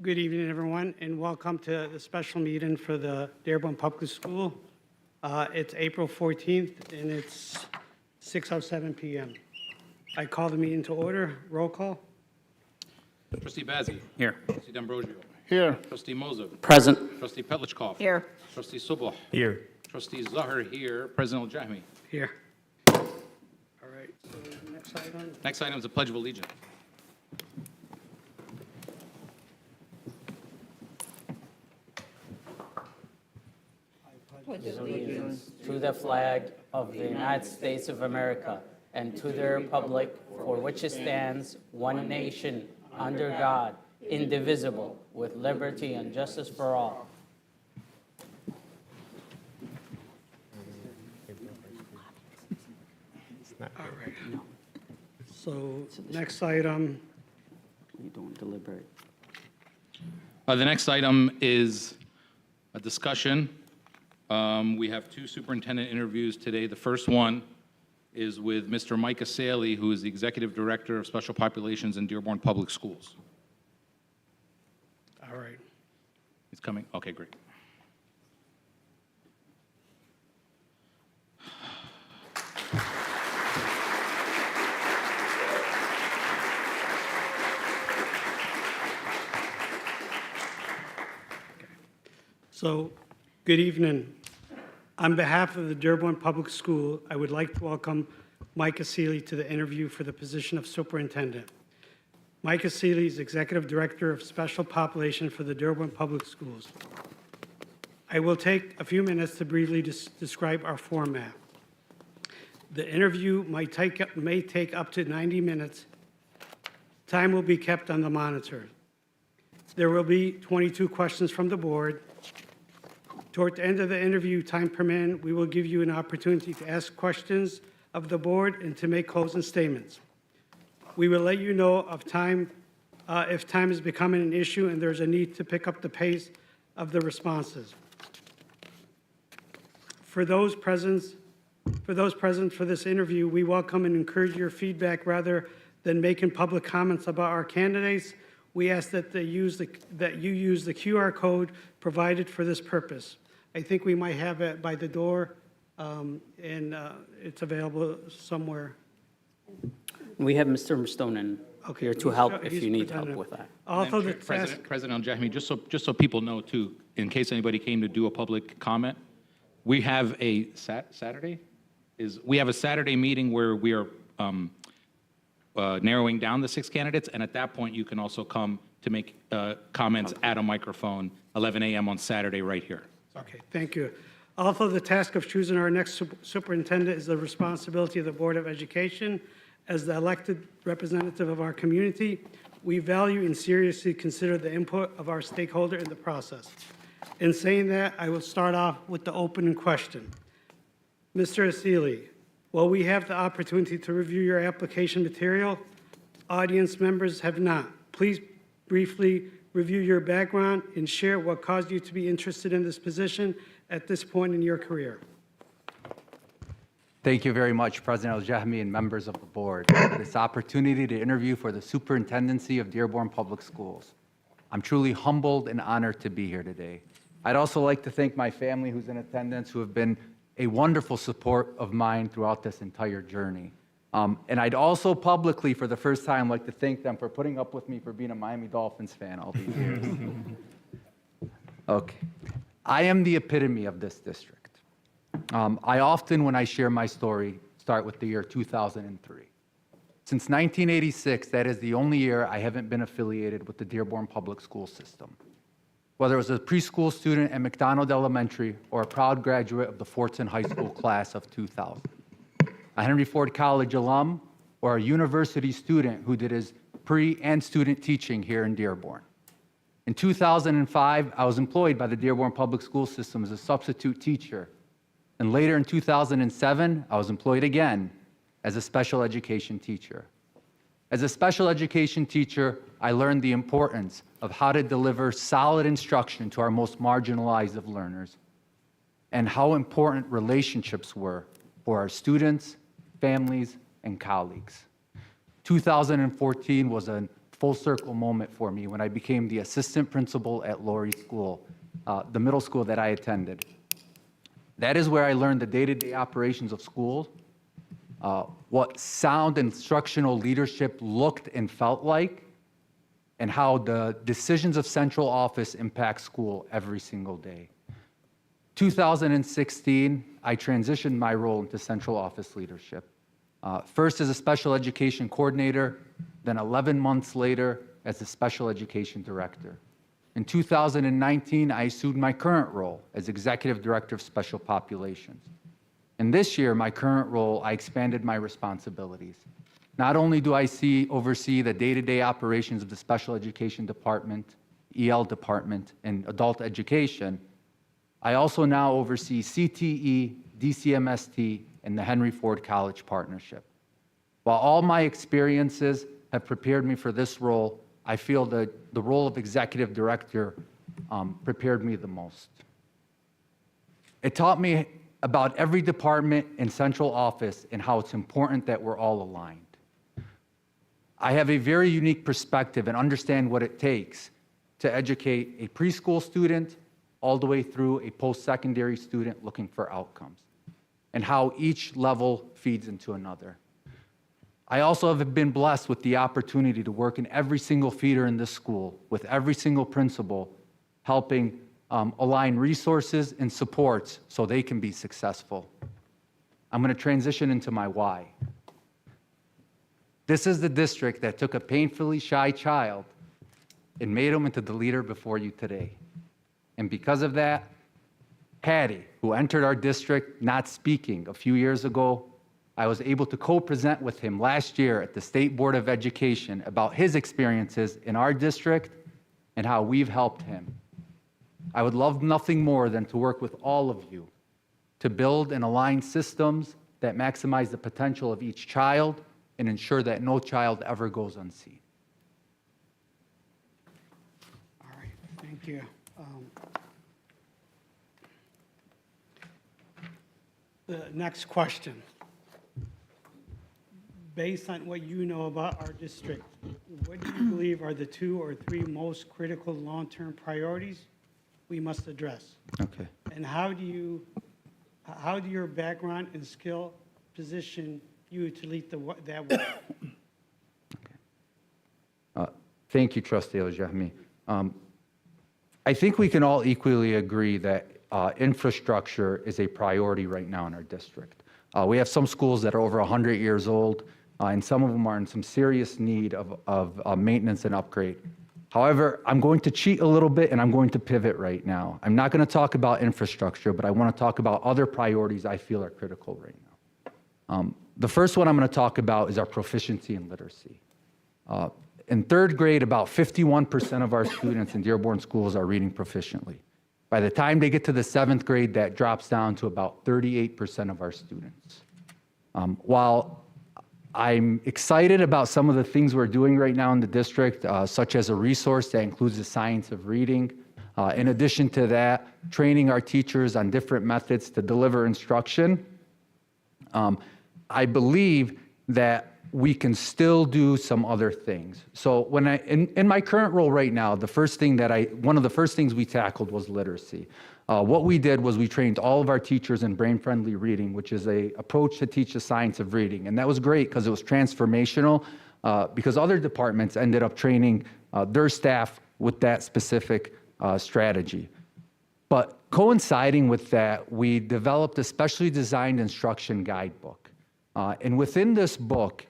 Good evening, everyone, and welcome to the special meeting for the Dearborn Public School. It's April 14th, and it's 6:07 p.m. I call the meeting to order. Roll call. Trustee Bazzi. Here. Trustee D'Ambrosio. Here. Trustee Moser. Present. Trustee Petlicoff. Here. Trustee Subah. Here. Trustee Zahar here. President Al-Jahmi. Here. All right, so the next item. Next item is the Pledge of Allegiance. Allegiance To the flag of the United States of America and to the republic for which it stands, one nation, under God, indivisible, with liberty and justice for all. All right. So next item, You don't deliberate. The next item is a discussion. We have two superintendent interviews today. The first one is with Mr. Mike Esseily, who is the Executive Director of Special Populations in Dearborn Public Schools. all right. He's coming. Okay, great. So, good evening. On behalf of the Dearborn Public School, I would like to welcome Mike Esseily to the interview for the position of superintendent. Mike Esseily is Executive Director of Special Population for the Dearborn Public Schools. I will take a few minutes to briefly describe our format. The interview may take up to 90 minutes. Time will be kept on the monitor. There will be 22 questions from the board. Toward the end of the interview, time permitting, we will give you an opportunity to ask questions of the board and to make closing statements. We will let you know of time if time is becoming an issue and there's a need to pick up the pace of the responses. For those present for this interview, we welcome and encourage your feedback rather than making public comments about our candidates. We ask that you use the QR code provided for this purpose. I think we might have it by the door, and it's available somewhere. We have Mr. Stonen Okay, here to he's- help if he's you need presenting. help with that. Also, And the President Al-Jahmi, just so people know too, in case anybody came to do a public comment, we have a we have a Saturday meeting where we are narrowing down the 6 candidates, and at that point, you can also come to make comments at a microphone, 11 a.m. on Saturday, right here. Okay, thank you. Also, the task of choosing our next superintendent is the responsibility of the Board of Education. As the elected representative of our community, we value and seriously consider the input of our stakeholder in the process. In saying that, I will start off with the opening question. Mr. Esseily, while we have the opportunity to review your application material, audience members have not. Please briefly review your background and share what caused you to be interested in this position at this point in your career. Thank you very much, President Al-Jahmi and members of the board, for this opportunity to interview for the superintendency of Dearborn Public Schools. I'm truly humbled and honored to be here today. I'd also like to thank my family who's in attendance, who have been a wonderful support of mine throughout this entire journey. And I'd also publicly, for the first time, like to thank them for putting up with me for being a Miami Dolphins fan all these years. Okay. I am the epitome of this district. I often, when I share my story, start with the year 2003. Since 1986, that is the only year I haven't been affiliated with the Dearborn Public School System. Whether it was a preschool student at McDonald Elementary or a proud graduate of the Fortson High School class of 2000. A Henry Ford College alum, or a university student who did his pre- and student teaching here in Dearborn. In 2005, I was employed by the Dearborn Public School System as a substitute teacher. And later in 2007, I was employed again as a special education teacher. As a special education teacher, I learned the importance of how to deliver solid instruction to our most marginalized of learners, and how important relationships were for our students, families, and colleagues. 2014 was a full circle moment for me when I became the assistant principal at Laurie School, the middle school that I attended. That is where I learned the day-to-day operations of schools, what sound instructional leadership looked and felt like, and how the decisions of central office impact school every single day. 2016, I transitioned my role into central office leadership. First as a special education coordinator, then 11 months later as the special education director. In 2019, I assumed my current role as executive director of special populations. And this year, my current role, I expanded my responsibilities. Not only do I oversee the day-to-day operations of the special education department, EL department, and adult education, I also now oversee CTE, DCMST, and the Henry Ford College Partnership. While all my experiences have prepared me for this role, I feel that the role of executive director prepared me the most. It taught me about every department in central office and how it's important that we're all aligned. I have a very unique perspective and understand what it takes to educate a preschool student all the way through a post-secondary student looking for outcomes, and how each level feeds into another. I also have been blessed with the opportunity to work in every single feeder in this school, with every single principal, helping align resources and supports so they can be successful. I'm going to transition into my why. This is the district that took a painfully shy child and made him into the leader before you today. And because of that, Patty, who entered our district not speaking a few years ago, I was able to co-present with him last year at the State Board of Education about his experiences in our district and how we've helped him. I would love nothing more than to work with all of you to build and align systems that maximize the potential of each child and ensure that no child ever goes unseen. All right, thank you. The next question. Based on what you know about our district, what do you believe are the 2 or 3 most critical long-term priorities we must address? Okay. And how do your background and skill position you to lead that work? Thank you, Trustee El-Jahmi. I think we can all equally agree that infrastructure is a priority right now in our district. We have some schools that are over 100 years old, and some of them are in some serious need of maintenance and upgrade. However, I'm going to cheat a little bit and I'm going to pivot right now. I'm not going to talk about infrastructure, but I want to talk about other priorities I feel are critical right now. The first one I'm going to talk about is our proficiency in literacy. In 3rd grade, about 51% of our students in Dearborn schools are reading proficiently. By the time they get to the 7th grade, that drops down to about 38% of our students. While I'm excited about some of the things we're doing right now in the district, such as a resource that includes the science of reading. In addition to that, training our teachers on different methods to deliver instruction. I believe that we can still do some other things. So when in my current role right now, one of the first things we tackled was literacy. What we did was we trained all of our teachers in brain-friendly reading, which is an approach to teach the science of reading. And that was great because it was transformational, because other departments ended up training their staff with that specific strategy. But coinciding with that, we developed a specially designed instruction guidebook. And within this book,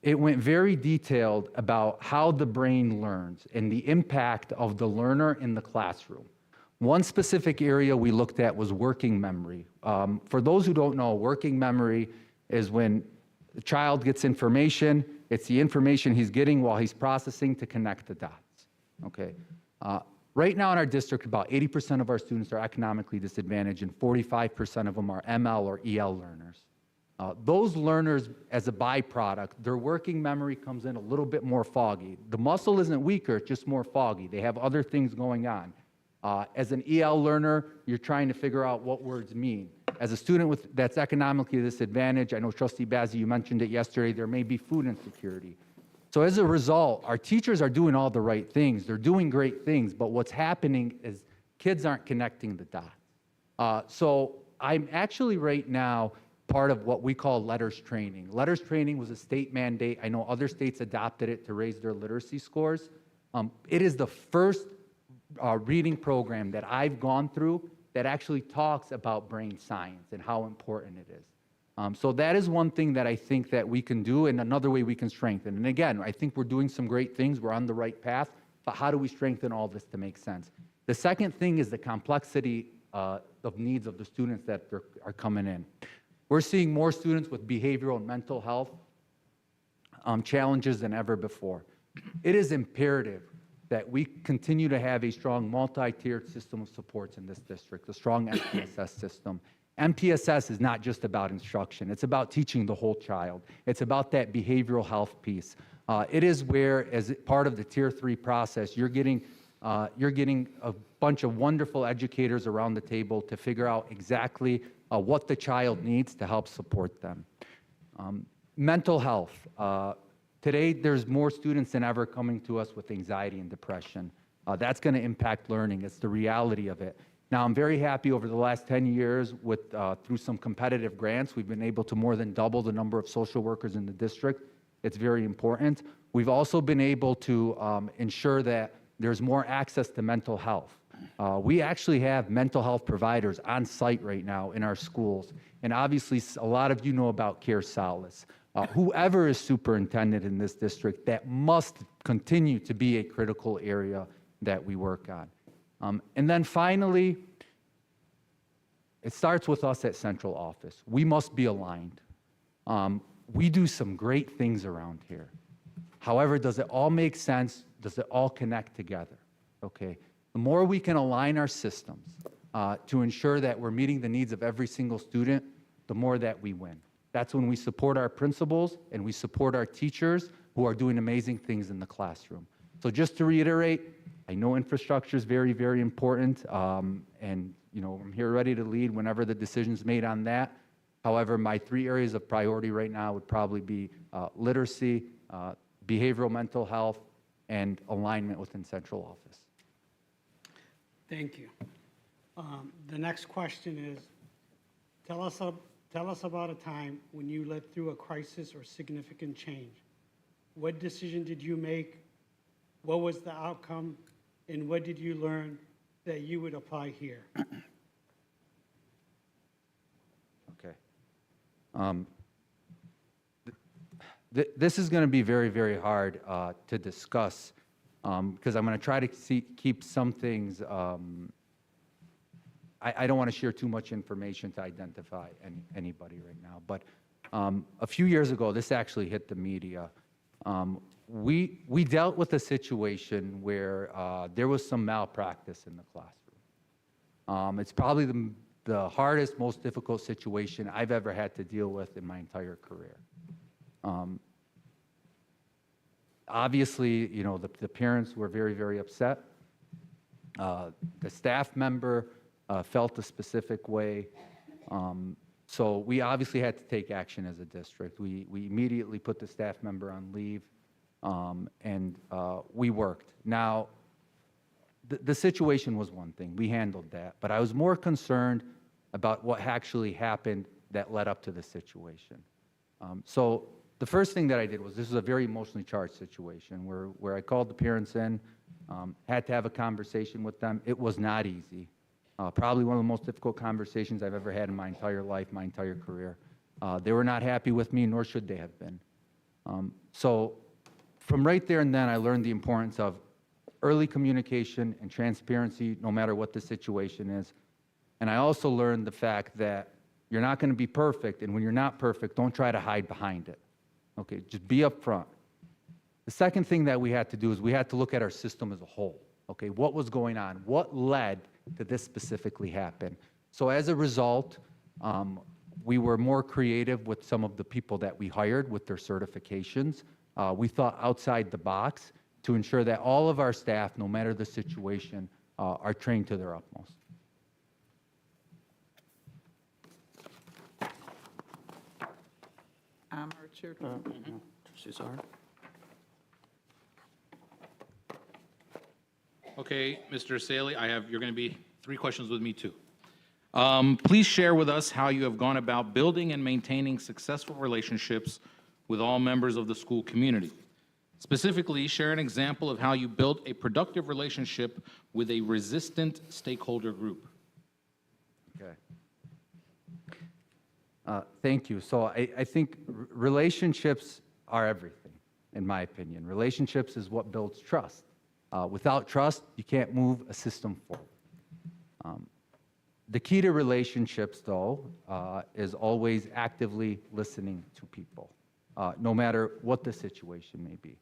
it went very detailed about how the brain learns and the impact of the learner in the classroom. One specific area we looked at was working memory. For those who don't know, working memory is when the child gets information, it's the information he's getting while he's processing to connect the dots, okay? Right now in our district, about 80% of our students are economically disadvantaged and 45% of them are ML or EL learners. Those learners, as a byproduct, their working memory comes in a little bit more foggy. The muscle isn't weaker, it's just more foggy. They have other things going on. As an EL learner, you're trying to figure out what words mean. As a student that's economically disadvantaged, I know Trustee Bazzi, you mentioned it yesterday, there may be food insecurity. So as a result, our teachers are doing all the right things. They're doing great things, but what's happening is kids aren't connecting the dots. So I'm actually right now part of what we call letters training. Letters training was a state mandate. I know other states adopted it to raise their literacy scores. It is the first reading program that I've gone through that actually talks about brain science and how important it is. So that is one thing that I think that we can do, and another way we can strengthen. And again, I think we're doing some great things. We're on the right path, but how do we strengthen all this to make sense? The second thing is the complexity of needs of the students that are coming in. We're seeing more students with behavioral and mental health challenges than ever before. It is imperative that we continue to have a strong multi-tiered system of supports in this district, a strong MPSS system. MPSS is not just about instruction. It's about teaching the whole child. It's about that behavioral health piece. It is where, as part of the Tier 3 process, you're getting a bunch of wonderful educators around the table to figure out exactly what the child needs to help support them. Mental health. Today, there's more students than ever coming to us with anxiety and depression. That's going to impact learning. It's the reality of it. Now, I'm very happy over the last 10 years through some competitive grants, we've been able to more than double the number of social workers in the district. It's very important. We've also been able to ensure that there's more access to mental health. We actually have mental health providers on site right now in our schools. And obviously, a lot of you know about Care Solace. Whoever is superintendent in this district, that must continue to be a critical area that we work on. And then finally, it starts with us at central office. We must be aligned. We do some great things around here. However, does it all make sense? Does it all connect together? Okay. The more we can align our systems to ensure that we're meeting the needs of every single student, the more that we win. That's when we support our principals and we support our teachers who are doing amazing things in the classroom. So just to reiterate, I know infrastructure is very, very important, and I'm here ready to lead whenever the decision's made on that. However, my 3 areas of priority right now would probably be literacy, behavioral mental health, and alignment within central office. Thank you. The next question is, tell us about a time when you led through a crisis or significant change. What decision did you make? What was the outcome? And what did you learn that you would apply here? Okay. This is going to be very, very hard to discuss because I'm going to try to keep some things. I don't want to share too much information to identify anybody right now. But a few years ago, this actually hit the media. We dealt with a situation where there was some malpractice in the classroom. It's probably the hardest, most difficult situation I've ever had to deal with in my entire career. Obviously, the parents were very, very upset. The staff member felt a specific way. So we obviously had to take action as a district. We immediately put the staff member on leave, and we worked. Now, the situation was one thing. We handled that. But I was more concerned about what actually happened that led up to the situation. So the first thing that I did was, this was a very emotionally charged situation where I called the parents in, had to have a conversation with them. It was not easy. Probably one of the most difficult conversations I've ever had in my entire life, my entire career. They were not happy with me, nor should they have been. So from right there and then, I learned the importance of early communication and transparency, no matter what the situation is. And I also learned the fact that you're not going to be perfect, and when you're not perfect, don't try to hide behind it. Okay, just be upfront. The second thing that we had to do is we had to look at our system as a whole. Okay, what was going on? What led to this specifically happen? So as a result, we were more creative with some of the people that we hired with their certifications. We thought outside the box to ensure that all of our staff, no matter the situation, are trained to their utmost. Ahart, Chair. Trustee Ahart. Okay, Mr. Esseily, you're going to be 3 questions with me, too. Please share with us how you have gone about building and maintaining successful relationships with all members of the school community. Specifically, share an example of how you built a productive relationship with a resistant stakeholder group. Okay. Thank you. So I think relationships are everything, in my opinion. Relationships is what builds trust. Without trust, you can't move a system forward. The key to relationships, though, is always actively listening to people, no matter what the situation may be.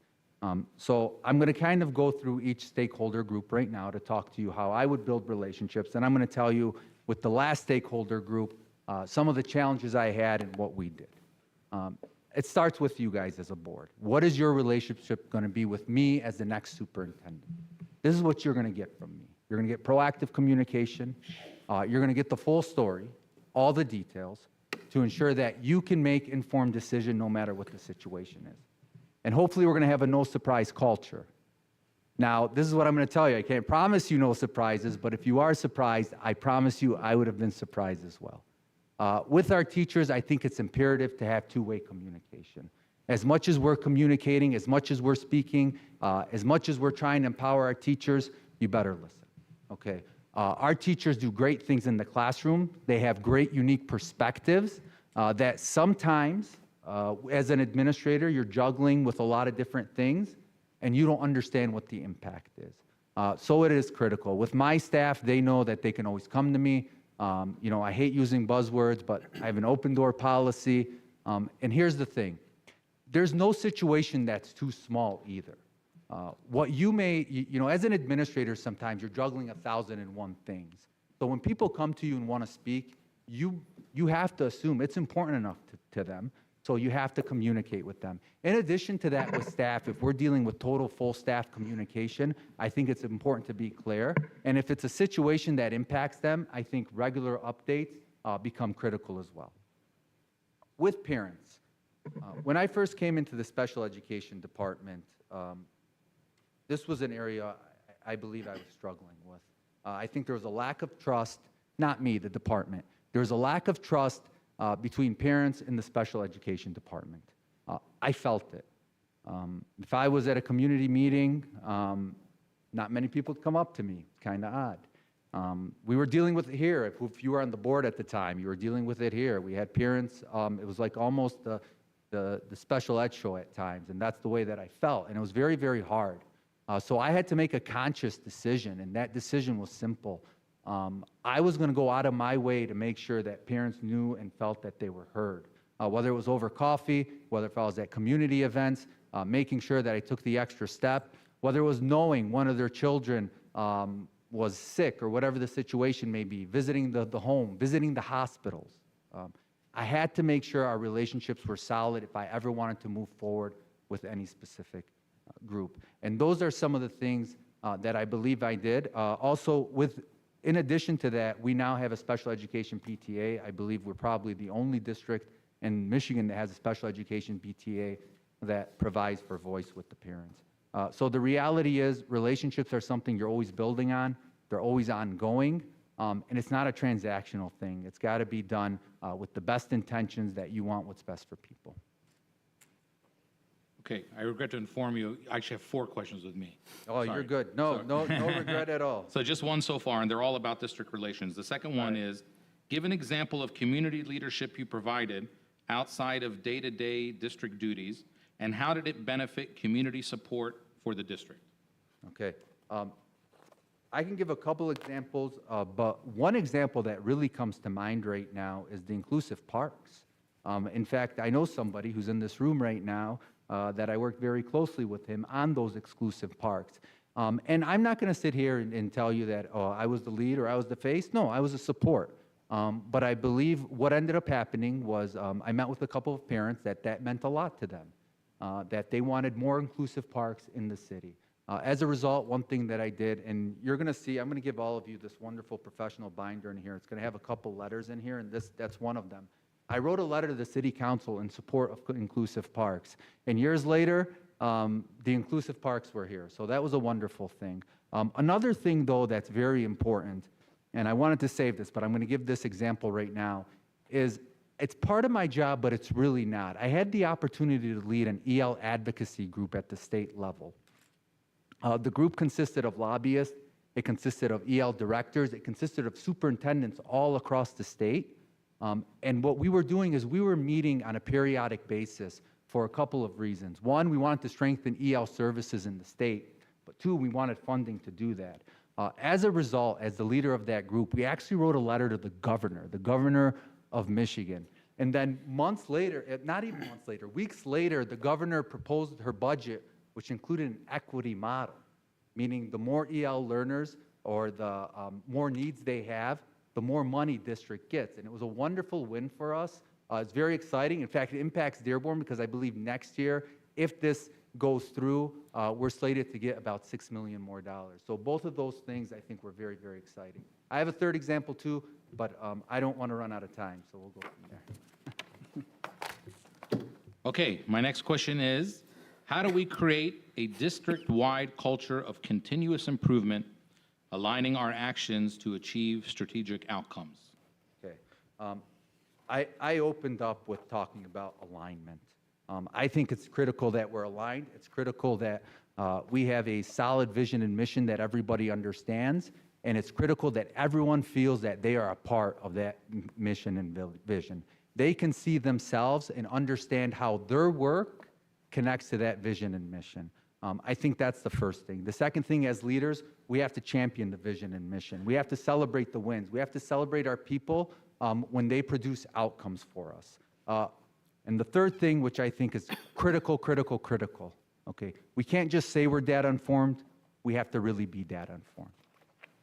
So I'm going to kind of go through each stakeholder group right now to talk to you how I would build relationships, and I'm going to tell you with the last stakeholder group some of the challenges I had and what we did. It starts with you guys as a board. What is your relationship going to be with me as the next superintendent? This is what you're going to get from me. You're going to get proactive communication. You're going to get the full story, all the details, to ensure that you can make informed decision no matter what the situation is. And hopefully we're going to have a no-surprise culture. Now, this is what I'm going to tell you. I can't promise you no surprises, but if you are surprised, I promise you I would have been surprised as well. With our teachers, I think it's imperative to have two-way communication. As much as we're communicating, as much as we're speaking, as much as we're trying to empower our teachers, you better listen, okay? Our teachers do great things in the classroom. They have great, unique perspectives that sometimes, as an administrator, you're juggling with a lot of different things, and you don't understand what the impact is. So it is critical. With my staff, they know that they can always come to me. You know, I hate using buzzwords, but I have an open door policy. And here's the thing. There's no situation that's too small either. What you may, you know, as an administrator, sometimes you're juggling 1,001 things. So when people come to you and want to speak, you have to assume it's important enough to them, so you have to communicate with them. In addition to that, with staff, if we're dealing with total full staff communication, I think it's important to be clear. And if it's a situation that impacts them, I think regular updates become critical as well. With parents, when I first came into the special education department, this was an area I believe I was struggling with. I think there was a lack of trust, not me, the department. There was a lack of trust between parents and the special education department. I felt it. If I was at a community meeting, not many people would come up to me, kind of odd. We were dealing with it here. If you were on the board at the time, you were dealing with it here. We had parents, it was like almost the special ed show at times, and that's the way that I felt, and it was very, very hard. So I had to make a conscious decision, and that decision was simple. I was going to go out of my way to make sure that parents knew and felt that they were heard, whether it was over coffee, whether if I was at community events, making sure that I took the extra step, whether it was knowing one of their children was sick or whatever the situation may be, visiting the home, visiting the hospitals. I had to make sure our relationships were solid if I ever wanted to move forward with any specific group. And those are some of the things that I believe I did. Also, in addition to that, we now have a special education PTA. I believe we're probably the only district in Michigan that has a special education PTA that provides for voice with the parents. So the reality is relationships are something you're always building on. They're always ongoing. And it's not a transactional thing. It's got to be done with the best intentions that you want what's best for people. Okay, I regret to inform you, I actually have 4 questions with me. Oh, Sorry. you're good. No regret at all. So just one so far, and they're all about district relations. The second one is, give an example of community leadership you provided outside of day-to-day district duties, and how did it benefit community support for the district? Okay. I can give a couple examples, but one example that really comes to mind right now is the inclusive parks. In fact, I know somebody who's in this room right now that I worked very closely with him on those exclusive parks. And I'm not going to sit here and tell you that, oh, I was the lead or I was the face. No, I was a support. But I believe what ended up happening was I met with a couple of parents that meant a lot to them, that they wanted more inclusive parks in the city. As a result, one thing that I did, and you're going to see, I'm going to give all of you this wonderful professional binder in here. It's going to have a couple letters in here, and that's one of them. I wrote a letter to the city council in support of inclusive parks. And years later, the inclusive parks were here. So that was a wonderful thing. Another thing, though, that's very important, and I wanted to save this, but I'm going to give this example right now, is it's part of my job, but it's really not. I had the opportunity to lead an EL advocacy group at the state level. The group consisted of lobbyists, it consisted of EL directors, it consisted of superintendents all across the state. And what we were doing is we were meeting on a periodic basis for a couple of reasons. One, we wanted to strengthen EL services in the state, but two, we wanted funding to do that. As a result, as the leader of that group, we actually wrote a letter to the governor of Michigan. And then months later, not even months later, weeks later, the governor proposed her budget, which included an equity model, meaning the more EL learners or the more needs they have, the more money district gets. And it was a wonderful win for us. It's very exciting. In fact, it impacts Dearborn because I believe next year, if this goes through, we're slated to get about $6 million more. So both of those things I think were very, very exciting. I have a third example too, but I don't want to run out of time, so we'll go from there. Okay, my next question is, how do we create a district-wide culture of continuous improvement, aligning our actions to achieve strategic outcomes? Okay. I opened up with talking about alignment. I think it's critical that we're aligned. It's critical that we have a solid vision and mission that everybody understands, and it's critical that everyone feels that they are a part of that mission and vision. They can see themselves and understand how their work connects to that vision and mission. I think that's the first thing. The second thing, as leaders, we have to champion the vision and mission. We have to celebrate the wins. We have to celebrate our people when they produce outcomes for us. And the third thing, which I think is critical, okay? We can't just say we're data informed. We have to really be data informed.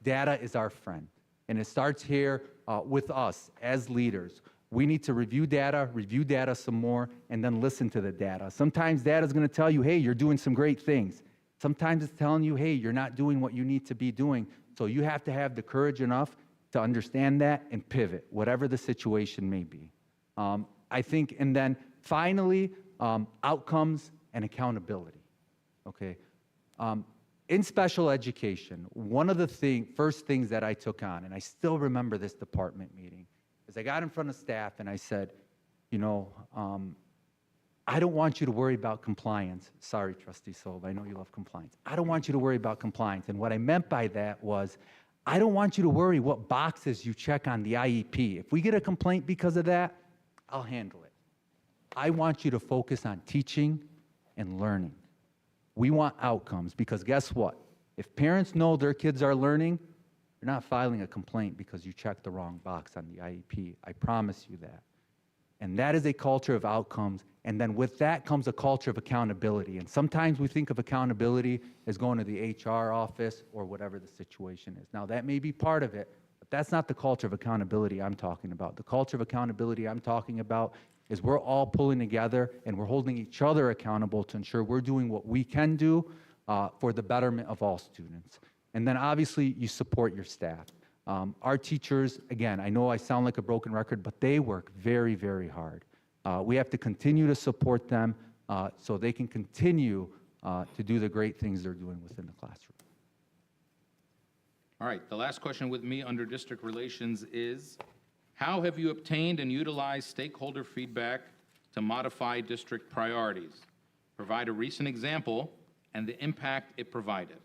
Data is our friend, and it starts here with us as leaders. We need to review data some more, and then listen to the data. Sometimes data is going to tell you, hey, you're doing some great things. Sometimes it's telling you, hey, you're not doing what you need to be doing. So you have to have the courage enough to understand that and pivot, whatever the situation may be. I think, and then finally, outcomes and accountability, okay? In special education, one of the first things that I took on, and I still remember this department meeting, is I got in front of staff and I said, you know, I don't want you to worry about compliance. Sorry, Trustee Solb, I know you love compliance. I don't want you to worry about compliance. And what I meant by that was, I don't want you to worry what boxes you check on the IEP. If we get a complaint because of that, I'll handle it. I want you to focus on teaching and learning. We want outcomes because guess what? If parents know their kids are learning, you're not filing a complaint because you checked the wrong box on the IEP. I promise you that. And that is a culture of outcomes. And then with that comes a culture of accountability. And sometimes we think of accountability as going to the HR office or whatever the situation is. Now, that may be part of it, but that's not the culture of accountability I'm talking about. The culture of accountability I'm talking about is we're all pulling together and we're holding each other accountable to ensure we're doing what we can do for the betterment of all students. And then obviously you support your staff. Our teachers, again, I know I sound like a broken record, but they work very, very hard. We have to continue to support them so they can continue to do the great things they're doing within the classroom. All right, the last question with me under district relations is, how have you obtained and utilized stakeholder feedback to modify district priorities? Provide a recent example and the impact it provided.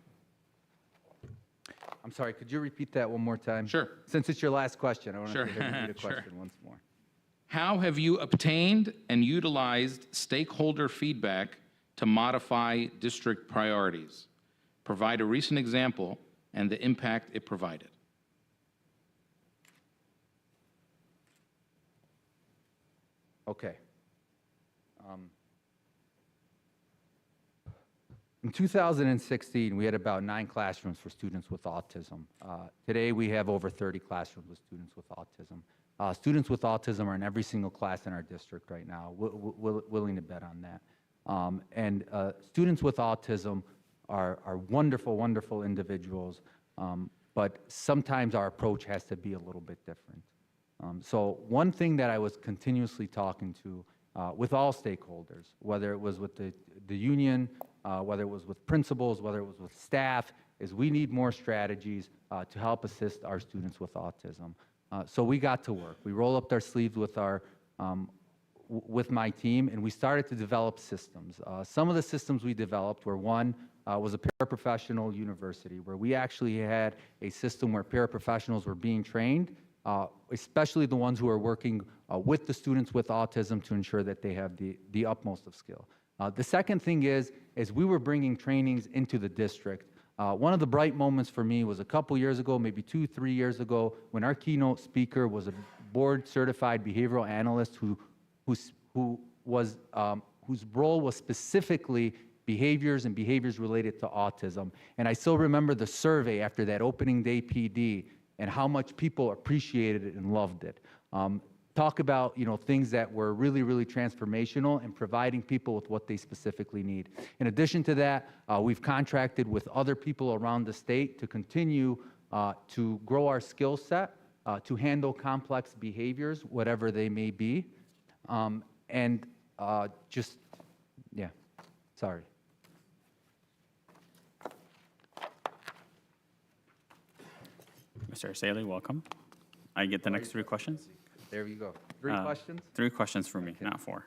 I'm sorry, could you repeat that one more time? Sure. Since it's your last question, I want Sure. to repeat the Sure. question once more. How have you obtained and utilized stakeholder feedback to modify district priorities? Provide a recent example and the impact it provided. Okay. In 2016, we had about 9 classrooms for students with autism. Today, we have over 30 classrooms with students with autism. Students with autism are in every single class in our district right now, willing to bet on that. And students with autism are wonderful, wonderful individuals, but sometimes our approach has to be a little bit different. So one thing that I was continuously talking to with all stakeholders, whether it was with the union, whether it was with principals, whether it was with staff, is we need more strategies to help assist our students with autism. So we got to work. We rolled up our sleeves with with my team, and we started to develop systems. Some of the systems we developed were one was a paraprofessional university, where we actually had a system where paraprofessionals were being trained, especially the ones who are working with the students with autism to ensure that they have the utmost of skill. The second thing is we were bringing trainings into the district. One of the bright moments for me was a couple years ago, maybe 2-3 years ago, when our keynote speaker was a board-certified behavioral analyst whose role was specifically behaviors and behaviors related to autism. And I still remember the survey after that opening day PD and how much people appreciated it and loved it. Talk about, things that were really, really transformational and providing people with what they specifically need. In addition to that, we've contracted with other people around the state to continue to grow our skill set to handle complex behaviors, whatever they may be. Sorry. Mr. Esseily, welcome. I get the next 3 questions. There you go. 3 questions? 3 questions for me, not 4.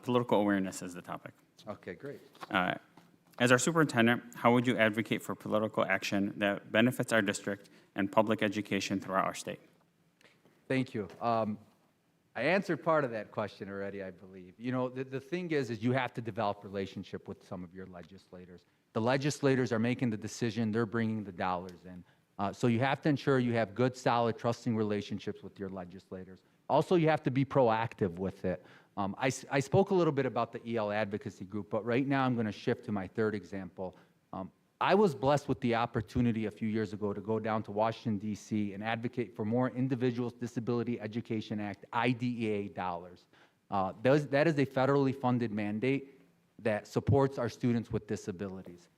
Political awareness is the topic. Okay, great. As our superintendent, how would you advocate for political action that benefits our district and public education throughout our state? Thank you. I answered part of that question already, I believe. The thing is you have to develop relationship with some of your legislators. The legislators are making the decision, they're bringing the dollars in. So you have to ensure you have good, solid, trusting relationships with your legislators. Also, you have to be proactive with it. I spoke a little bit about the EL advocacy group, but right now I'm going to shift to my third example. I was blessed with the opportunity a few years ago to go down to Washington, D.C. and advocate for more Individuals Disability Education Act, IDEA dollars. That is a federally funded mandate that supports our students with disabilities.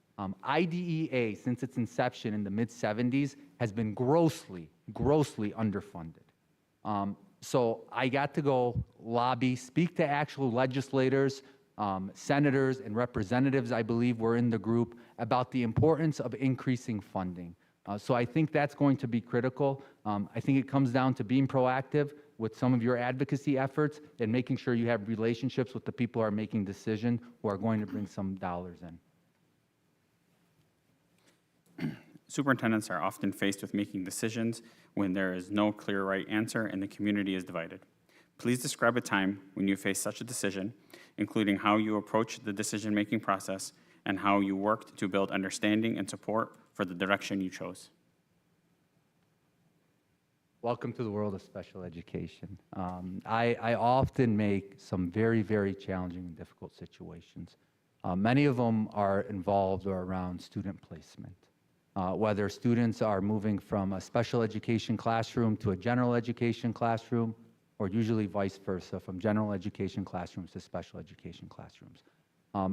IDEA, since its inception in the mid-'70s, has been grossly underfunded. So I got to go lobby, speak to actual legislators, senators and representatives, I believe, were in the group, about the importance of increasing funding. So I think that's going to be critical. I think it comes down to being proactive with some of your advocacy efforts and making sure you have relationships with the people who are making decisions who are going to bring some dollars in. Superintendents are often faced with making decisions when there is no clear right answer and the community is divided. Please describe a time when you faced such a decision, including how you approached the decision-making process and how you worked to build understanding and support for the direction you chose. Welcome to the world of special education. I often make some very, very challenging and difficult situations. Many of them are involved or around student placement. Whether students are moving from a special education classroom to a general education classroom, or usually vice versa, from general education classrooms to special education classrooms.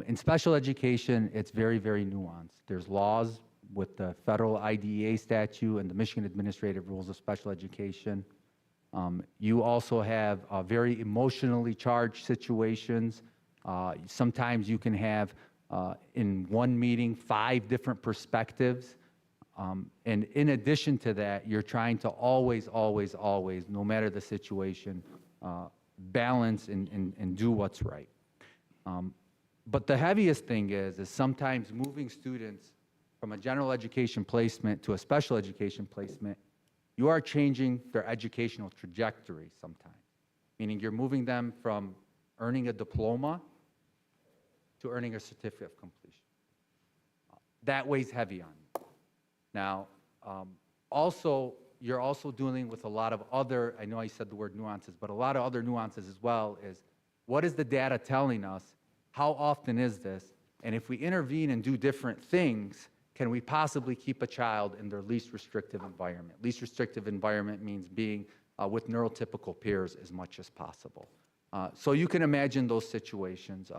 In special education, it's very, very nuanced. There's laws with the federal IDEA statute and the Michigan Administrative Rules of Special Education. You also have very emotionally charged situations. Sometimes you can have, in one meeting, 5 different perspectives. And in addition to that, you're trying to always, no matter the situation, balance and do what's right. But the heaviest thing is sometimes moving students from a general education placement to a special education placement, you are changing their educational trajectory sometimes, meaning you're moving them from earning a diploma to earning a certificate of completion. That weighs heavy on you. Now, you're also dealing with a lot of other, I know I said the word nuances, but a lot of other nuances as well is, what is the data telling us? How often is this? And if we intervene and do different things, can we possibly keep a child in their least restrictive environment? Least restrictive environment means being with neurotypical peers as much as possible. So you can imagine those situations.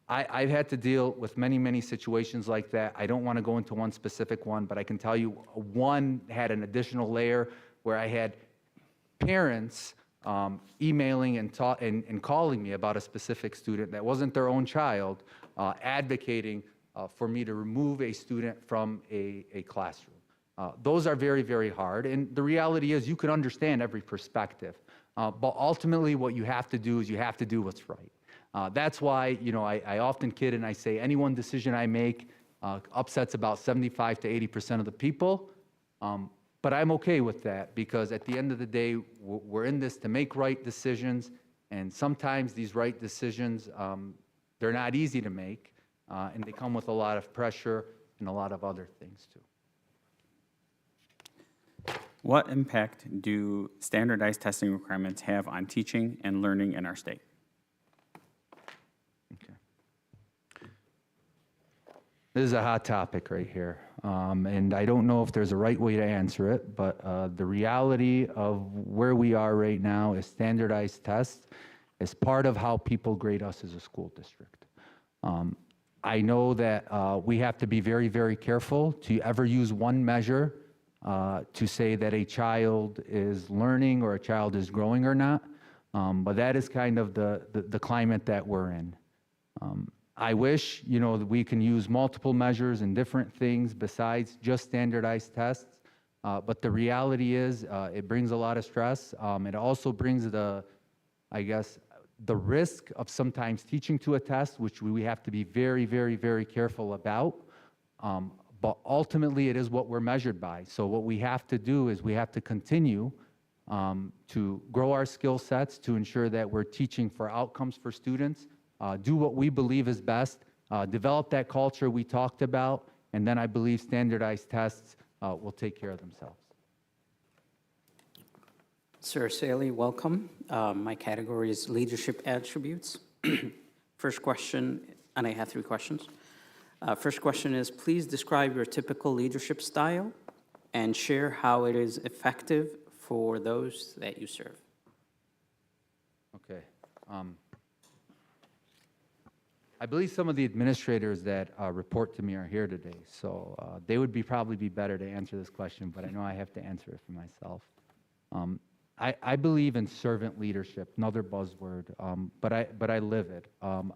I've had to deal with many, many situations like that. I don't want to go into one specific one, but I can tell you one had an additional layer where I had parents emailing and calling me about a specific student that wasn't their own child, advocating for me to remove a student from a classroom. Those are very, very hard. And the reality is you can understand every perspective. But ultimately, what you have to do is you have to do what's right. That's why, I often kid and I say any one decision I make upsets about 75 to 80% of the people. But I'm okay with that because at the end of the day, we're in this to make right decisions. And sometimes these right decisions, they're not easy to make. And they come with a lot of pressure and a lot of other things too. What impact do standardized testing requirements have on teaching and learning in our state? Okay. This is a hot topic right here. And I don't know if there's a right way to answer it, but the reality of where we are right now is standardized tests is part of how people grade us as a school district. I know that we have to be very, very careful to ever use one measure to say that a child is learning or a child is growing or not, but that is kind of the climate that we're in. I wish, that we can use multiple measures and different things besides just standardized tests, but the reality is it brings a lot of stress. It also brings the risk of sometimes teaching to a test, which we have to be very, very, very careful about. But ultimately, it is what we're measured by. So what we have to do is we have to continue to grow our skill sets to ensure that we're teaching for outcomes for students, do what we believe is best, develop that culture we talked about, and then I believe standardized tests will take care of themselves. Sir Esseily, welcome. My category is leadership attributes. First question, and I have 3 questions. First question is, please describe your typical leadership style and share how it is effective for those that you serve. Okay. I believe some of the administrators that report to me are here today, so they would probably be better to answer this question, but I know I have to answer it for myself. I believe in servant leadership, another buzzword, but I live it.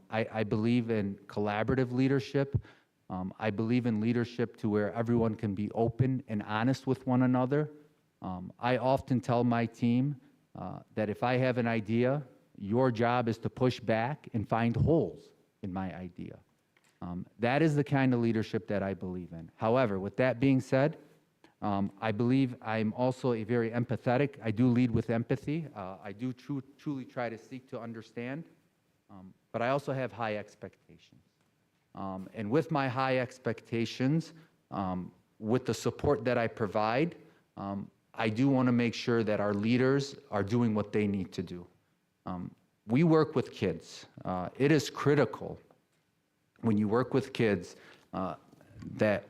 I believe in collaborative leadership. I believe in leadership to where everyone can be open and honest with one another. I often tell my team that if I have an idea, your job is to push back and find holes in my idea. That is the kind of leadership that I believe in. However, with that being said, I believe I'm also a very empathetic. I do lead with empathy. I do truly try to seek to understand, but I also have high expectations. And with my high expectations, with the support that I provide, I do want to make sure that our leaders are doing what they need to do. We work with kids. It is critical when you work with kids that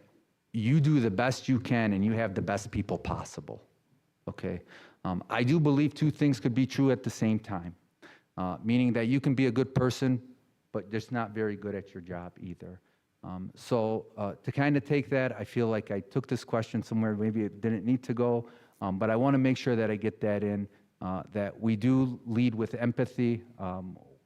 you do the best you can and you have the best people possible, okay? I do believe 2 things could be true at the same time, meaning that you can be a good person, but just not very good at your job either. So to kind of take that, I feel like I took this question somewhere maybe it didn't need to go, but I want to make sure that I get that in, that we do lead with empathy.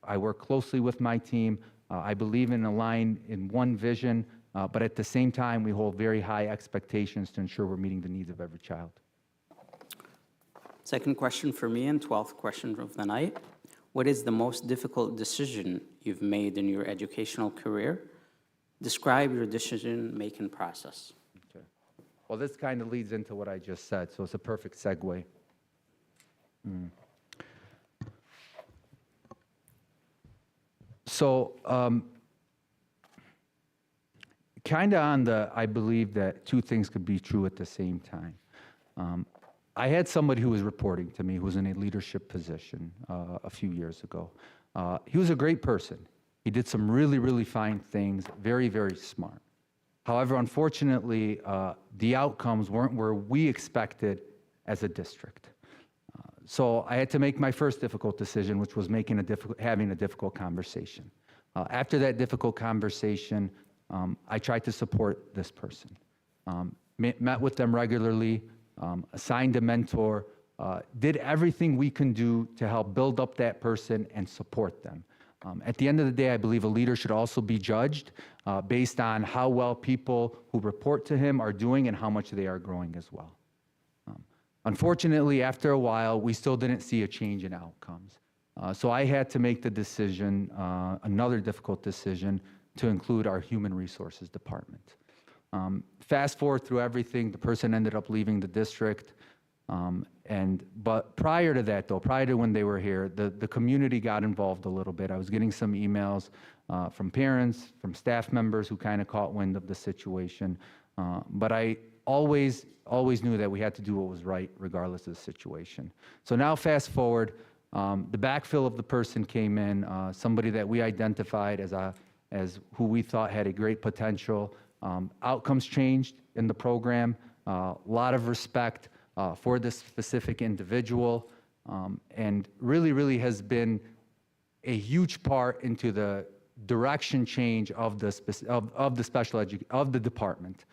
I work closely with my team. I believe in one vision, but at the same time, we hold very high expectations to ensure we're meeting the needs of every child. Second question for me, and 12th question of the night. What is the most difficult decision you've made in your educational career? Describe your decision-making process. Okay. Well, this kind of leads into what I just said, so it's a perfect segue. So, kind of I believe that 2 things could be true at the same time. I had somebody who was reporting to me who was in a leadership position a few years ago. He was a great person. He did some really, really fine things, very, very smart. However, unfortunately, the outcomes weren't where we expected as a district. So I had to make my first difficult decision, which was having a difficult conversation. After that difficult conversation, I tried to support this person. Met with them regularly, assigned a mentor, did everything we can do to help build up that person and support them. At the end of the day, I believe a leader should also be judged based on how well people who report to him are doing and how much they are growing as well. Unfortunately, after a while, we still didn't see a change in outcomes. So I had to make the decision, another difficult decision, to include our human resources department. Fast forward through everything, the person ended up leaving the district. But prior to that, though, prior to when they were here, the community got involved a little bit. I was getting some emails from parents, from staff members who kind of caught wind of the situation. But I always knew that we had to do what was right regardless of the situation. So now fast forward, the backfill of the person came in, somebody that we identified as who we thought had a great potential. Outcomes changed in the program, a lot of respect for this specific individual, and really has been a huge part into the direction change of the department.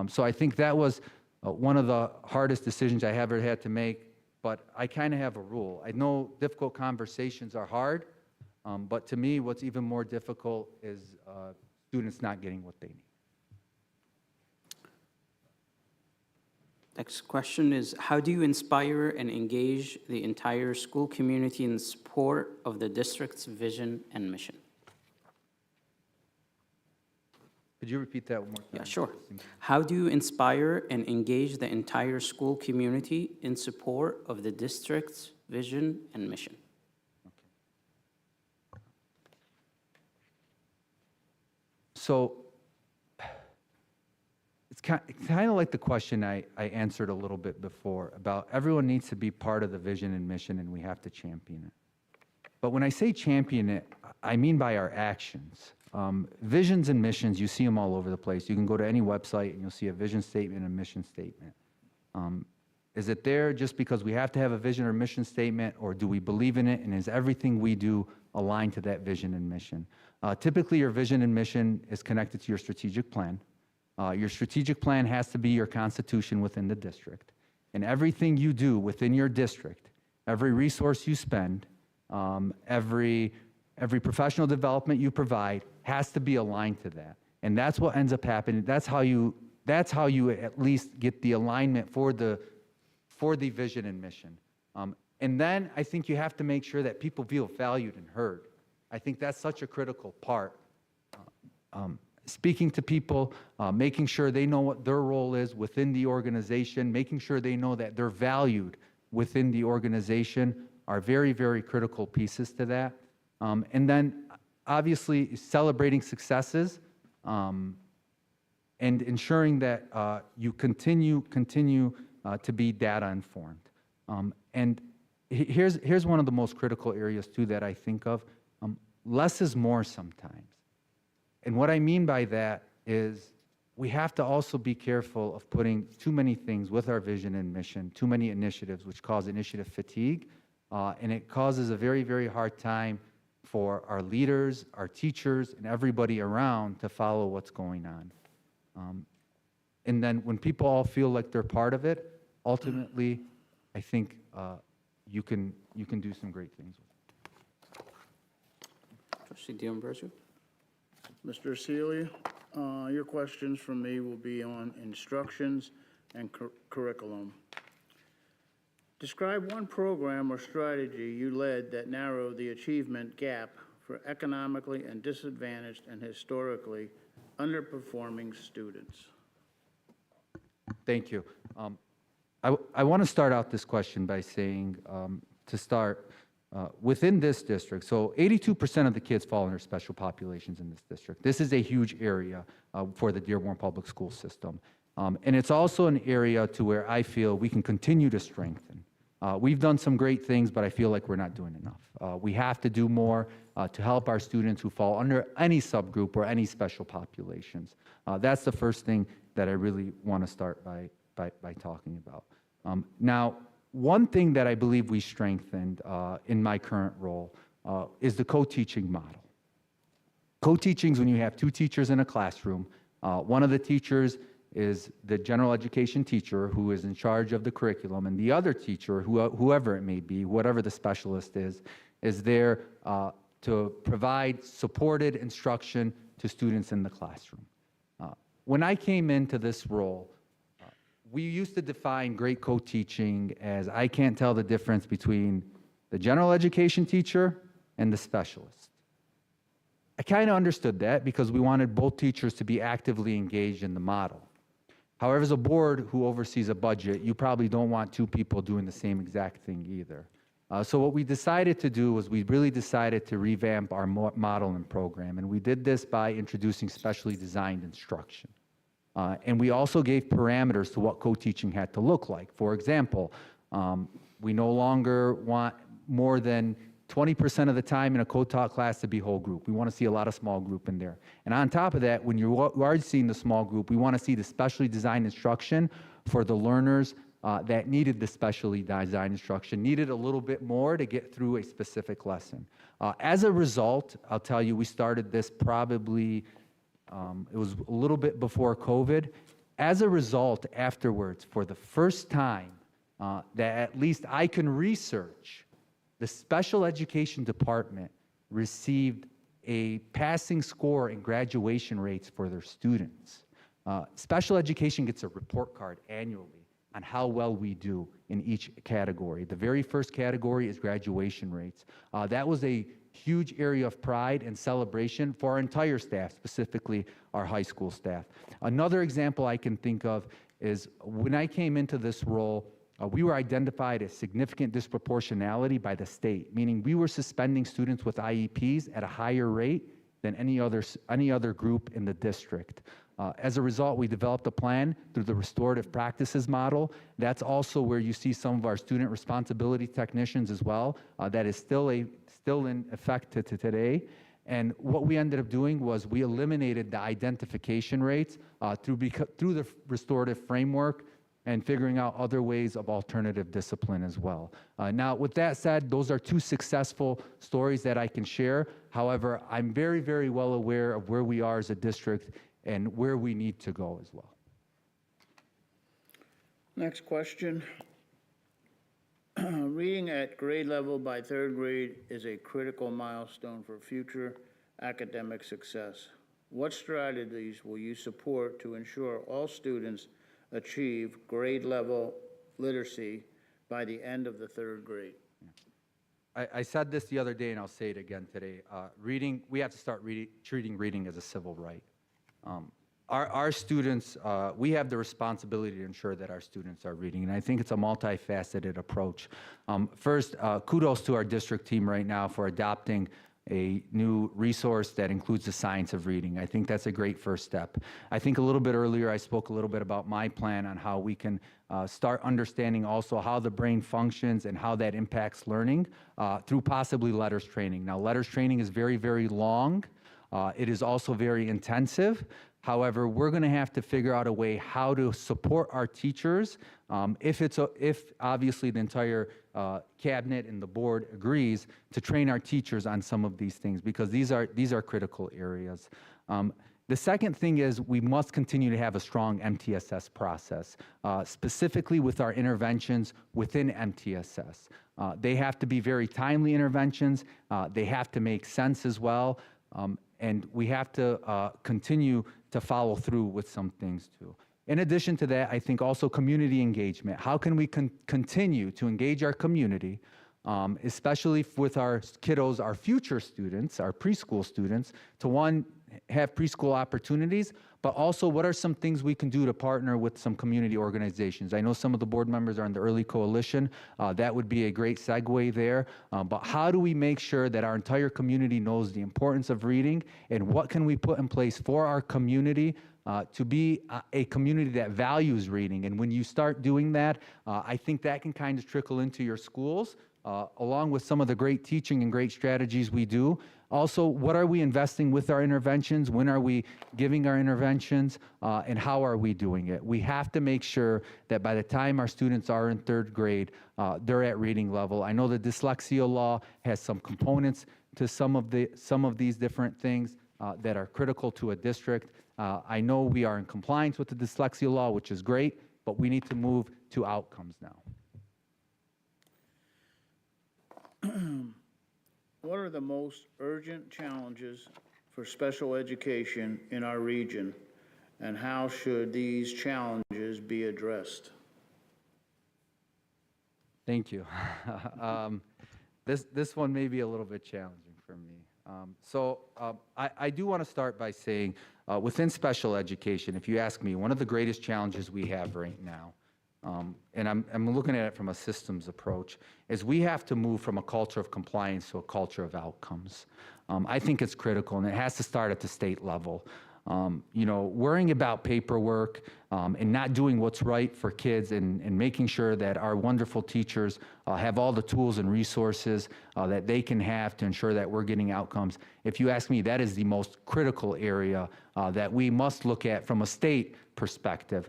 So I think that was one of the hardest decisions I ever had to make, but I kind of have a rule. I know difficult conversations are hard, but to me, what's even more difficult is students not getting what they need. Next question is, how do you inspire and engage the entire school community in support of the district's vision and mission? Could you repeat that one more time? Yeah, sure. How do you inspire and engage the entire school community in support of the district's vision and mission? So it's kind of like the question I answered a little bit before about everyone needs to be part of the vision and mission, and we have to champion it. But when I say champion it, I mean by our actions. Visions and missions, you see them all over the place. You can go to any website and you'll see a vision statement and a mission statement. Is it there just because we have to have a vision or mission statement, or do we believe in it, and is everything we do aligned to that vision and mission? Typically, your vision and mission is connected to your strategic plan. Your strategic plan has to be your constitution within the district. And everything you do within your district, every resource you spend, every professional development you provide has to be aligned to that. And that's what ends up happening. That's how you at least get the alignment for the vision and mission. And then I think you have to make sure that people feel valued and heard. I think that's such a critical part. Speaking to people, making sure they know what their role is within the organization, making sure they know that they're valued within the organization are very, very critical pieces to that. And then obviously celebrating successes and ensuring that you continue to be data informed. And here's one of the most critical areas too that I think of. Less is more sometimes. And what I mean by that is we have to also be careful of putting too many things with our vision and mission, too many initiatives, which cause initiative fatigue, and it causes a very, very hard time for our leaders, our teachers, and everybody around to follow what's going on. And then when people all feel like they're part of it, ultimately, I think you can do some great things with it. Trustee Dearborn. Mr. Esseily, your questions from me will be on instructions and curriculum. Describe one program or strategy you led that narrowed the achievement gap for economically and disadvantaged and historically underperforming students. Thank you. I want to start out this question by saying, to start, within this district, so 82% of the kids fall under special populations in this district. This is a huge area for the Dearborn Public School System. And it's also an area to where I feel we can continue to strengthen. We've done some great things, but I feel like we're not doing enough. We have to do more to help our students who fall under any subgroup or any special populations. That's the first thing that I really want to start by talking about. Now, one thing that I believe we strengthened in my current role is the co-teaching model. Co-teaching is when you have two teachers in a classroom. One of the teachers is the general education teacher who is in charge of the curriculum, and the other teacher, whoever it may be, whatever the specialist is there to provide supported instruction to students in the classroom. When I came into this role, we used to define great co-teaching as I can't tell the difference between the general education teacher and the specialist. I kind of understood that because we wanted both teachers to be actively engaged in the model. However, as a board who oversees a budget, you probably don't want two people doing the same exact thing either. So what we decided to do was we really decided to revamp our model and program, and we did this by introducing specially designed instruction. And we also gave parameters to what co-teaching had to look like. For example, we no longer want more than 20% of the time in a co-taught class to be whole group. We want to see a lot of small group in there. And on top of that, when you are seeing the small group, we want to see the specially designed instruction for the learners that needed the specially designed instruction, needed a little bit more to get through a specific lesson. As a result, I'll tell you, we started this probably, it was a little bit before COVID. As a result, afterwards, for the first time that at least I can research, the special education department received a passing score in graduation rates for their students. Special education gets a report card annually on how well we do in each category. The very first category is graduation rates. That was a huge area of pride and celebration for our entire staff, specifically our high school staff. Another example I can think of is when I came into this role, we were identified as significant disproportionality by the state, meaning we were suspending students with IEPs at a higher rate than any other group in the district. As a result, we developed a plan through the restorative practices model. That's also where you see some of our student responsibility technicians as well. That is still in effect to today. And what we ended up doing was we eliminated the identification rates through the restorative framework and figuring out other ways of alternative discipline as well. Now, with that said, those are two successful stories that I can share. However, I'm very, very well aware of where we are as a district and where we need to go as well. Next question. Reading at grade level by third grade is a critical milestone for future academic success. What strategies will you support to ensure all students achieve grade level literacy by the end of the third grade? I said this the other day and I'll say it again today. Reading, we have to start treating reading as a civil right. Our students, we have the responsibility to ensure that our students are reading, and I think it's a multifaceted approach. First, kudos to our district team right now for adopting a new resource that includes the science of reading. I think that's a great first step. I think a little bit earlier I spoke a little bit about my plan on how we can start understanding also how the brain functions and how that impacts learning through possibly letters training. Now, letters training is very, very long. It is also very intensive. However, we're going to have to figure out a way how to support our teachers if obviously the entire cabinet and the board agrees to train our teachers on some of these things, because these are critical areas. The second thing is we must continue to have a strong MTSS process, specifically with our interventions within MTSS. They have to be very timely interventions. They have to make sense as well. And we have to continue to follow through with some things too. In addition to that, I think also community engagement. How can we continue to engage our community, especially with our kiddos, our future students, our preschool students, to one, have preschool opportunities, but also what are some things we can do to partner with some community organizations? I know some of the board members are in the Early Coalition. That would be a great segue there. But how do we make sure that our entire community knows the importance of reading, and what can we put in place for our community to be a community that values reading? And when you start doing that, I think that can kind of trickle into your schools, along with some of the great teaching and great strategies we do. Also, what are we investing with our interventions? When are we giving our interventions? And how are we doing it? We have to make sure that by the time our students are in third grade, they're at reading level. I know the dyslexia law has some components to some of these different things that are critical to a district. I know we are in compliance with the dyslexia law, which is great, but we need to move to outcomes now. What are the most urgent challenges for special education in our region, and how should these challenges be addressed? Thank you. This one may be a little bit challenging for me. I do want to start by saying, within special education, if you ask me, one of the greatest challenges we have right now, and I'm looking at it from a systems approach, is we have to move from a culture of compliance to a culture of outcomes. I think it's critical, and it has to start at the state level. Worrying about paperwork and not doing what's right for kids and making sure that our wonderful teachers have all the tools and resources that they can have to ensure that we're getting outcomes. If you ask me, that is the most critical area that we must look at from a state perspective.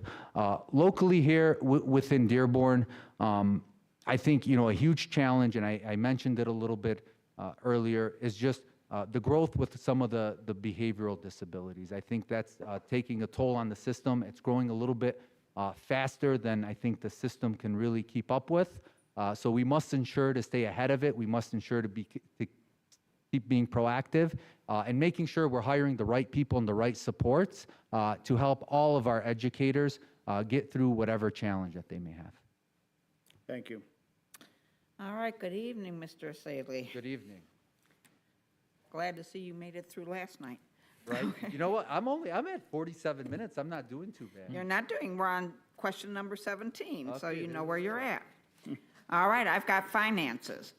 Locally here within Dearborn, I think, a huge challenge, and I mentioned it a little bit earlier, is just the growth with some of the behavioral disabilities. I think that's taking a toll on the system. It's growing a little bit faster than I think the system can really keep up with. So we must ensure to stay ahead of it. We must ensure to keep being proactive and making sure we're hiring the right people and the right supports to help all of our educators get through whatever challenge that they may have. Thank you. All right, good evening, Mr. Esseily. Good evening. Glad to see you made it through last night. Right? You know what? I'm at 47 minutes. I'm not doing too bad. You're not doing, we're on question number 17, so Okay, you know there where we you're at. All right, I've got finances.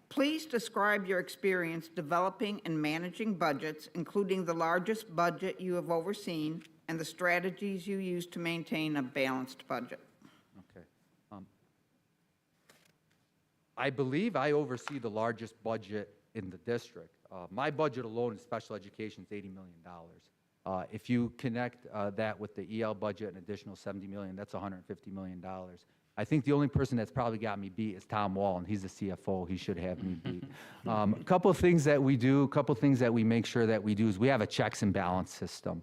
Please describe your experience developing and managing budgets, including the largest budget you have overseen and the strategies you use to maintain a balanced budget. Okay. I believe I oversee the largest budget in the district. My budget alone in special education is $80 million. If you connect that with the EL budget, an additional $70 million, that's $150 million. I think the only person that's probably got me beat is Tom Wall, and he's the CFO. He should have me beat. A couple of things that we do, a couple of things that we make sure that we do is we have a checks and balance system.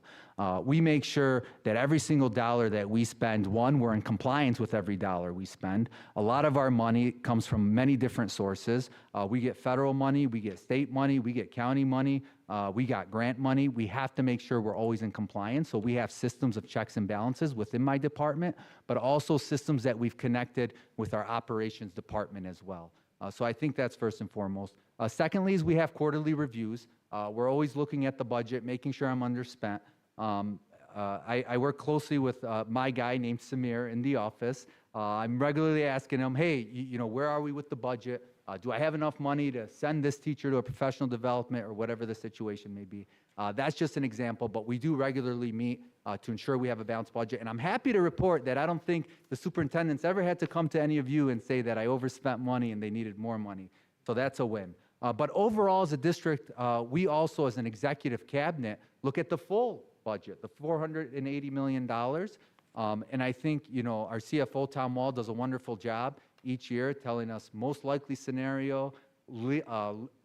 We make sure that every single dollar that we spend, one, we're in compliance with every dollar we spend. A lot of our money comes from many different sources. We get federal money, we get state money, we get county money, we got grant money. We have to make sure we're always in compliance. So we have systems of checks and balances within my department, but also systems that we've connected with our operations department as well. So I think that's first and foremost. Secondly is we have quarterly reviews. We're always looking at the budget, making sure I'm underspent. I work closely with my guy named Samir in the office. I'm regularly asking him, hey, where are we with the budget? Do I have enough money to send this teacher to a professional development or whatever the situation may be? That's just an example, but we do regularly meet to ensure we have a balanced budget. And I'm happy to report that I don't think the superintendents ever had to come to any of you and say that I overspent money and they needed more money. So that's a win. But overall, as a district, we also, as an executive cabinet, look at the full budget, the $480 million. And I think, our CFO, Tom Wall, does a wonderful job each year telling us most likely scenario,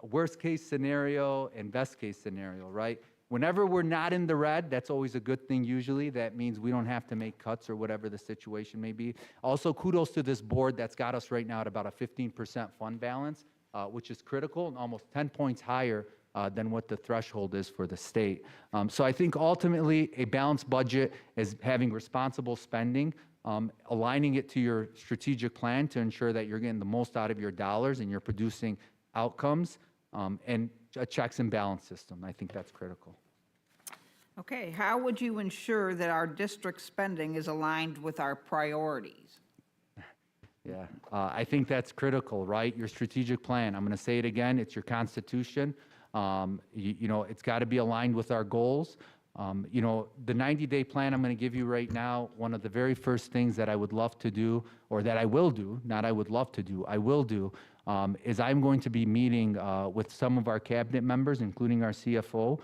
worst case scenario, and best case scenario, right? Whenever we're not in the red, that's always a good thing usually. That means we don't have to make cuts or whatever the situation may be. Also, kudos to this board that's got us right now at about a 15% fund balance, which is critical and almost 10 points higher than what the threshold is for the state. So I think ultimately a balanced budget is having responsible spending, aligning it to your strategic plan to ensure that you're getting the most out of your dollars and you're producing outcomes, and a checks and balance system. I think that's critical. Okay, how would you ensure that our district spending is aligned with our priorities? Yeah, I think that's critical, right? Your strategic plan. I'm going to say it again. It's your constitution. It's got to be aligned with our goals. The 90-day plan I'm going to give you right now, one of the very first things that I would love to do, or that I will do, not I would love to do, I will do, is I'm going to be meeting with some of our cabinet members, including our CFO,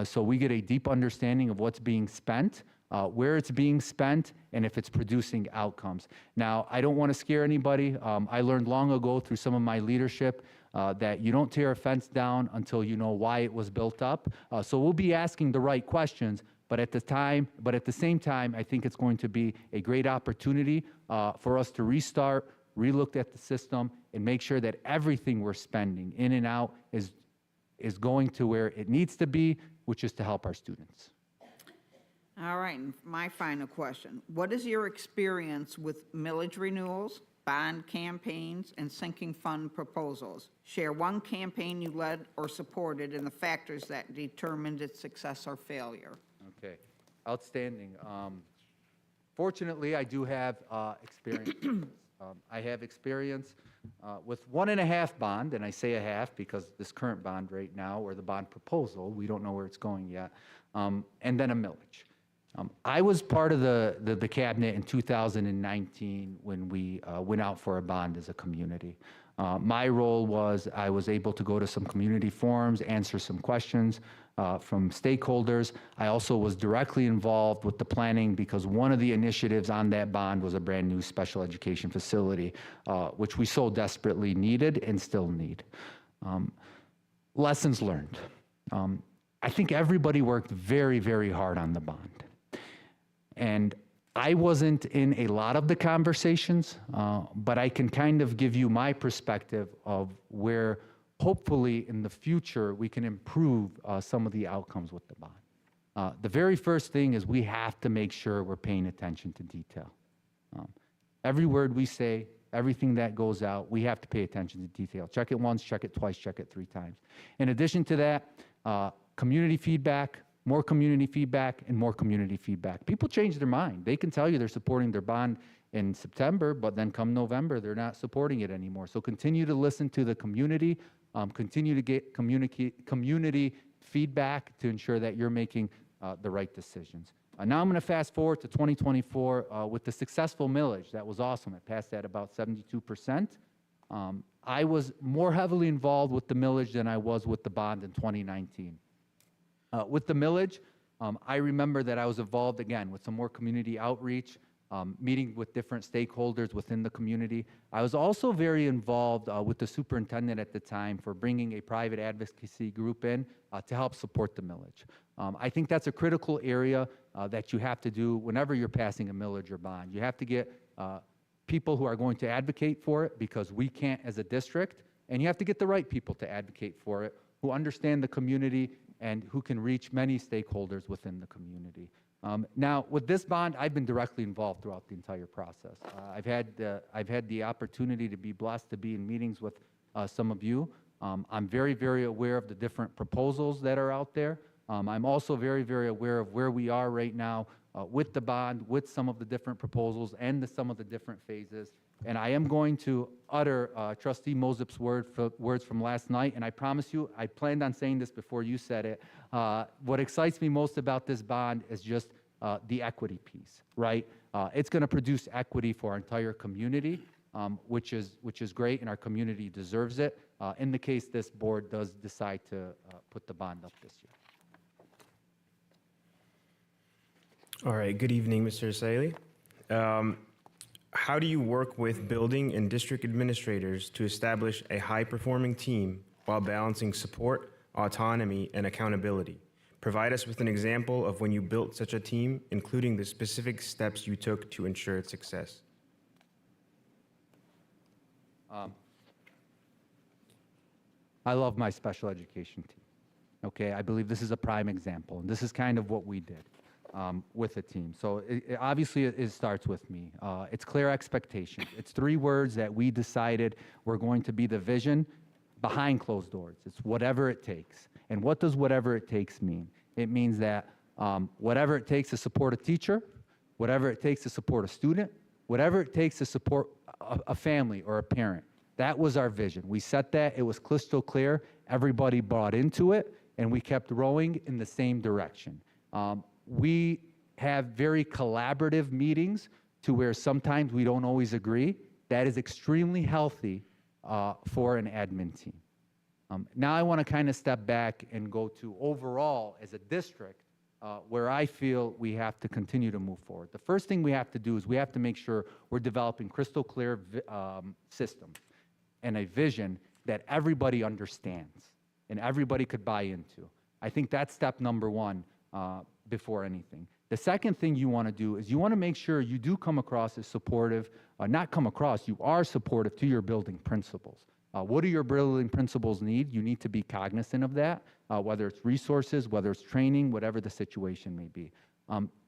so we get a deep understanding of what's being spent, where it's being spent, and if it's producing outcomes. Now, I don't want to scare anybody. I learned long ago through some of my leadership that you don't tear a fence down until you know why it was built up. So we'll be asking the right questions, but at the same time, I think it's going to be a great opportunity for us to restart, relook at the system, and make sure that everything we're spending in and out is is going to where it needs to be, which is to help our students. All right, and my final question. What is your experience with millage renewals, bond campaigns, and sinking fund proposals? Share one campaign you led or supported and the factors that determined its success or failure. Okay, outstanding. Fortunately, I do have experience. I have experience with 1.5 bond, and I say a half because this current bond right now, or the bond proposal, we don't know where it's going yet, and then a millage. I was part of the cabinet in 2019 when we went out for a bond as a community. My role was I was able to go to some community forums, answer some questions from stakeholders. I also was directly involved with the planning because one of the initiatives on that bond was a brand new special education facility, which we so desperately needed and still need. Lessons learned. I think everybody worked very, very hard on the bond. And I wasn't in a lot of the conversations, but I can kind of give you my perspective of where hopefully in the future we can improve some of the outcomes with the bond. The very first thing is we have to make sure we're paying attention to detail. Every word we say, everything that goes out, we have to pay attention to detail. Check it once, check it twice, check it 3 times. In addition to that, community feedback, more community feedback, and more community feedback. People change their mind. They can tell you they're supporting their bond in September, but then come November, they're not supporting it anymore. So continue to listen to the community, continue to get community feedback to ensure that you're making the right decisions. Now I'm going to fast forward to 2024 with the successful millage. That was awesome. It passed at about 72%. I was more heavily involved with the millage than I was with the bond in 2019. With the millage, I remember that I was involved, again, with some more community outreach, meeting with different stakeholders within the community. I was also very involved with the superintendent at the time for bringing a private advocacy group in to help support the millage. I think that's a critical area that you have to do whenever you're passing a millage or bond. You have to get people who are going to advocate for it because we can't as a district, and you have to get the right people to advocate for it who understand the community and who can reach many stakeholders within the community. Now, with this bond, I've been directly involved throughout the entire process. I've had the opportunity to be blessed to be in meetings with some of you. I'm very, very aware of the different proposals that are out there. I'm also very, very aware of where we are right now with the bond, with some of the different proposals and some of the different phases. And I am going to utter Trustee Mosip's words from last night, and I promise you, I planned on saying this before you said it. What excites me most about this bond is just the equity piece, right? It's going to produce equity for our entire community, which is great, and our community deserves it, in the case this board does decide to put the bond up this year. All right, good evening, Mr. Esseily. How do you work with building and district administrators to establish a high-performing team while balancing support, autonomy, and accountability? Provide us with an example of when you built such a team, including the specific steps you took to ensure its success. I love my special education team. Okay, I believe this is a prime example, and this is kind of what we did with the team. So obviously it starts with me. It's clear expectations. It's 3 words that we decided were going to be the vision behind closed doors. It's whatever it takes. And what does whatever it takes mean? It means that whatever it takes to support a teacher, whatever it takes to support a student, whatever it takes to support a family or a parent. That was our vision. We set that. It was crystal clear. Everybody bought into it, and we kept rowing in the same direction. We have very collaborative meetings to where sometimes we don't always agree. That is extremely healthy for an admin team. Now I want to kind of step back and go to overall as a district where I feel we have to continue to move forward. The first thing we have to do is we have to make sure we're developing crystal clear systems and a vision that everybody understands and everybody could buy into. I think that's step number 1 before anything. The second thing you want to do is you want to make sure you do come across as supportive, not come across, you are supportive to your building principals. What do your building principals need? You need to be cognizant of that, whether it's resources, whether it's training, whatever the situation may be.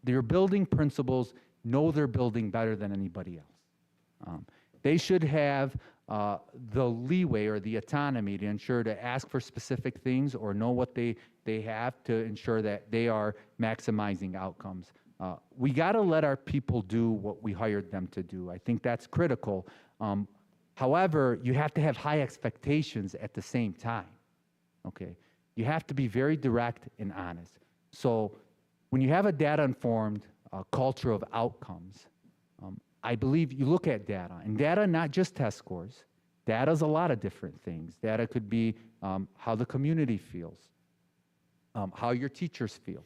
Your building principals know their building better than anybody else. They should have the leeway or the autonomy to ensure to ask for specific things or know what they have to ensure that they are maximizing outcomes. We got to let our people do what we hired them to do. I think that's critical. However, you have to have high expectations at the same time, okay? You have to be very direct and honest. So when you have a data-informed culture of outcomes, I believe you look at data, and data not just test scores. Data is a lot of different things. Data could be how the community feels, how your teachers feel.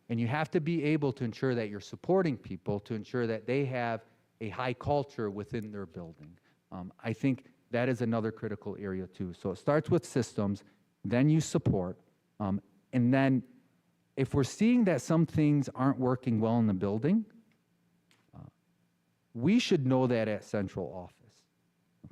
And you have to be able to ensure that you're supporting people to ensure that they have a high culture within their building. I think that is another critical area too. So it starts with systems, then you support, and then if we're seeing that some things aren't working well in the building, we should know that at central office,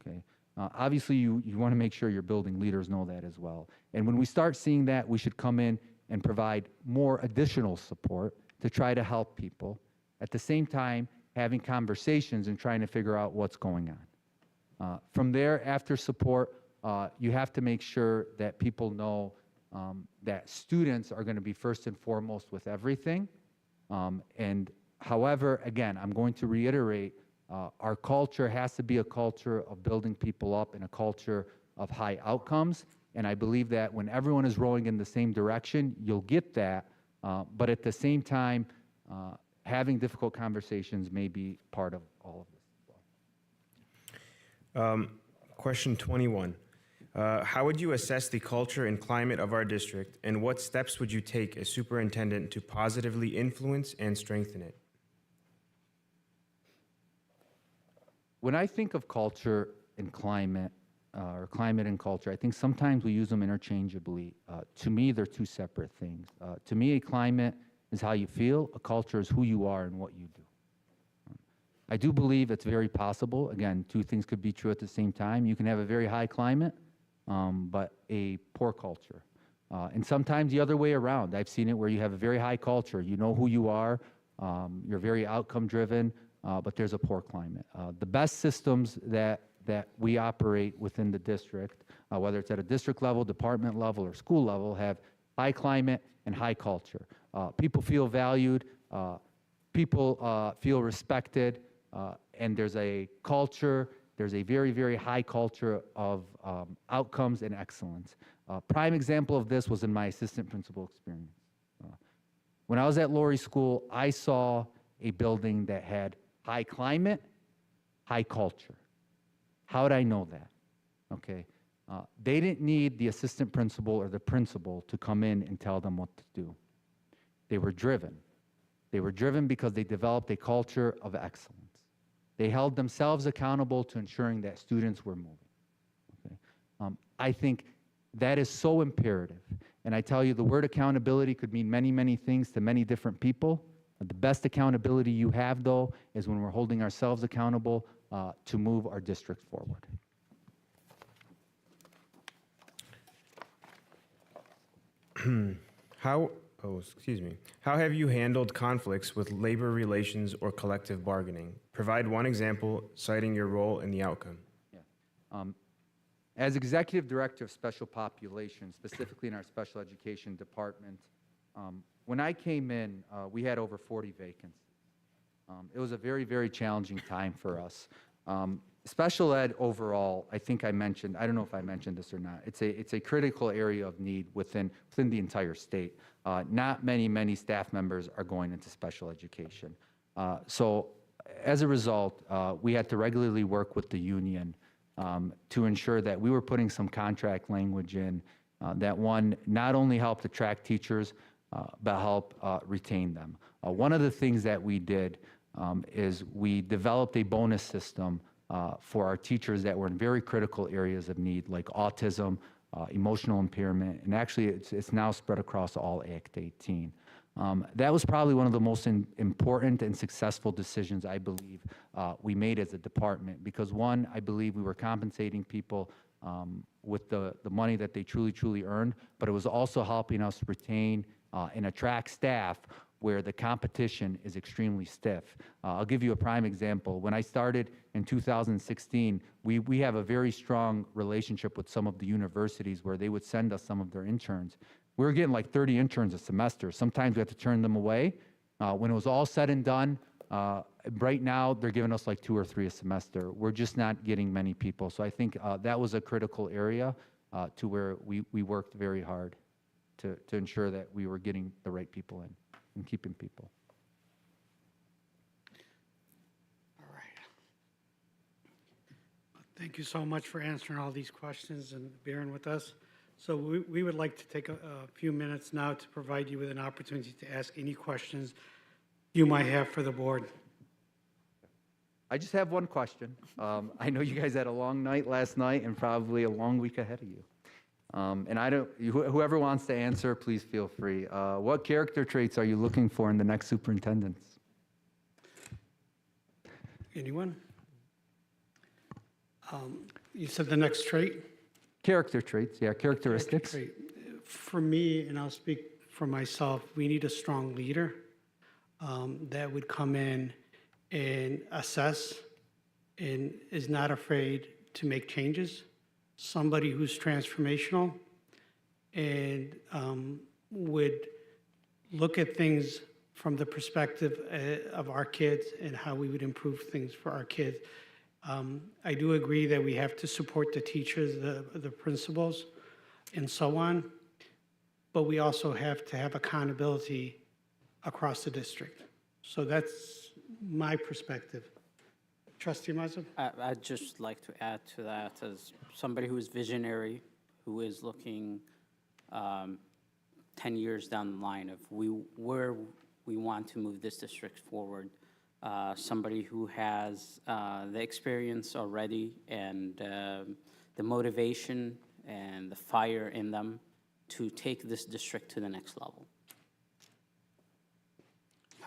okay? Obviously, you want to make sure your building leaders know that as well. And when we start seeing that, we should come in and provide more additional support to try to help people. At the same time, having conversations and trying to figure out what's going on. From there, after support, you have to make sure that people know that students are going to be first and foremost with everything. And however, again, I'm going to reiterate, our culture has to be a culture of building people up and a culture of high outcomes. And I believe that when everyone is rowing in the same direction, you'll get that. But at the same time, having difficult conversations may be part of all of this. Question 21. How would you assess the culture and climate of our district, and what steps would you take as superintendent to positively influence and strengthen it? When I think of culture and climate, or climate and culture, I think sometimes we use them interchangeably. To me, they're two separate things. To me, a climate is how you feel, a culture is who you are and what you do. I do believe it's very possible. Again, two things could be true at the same time. You can have a very high climate, but a poor culture. And sometimes the other way around. I've seen it where you have a very high culture. You know who you are. You're very outcome driven, but there's a poor climate. The best systems that we operate within the district, whether it's at a district level, department level, or school level, have high climate and high culture. People feel valued. People feel respected. And there's a culture, there's a very, very high culture of outcomes and excellence. Prime example of this was in my assistant principal experience. When I was at Laurie School, I saw a building that had high climate, high culture. How did I know that? Okay, they didn't need the assistant principal or the principal to come in and tell them what to do. They were driven. They were driven because they developed a culture of excellence. They held themselves accountable to ensuring that students were moving. Okay? I think that is so imperative. And I tell you, the word accountability could mean many, many things to many different people. The best accountability you have, though, is when we're holding ourselves accountable to move our district forward. How have you handled conflicts with labor relations or collective bargaining? Provide one example, citing your role in the outcome. Yeah. As Executive Director of Special Populations, specifically in our special education department, when I came in, we had over 40 vacancies. It was a very, very challenging time for us. Special ed overall, I think I mentioned, I don't know if I mentioned this or not, it's a critical area of need within the entire state. Not many staff members are going into special education. So as a result, we had to regularly work with the union to ensure that we were putting some contract language in that one, not only helped attract teachers, but help retain them. One of the things that we did is we developed a bonus system for our teachers that were in very critical areas of need, like autism, emotional impairment, and actually it's now spread across all Act 18. That was probably one of the most important and successful decisions I believe we made as a department, because one, I believe we were compensating people with the money that they truly earned, but it was also helping us retain and attract staff where the competition is extremely stiff. I'll give you a prime example. When I started in 2016, we have a very strong relationship with some of the universities where they would send us some of their interns. We were getting like 30 interns a semester. Sometimes we had to turn them away. When it was all said and done, right now they're giving us like 2 or 3 a semester. We're just not getting many people. So I think that was a critical area to where we worked very hard to ensure that we were getting the right people in and keeping people. All right. Thank you so much for answering all these questions and bearing with us. So we would like to take a few minutes now to provide you with an opportunity to ask any questions you might have for the board. I just have one question. I know you guys had a long night last night and probably a long week ahead of you. And whoever wants to answer, please feel free. What character traits are you looking for in the next superintendents? Anyone? You said the next trait? Character traits, yeah, characteristics. Trait. For me, and I'll speak for myself, we need a strong leader that would come in and assess and is not afraid to make changes. Somebody who's transformational and would look at things from the perspective of our kids and how we would improve things for our kids. I do agree that we have to support the teachers, the principals, and so on, but we also have to have accountability across the district. So that's my perspective. Trustee Moussa? I'd just like to add to that as somebody who is visionary, who is looking 10 years down the line of where we want to move this district forward. Somebody who has the experience already and the motivation and the fire in them to take this district to the next level.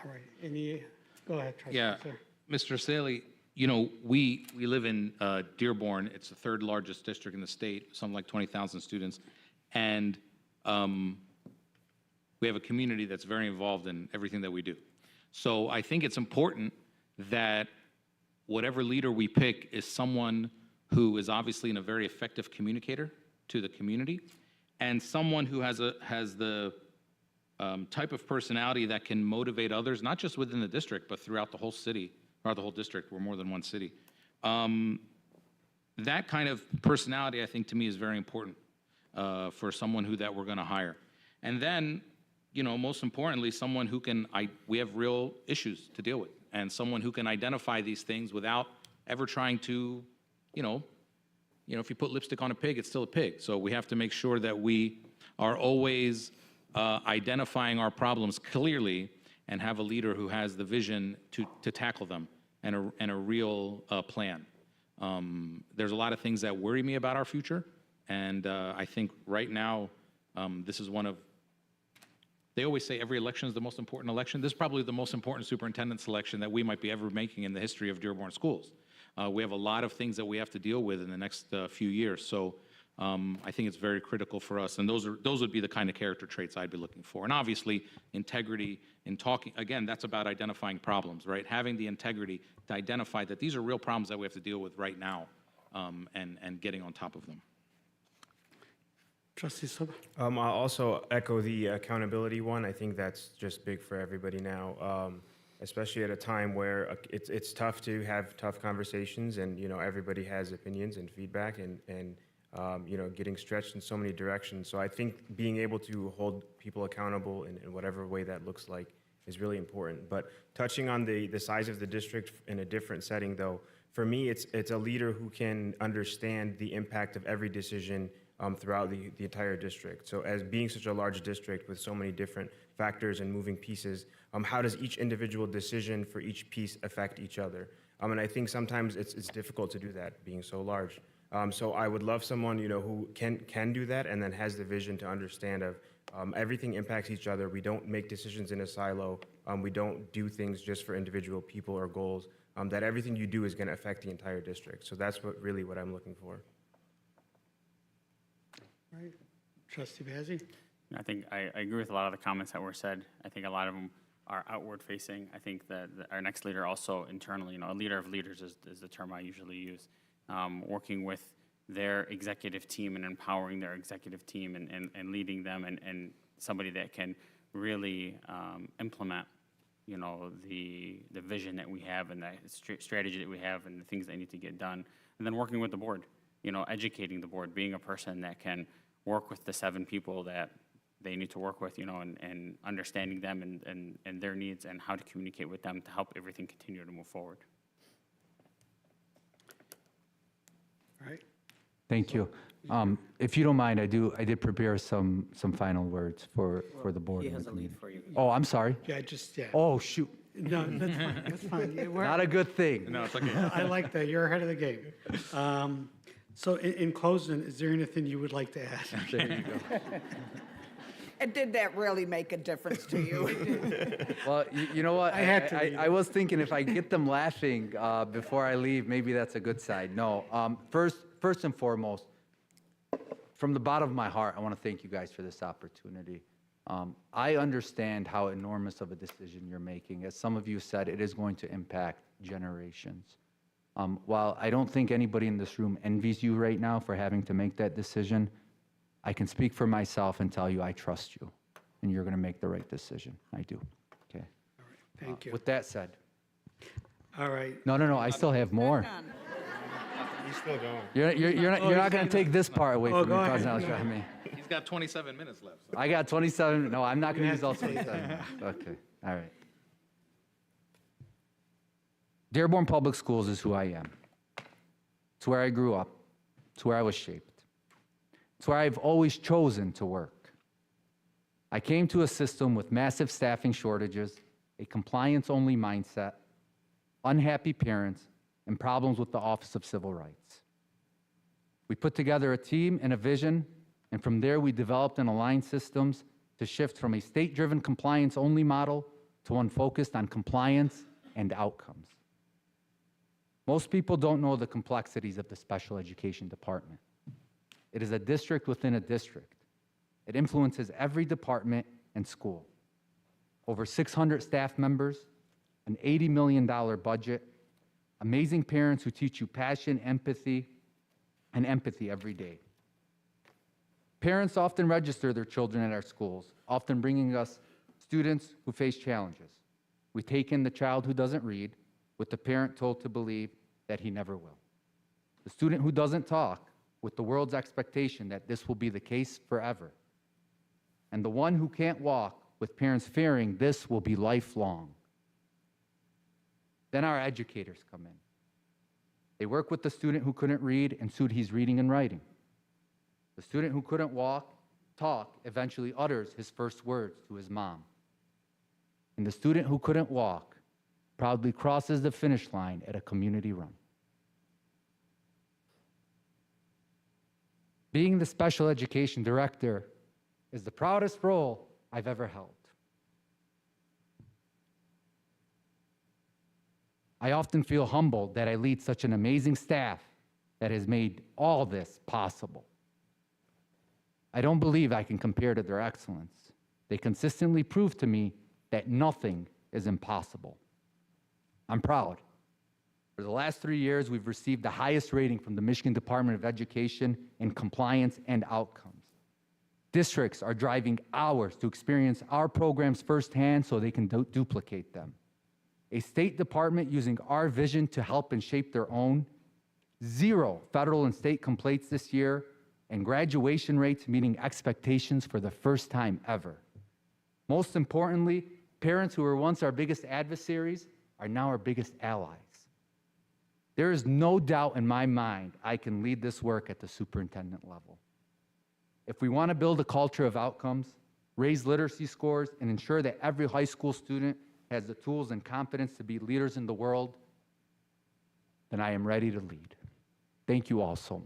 All right, go ahead, Trustee. Yeah, Sir. Mr. Esseily, you know, we live in Dearborn. It's the 3rd largest district in the state, something like 20,000 students. And we have a community that's very involved in everything that we do. So I think it's important that whatever leader we pick is someone who is obviously a very effective communicator to the community and someone who has the type of personality that can motivate others, not just within the district, but throughout the whole city, or the whole district. We're more than one city. That kind of personality, I think, to me is very important for someone that we're going to hire. And then, you know, most importantly, someone who can, we have real issues to deal with, and someone who can identify these things without ever trying to, you know, if you put lipstick on a pig, it's still a pig. So we have to make sure that we are always identifying our problems clearly and have a leader who has the vision to tackle them and a real plan. There's a lot of things that worry me about our future, and I think right now this is one of, they always say every election is the most important election. This is probably the most important superintendent selection that we might be ever making in the history of Dearborn schools. We have a lot of things that we have to deal with in the next few years. So I think it's very critical for us. And those would be the kind of character traits I'd be looking for. And obviously, integrity in talking, again, that's about identifying problems, right? Having the integrity to identify that these are real problems that we have to deal with right now and getting on top of them. Trustee Soba? I'll also echo the accountability one. I think that's just big for everybody now, especially at a time where it's tough to have tough conversations, and you know everybody has opinions and feedback, and you know getting stretched in so many directions. So I think being able to hold people accountable in whatever way that looks like is really important. But touching on the size of the district in a different setting, though, for me it's a leader who can understand the impact of every decision throughout the entire district. So as being such a large district with so many different factors and moving pieces, how does each individual decision for each piece affect each other? And I think sometimes it's difficult to do that, being so large. So I would love someone who can do that and then has the vision to understand of everything impacts each other. We don't make decisions in a silo. We don't do things just for individual people or goals. That everything you do is going to affect the entire district. So that's really what I'm looking for. All right. Trustee Bazey? I think I agree with a lot of the comments that were said. I think a lot of them are outward facing. I think that our next leader also internally, a leader of leaders is the term I usually use, working with their executive team and empowering their executive team and leading them and somebody that can really implement, the vision that we have and the strategy that we have and the things that need to get done. And then working with the board, educating the board, being a person that can work with the 7 people that they need to work with, and understanding them and their needs and how to communicate with them to help everything continue to move forward. All right. Thank you. If you don't mind, I did prepare some final words for the board. He and has the a lead committee. for you. Oh, I'm sorry. Yeah, yeah. Oh, shoot. No, that's fine, that's fine. Yeah, we're- Not a good thing. No, it's okay. I like that, you're ahead of the game. So in closing, is there anything you would like to add? There you go. And did that really make a difference to you? Well, you know what? I had to read I was thinking if I get them laughing before I leave, maybe that's a good side. No, first and foremost, from the bottom of my heart, I want to thank you guys for this opportunity. I understand how enormous of a decision you're making. As some of you said, it is going to impact generations. While I don't think anybody in this room envies you right now for having to make that decision, I can speak for myself and tell you I trust you, and you're going to make the right decision. I do. Okay. Thank you. With that said, All right. no, I still have more. Done. He's still going. You're not going to take this part away Oh, from me, go ahead. President Al-Shami. He's got 27 minutes left. So. I got 27. No, I'm not going to use all 27. Okay. All right. Dearborn Public Schools is who I am. It's where I grew up. It's where I was shaped. It's where I've always chosen to work. I came to a system with massive staffing shortages, a compliance-only mindset, unhappy parents, and problems with the Office of Civil Rights. We put together a team and a vision, and from there we developed and aligned systems to shift from a state-driven compliance-only model to one focused on compliance and outcomes. Most people don't know the complexities of the special education department. It is a district within a district. It influences every department and school. Over 600 staff members, an $80 million budget, amazing parents who teach you passion, empathy every day. Parents often register their children at our schools, often bringing us students who face challenges. We take in the child who doesn't read, with the parent told to believe that he never will. The student who doesn't talk, with the world's expectation that this will be the case forever. And the one who can't walk, with parents fearing this will be lifelong. Then our educators come in. They work with the student who couldn't read and soon he's reading and writing. The student who couldn't talk, eventually utters his first words to his mom. And the student who couldn't walk proudly crosses the finish line at a community run. Being the special education director is the proudest role I've ever held. I often feel humbled that I lead such an amazing staff that has made all this possible. I don't believe I can compare to their excellence. They consistently prove to me that nothing is impossible. I'm proud. For the last 3 years, we've received the highest rating from the Michigan Department of Education in compliance and outcomes. Districts are driving hours to experience our programs firsthand so they can duplicate them. A State Department using our vision to help and shape their own, 0 federal and state complaints this year, and graduation rates meeting expectations for the first time ever. Most importantly, parents who were once our biggest adversaries are now our biggest allies. There is no doubt in my mind I can lead this work at the superintendent level. If we want to build a culture of outcomes, raise literacy scores, and ensure that every high school student has the tools and confidence to be leaders in the world, then I am ready to lead. Thank you all so much.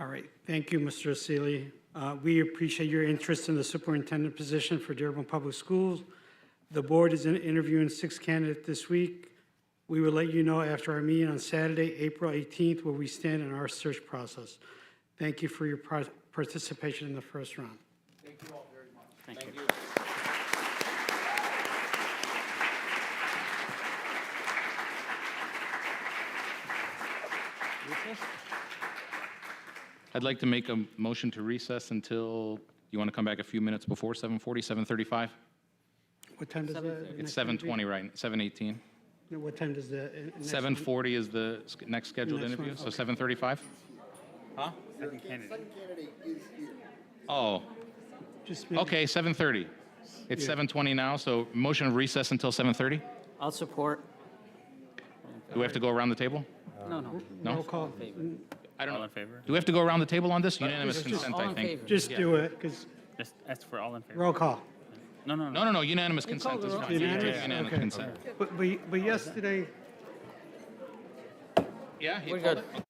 All right, thank you, Mr. Esseily. We appreciate your interest in the superintendent position for Dearborn Public Schools. The board is interviewing 6 candidates this week. We will let you know after our meeting on Saturday, April 18th, where we stand in our search process. Thank you for your participation in the first round. Thank you. I'd like to make a motion to recess until, you want to come back a few minutes before 7:40, 7:35? What time does the It's next interview? 7:20, right, 7:18. No, what time does the next? 7:40 is the next scheduled Next interview, one, so okay. 7:35? Huh? Second candidate. Oh, Just maybe- okay, 7:30. It's Yeah. 7:20 now, so motion of recess until 7:30? I'll support. Do we have to go around the table? No, no. No? Roll call. I don't All know. in favor? Do we have to go around the table on this? Unanimous just- consent, all I in think. favor. Just do it, because, Just ask for all in favor. roll call. No, no, no. No, no, no, unanimous consent call is the roll. fine. Unanimous? Unanimous Okay. consent. But yesterday, Yeah? he We're called good. it?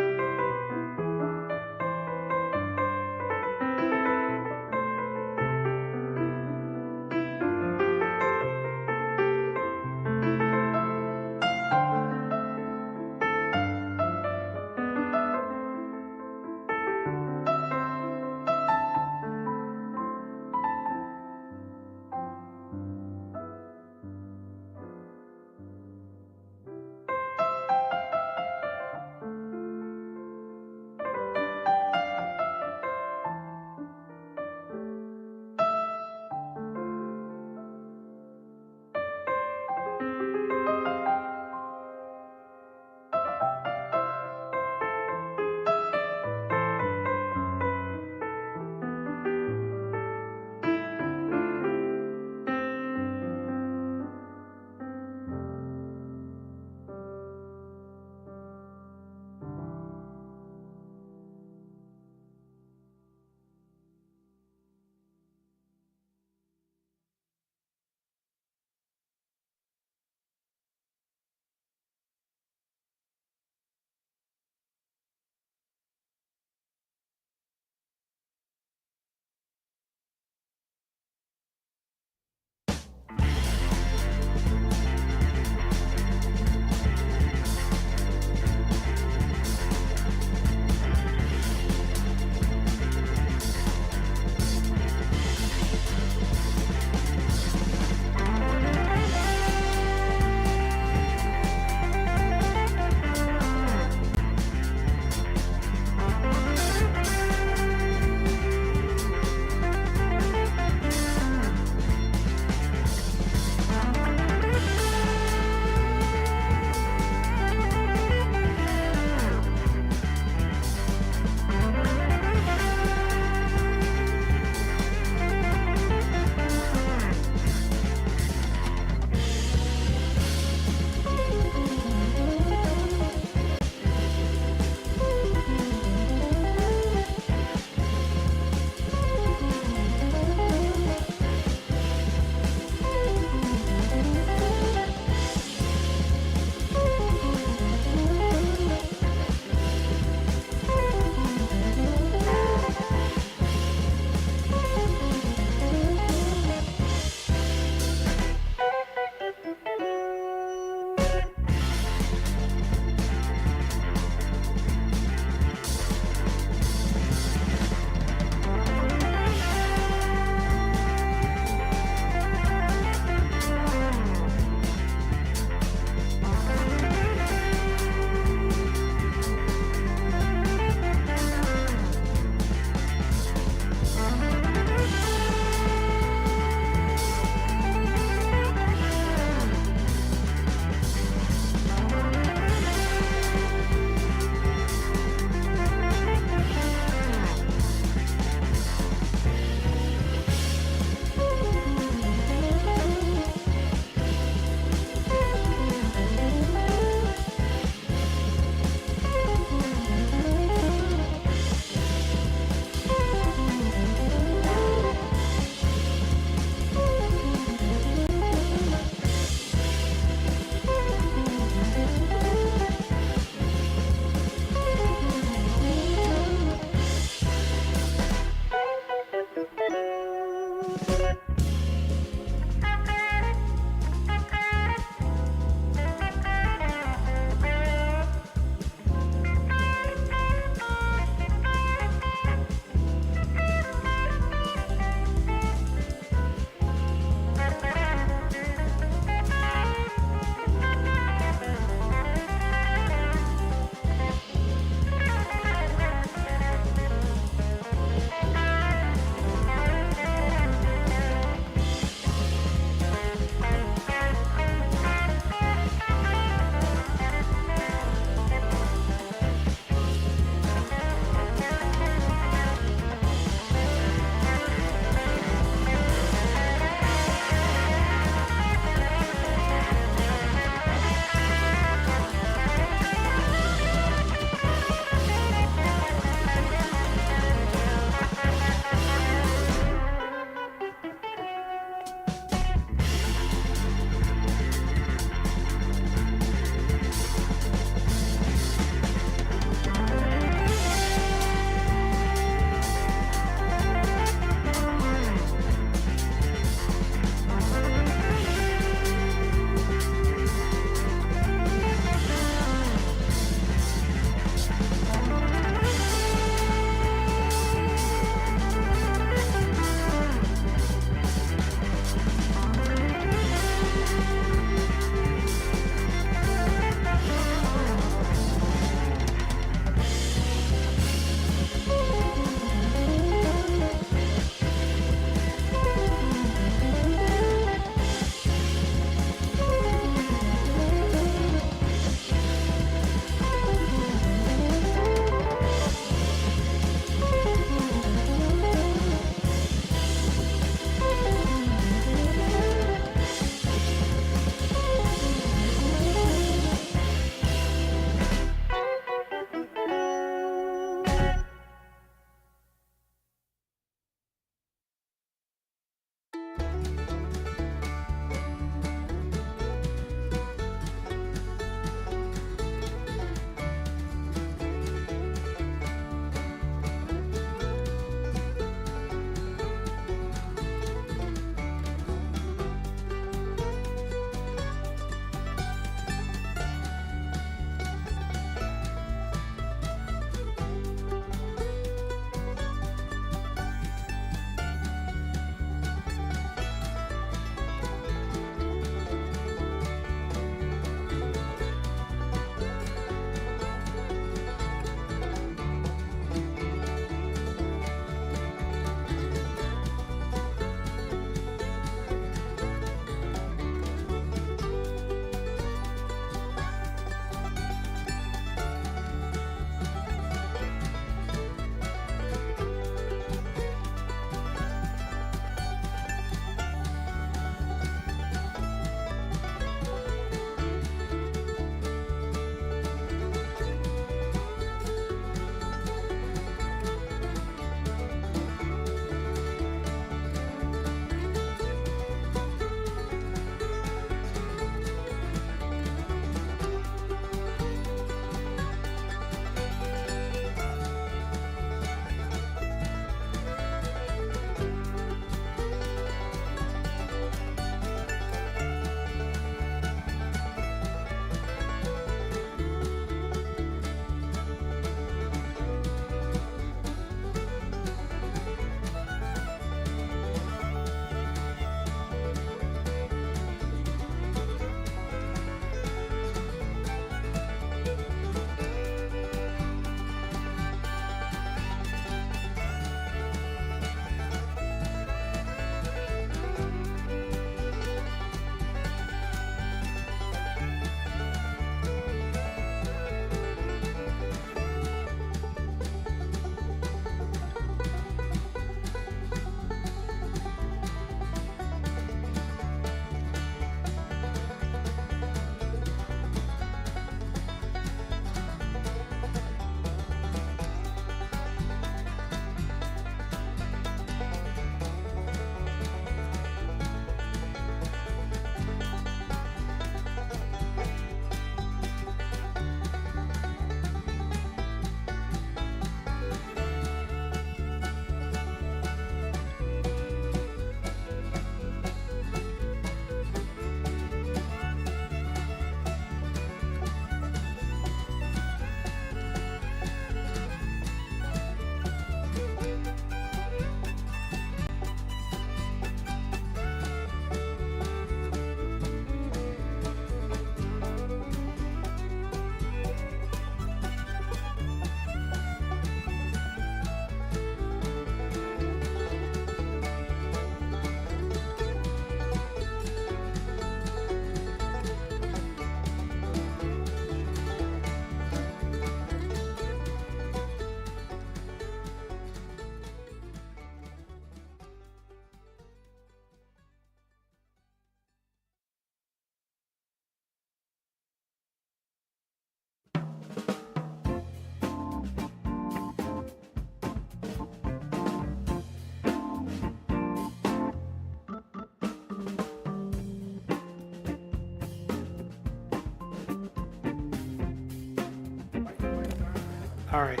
All right.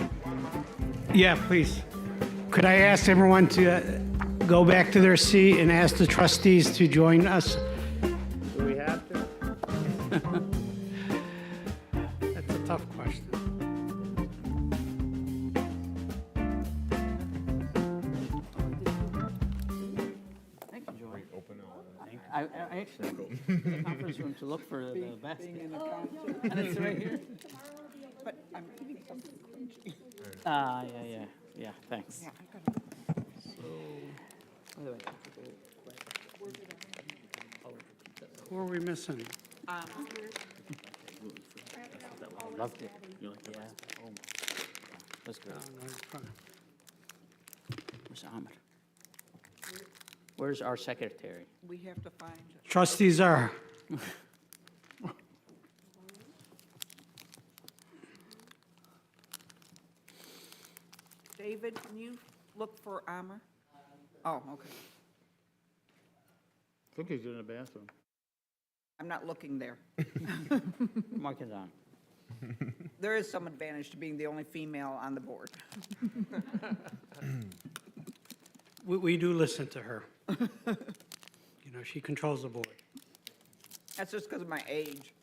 Yeah, please. Could I ask everyone to go back to their seat and ask the trustees to join us? Do we have to? That's a tough question. Thank you, Joy. I actually go to the conference room to look for the basket. And it's right here. But I'm eating something crunchy. Yeah, thanks. Who are we missing? Loved it. You like the yeah. Oh, that's good. No, it's fine. Where's Ahmed? Where's our secretary? We have to find, Trustees are. David, can you look for Amr? Oh, okay. I think he's in the bathroom. I'm not looking there. Mark it on. There is some advantage to being the only female on the board. We do listen to her. You know, she controls the board. That's just because of my age.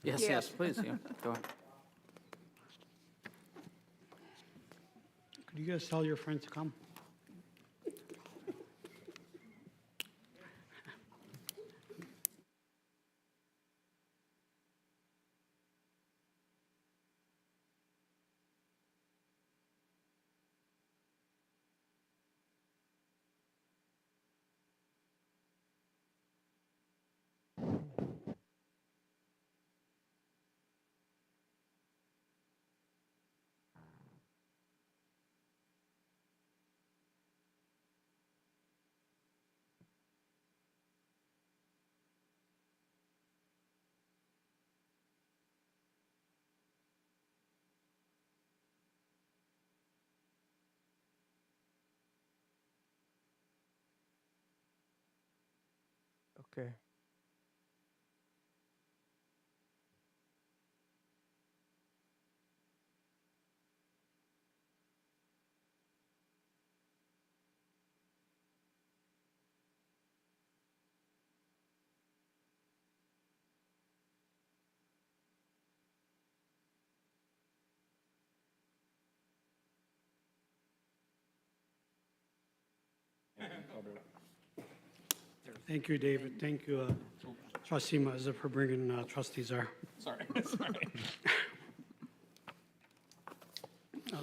Yes, Yes. yes, please, yeah, go ahead. Could you guys tell your friend to come? Okay. Thank you, David. Thank you, Trustee Moussa, for bringing trustees are. Sorry, sorry.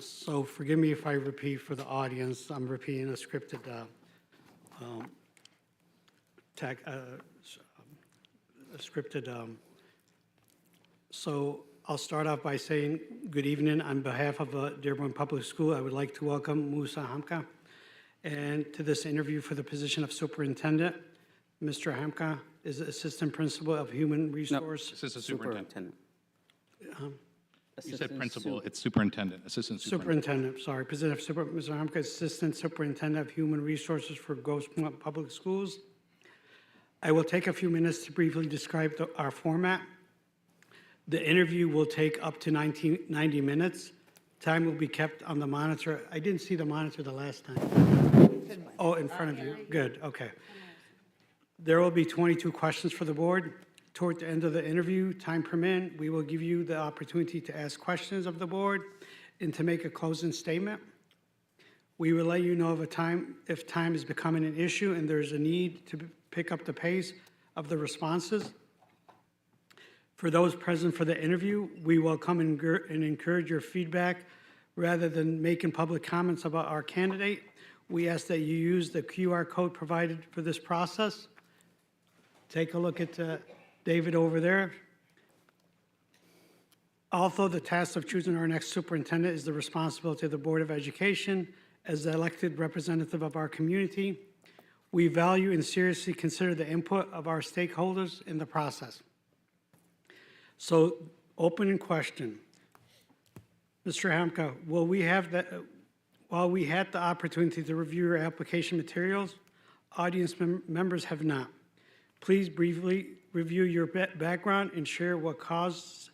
So forgive me if I repeat for the audience. I'm repeating a scripted So I'll start off by saying good evening. On behalf of Dearborn Public School, I would like to welcome Moussa Hamka and to this interview for the position of superintendent. Mr. Hamka is Assistant Principal of Human Resource. Assistant Superintendent. You said Assistant principal, it's Superintendent, Assistant Superintendent. Superintendent, sorry, position of Mr. Hamka, Assistant Superintendent of Human Resources for Grosse Pointe Public Schools. I will take a few minutes to briefly describe our format. The interview will take up to 90 minutes. Time will be kept on the monitor. I didn't see the monitor the last time. Oh, in front of you. Good, okay. There will be 22 questions for the board. Toward the end of the interview, time permitting, we will give you the opportunity to ask questions of the board and to make a closing statement. We will let you know if time is becoming an issue and there's a need to pick up the pace of the responses. For those present for the interview, we welcome and encourage your feedback rather than making public comments about our candidate. We ask that you use the QR code provided for this process. Take a look at David over there. Although the task of choosing our next superintendent is the responsibility of the Board of Education as the elected representative of our community. We value and seriously consider the input of our stakeholders in the process. So, opening question. Mr. Hamka, while we had the opportunity to review your application materials, audience members have not. Please briefly review your background and share what caused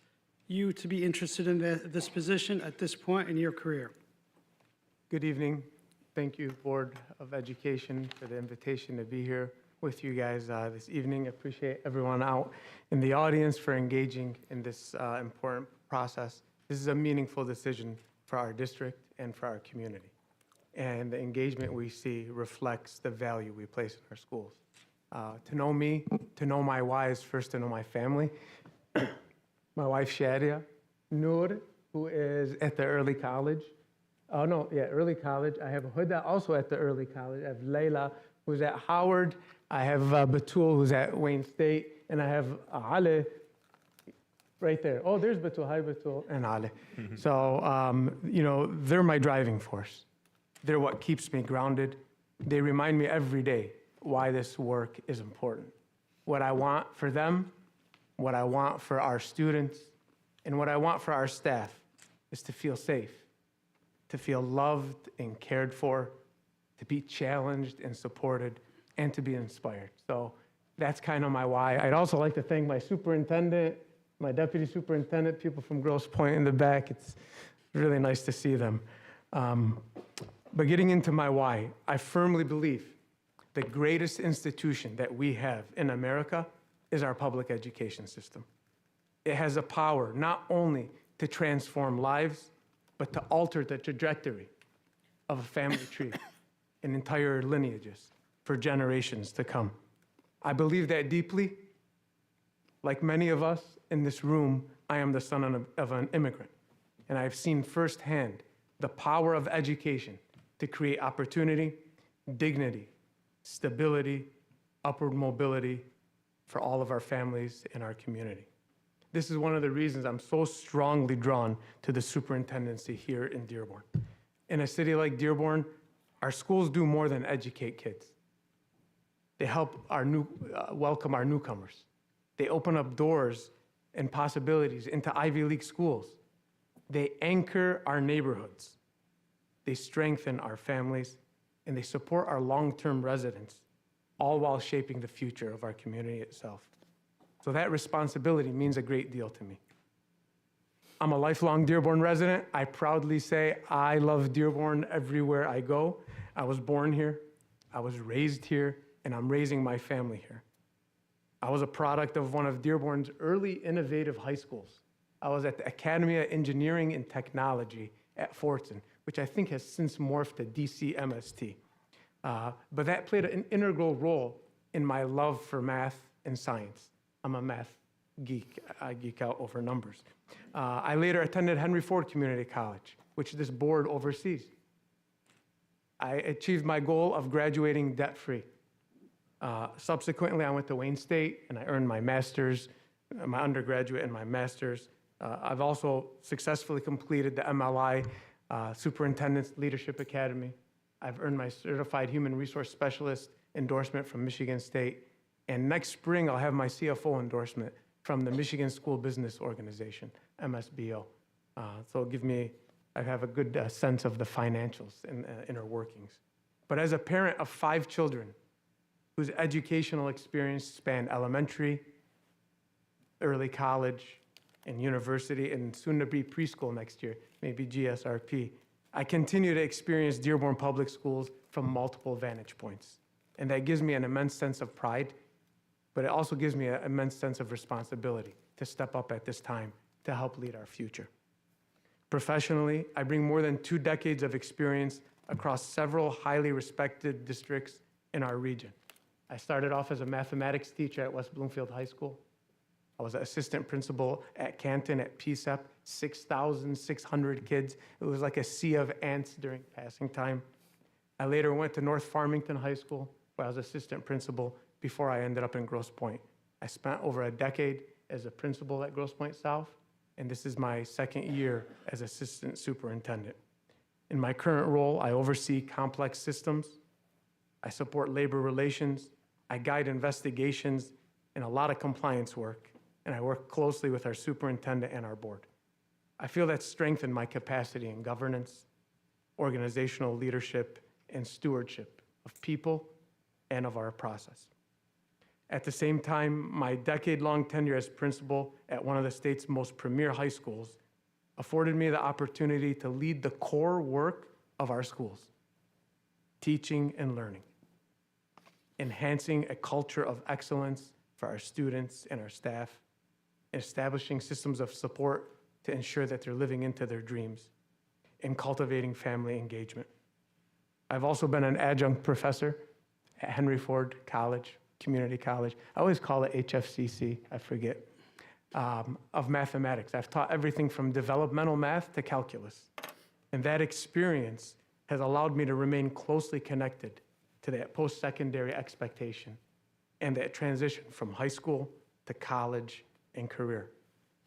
you to be interested in this position at this point in your career. Good evening. Thank you, Board of Education, for the invitation to be here with you guys this evening. Appreciate everyone out in the audience for engaging in this important process. This is a meaningful decision for our district and for our community. And the engagement we see reflects the value we place in our schools. To know me, to know my why is first to know my family. My wife, Shadia, Noor, who is at the early college. Early college. I have Huda, also at the early college. I have Layla, who's at Howard. I have Batul, who's at Wayne State. And I have Ali right there. Oh, there's Batul. Hi, Batul. And Ali. So, they're my driving force. They're what keeps me grounded. They remind me every day why this work is important. What I want for them, what I want for our students, and what I want for our staff is to feel safe, to feel loved and cared for, to be challenged and supported, and to be inspired. So that's kind of my why. I'd also like to thank my superintendent, my deputy superintendent, people from Grosse Pointe in the back. It's really nice to see them. But getting into my why, I firmly believe the greatest institution that we have in America is our public education system. It has a power not only to transform lives, but to alter the trajectory of a family tree and entire lineages for generations to come. I believe that deeply. Like many of us in this room, I am the son of an immigrant, and I've seen firsthand the power of education to create opportunity, dignity, stability, upward mobility for all of our families in our community. This is one of the reasons I'm so strongly drawn to the superintendency here in Dearborn. In a city like Dearborn, our schools do more than educate kids. They help welcome our newcomers. They open up doors and possibilities into Ivy League schools. They anchor our neighborhoods. They strengthen our families, and they support our long-term residents, all while shaping the future of our community itself. So that responsibility means a great deal to me. I'm a lifelong Dearborn resident. I proudly say I love Dearborn everywhere I go. I was born here, I was raised here, and I'm raising my family here. I was a product of one of Dearborn's early innovative high schools. I was at the Academy of Engineering and Technology at Fortson, which I think has since morphed to DCMST. But that played an integral role in my love for math and science. I'm a math geek. I geek out over numbers. I later attended Henry Ford Community College, which this board oversees. I achieved my goal of graduating debt-free. Subsequently, I went to Wayne State, and I earned my master's, my undergraduate and my master's. I've also successfully completed the MLI Superintendent's Leadership Academy. I've earned my Certified Human Resource Specialist endorsement from Michigan State. And next spring, I'll have my CFO endorsement from the Michigan School Business Organization, MSBO. So I have a good sense of the financials and inner workings. But as a parent of 5 children whose educational experience spanned elementary, early college, and university, and soon to be preschool next year, maybe GSRP, I continue to experience Dearborn Public Schools from multiple vantage points. And that gives me an immense sense of pride, but it also gives me an immense sense of responsibility to step up at this time to help lead our future. Professionally, I bring more than 2 decades of experience across several highly respected districts in our region. I started off as a mathematics teacher at West Bloomfield High School. I was an assistant principal at Canton at PSEP, 6,600 kids. It was like a sea of ants during passing time. I later went to North Farmington High School, where I was assistant principal before I ended up in Grosse Pointe. I spent over a decade as a principal at Grosse Pointe South, and this is my 2nd year as assistant superintendent. In my current role, I oversee complex systems, I support labor relations, I guide investigations, and a lot of compliance work, and I work closely with our superintendent and our board. I feel that's strengthened my capacity in governance, organizational leadership, and stewardship of people and of our process. At the same time, my decade-long tenure as principal at one of the state's most premier high schools afforded me the opportunity to lead the core work of our schools, teaching and learning, enhancing a culture of excellence for our students and our staff, establishing systems of support to ensure that they're living into their dreams, and cultivating family engagement. I've also been an adjunct professor at Henry Ford College, Community College. I always call it HFCC, I forget, of mathematics. I've taught everything from developmental math to calculus. And that experience has allowed me to remain closely connected to that post-secondary expectation and that transition from high school to college and career.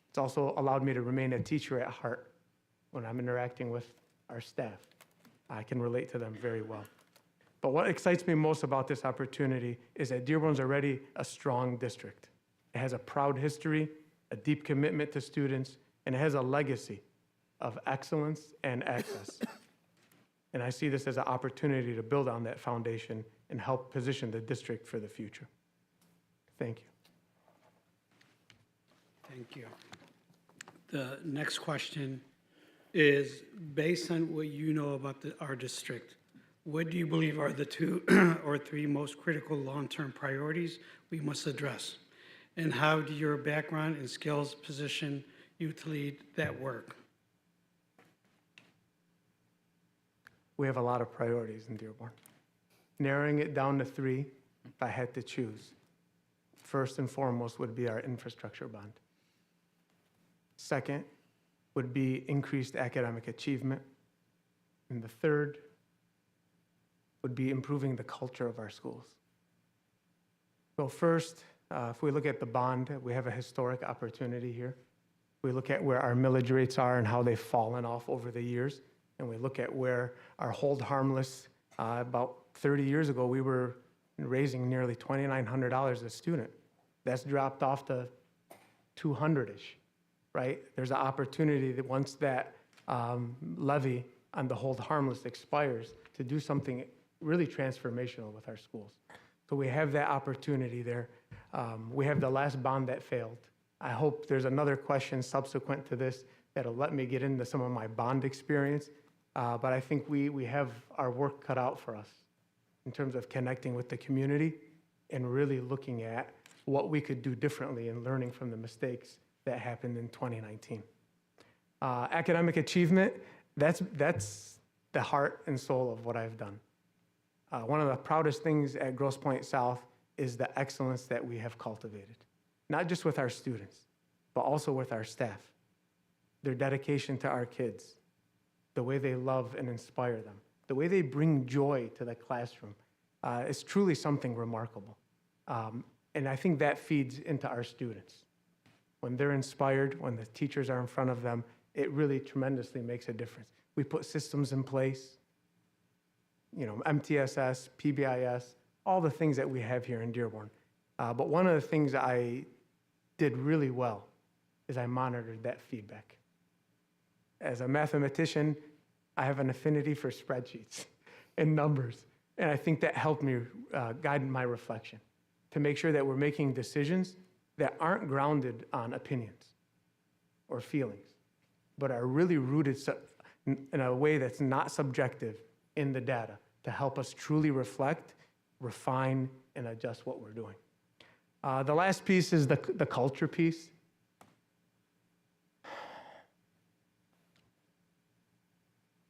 It's also allowed me to remain a teacher at heart when I'm interacting with our staff. I can relate to them very well. But what excites me most about this opportunity is that Dearborn's already a strong district. It has a proud history, a deep commitment to students, and it has a legacy of excellence and access. And I see this as an opportunity to build on that foundation and help position the district for the future. Thank you. Thank you. The next question is, based on what you know about our district, what do you believe are the 2 or 3 most critical long-term priorities we must address? And how do your background and skills position you to lead that work? We have a lot of priorities in Dearborn. Narrowing it down to 3, if I had to choose, first and foremost would be our infrastructure bond. Second would be increased academic achievement. And the third would be improving the culture of our schools. So first, if we look at the bond, we have a historic opportunity here. We look at where our millage rates are and how they've fallen off over the years. And we look at where our hold harmless, about 30 years ago, we were raising nearly $2,900 a student. That's dropped off to 200-ish, right? There's an opportunity that once that levy on the hold harmless expires to do something really transformational with our schools. So we have that opportunity there. We have the last bond that failed. I hope there's another question subsequent to this that'll let me get into some of my bond experience. But I think we have our work cut out for us in terms of connecting with the community and really looking at what we could do differently and learning from the mistakes that happened in 2019. Academic achievement, that's the heart and soul of what I've done. One of the proudest things at Grosse Pointe South is the excellence that we have cultivated, not just with our students, but also with our staff, their dedication to our kids, the way they love and inspire them, the way they bring joy to the classroom. It's truly something remarkable. And I think that feeds into our students. When they're inspired, when the teachers are in front of them, it really tremendously makes a difference. We put systems in place, MTSS, PBIS, all the things that we have here in Dearborn. But one of the things I did really well is I monitored that feedback. As a mathematician, I have an affinity for spreadsheets and numbers. And I think that helped me guide my reflection to make sure that we're making decisions that aren't grounded on opinions or feelings, but are really rooted in a way that's not subjective in the data to help us truly reflect, refine, and adjust what we're doing. The last piece is the culture piece.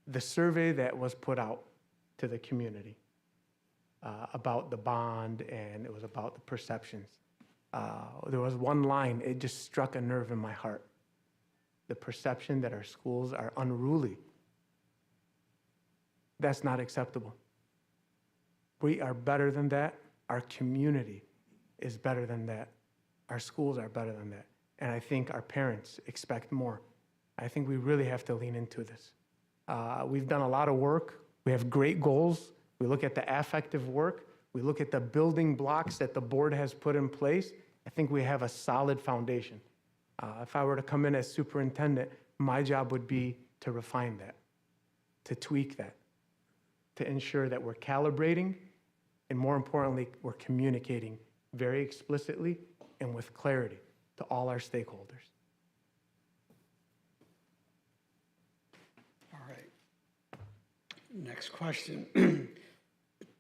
The survey that was put out to the community about the bond, and it was about the perceptions. There was one line, it just struck a nerve in my heart. The perception that our schools are unruly. That's not acceptable. We are better than that. Our community is better than that. Our schools are better than that. And I think our parents expect more. I think we really have to lean into this. We've done a lot of work. We have great goals. We look at the affective work. We look at the building blocks that the board has put in place. I think we have a solid foundation. If I were to come in as superintendent, my job would be to refine that, to tweak that, to ensure that we're calibrating, and more importantly, we're communicating very explicitly and with clarity to all our stakeholders. All right. Next question.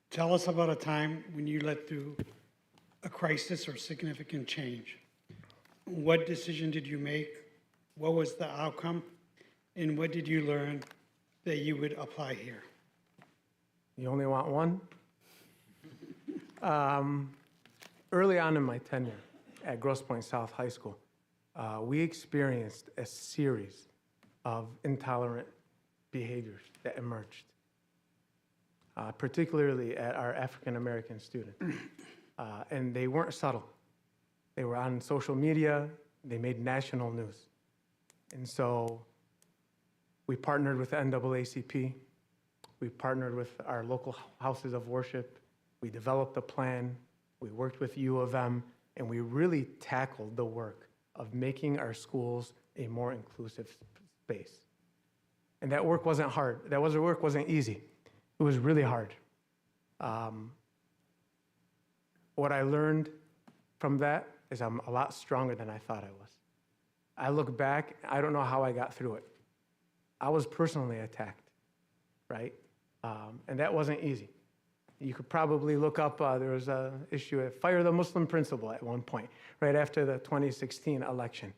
Tell us about a time when you led through a crisis or significant change. What decision did you make? What was the outcome? And what did you learn that you would apply here? You only want one? Early on in my tenure at Grosse Pointe South High School, we experienced a series of intolerant behaviors that emerged, particularly at our African American students. And they weren't subtle. They were on social media, they made national news. And so we partnered with the NAACP, we partnered with our local houses of worship, we developed a plan, we worked with U of M, and we really tackled the work of making our schools a more inclusive space. And that work wasn't hard. Work wasn't easy. It was really hard. What I learned from that is I'm a lot stronger than I thought I was. I look back, I don't know how I got through it. I was personally attacked, right? And that wasn't easy. You could probably look up, there was an issue at Fire the Muslim Principal at one point, right after the 2016 election.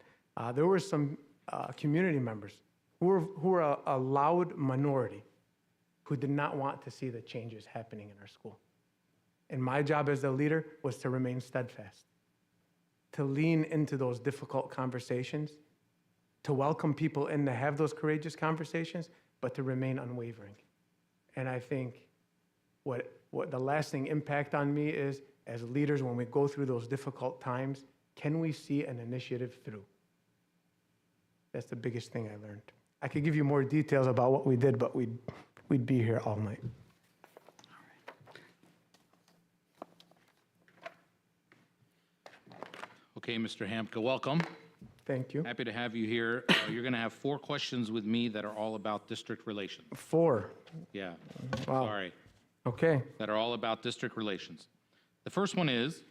There were some community members who were a loud minority who did not want to see the changes happening in our school. And my job as a leader was to remain steadfast, to lean into those difficult conversations, to welcome people in to have those courageous conversations, but to remain unwavering. And I think what the lasting impact on me is, as leaders, when we go through those difficult times, can we see an initiative through? That's the biggest thing I learned. I could give you more details about what we did, but we'd be here all night. Okay, Mr. Hamka, welcome. Thank you. Happy to have you here. You're going to have 4 questions with me that are all about district relations. 4. Yeah, Wow. sorry. Okay. That are all about district relations. The first one is,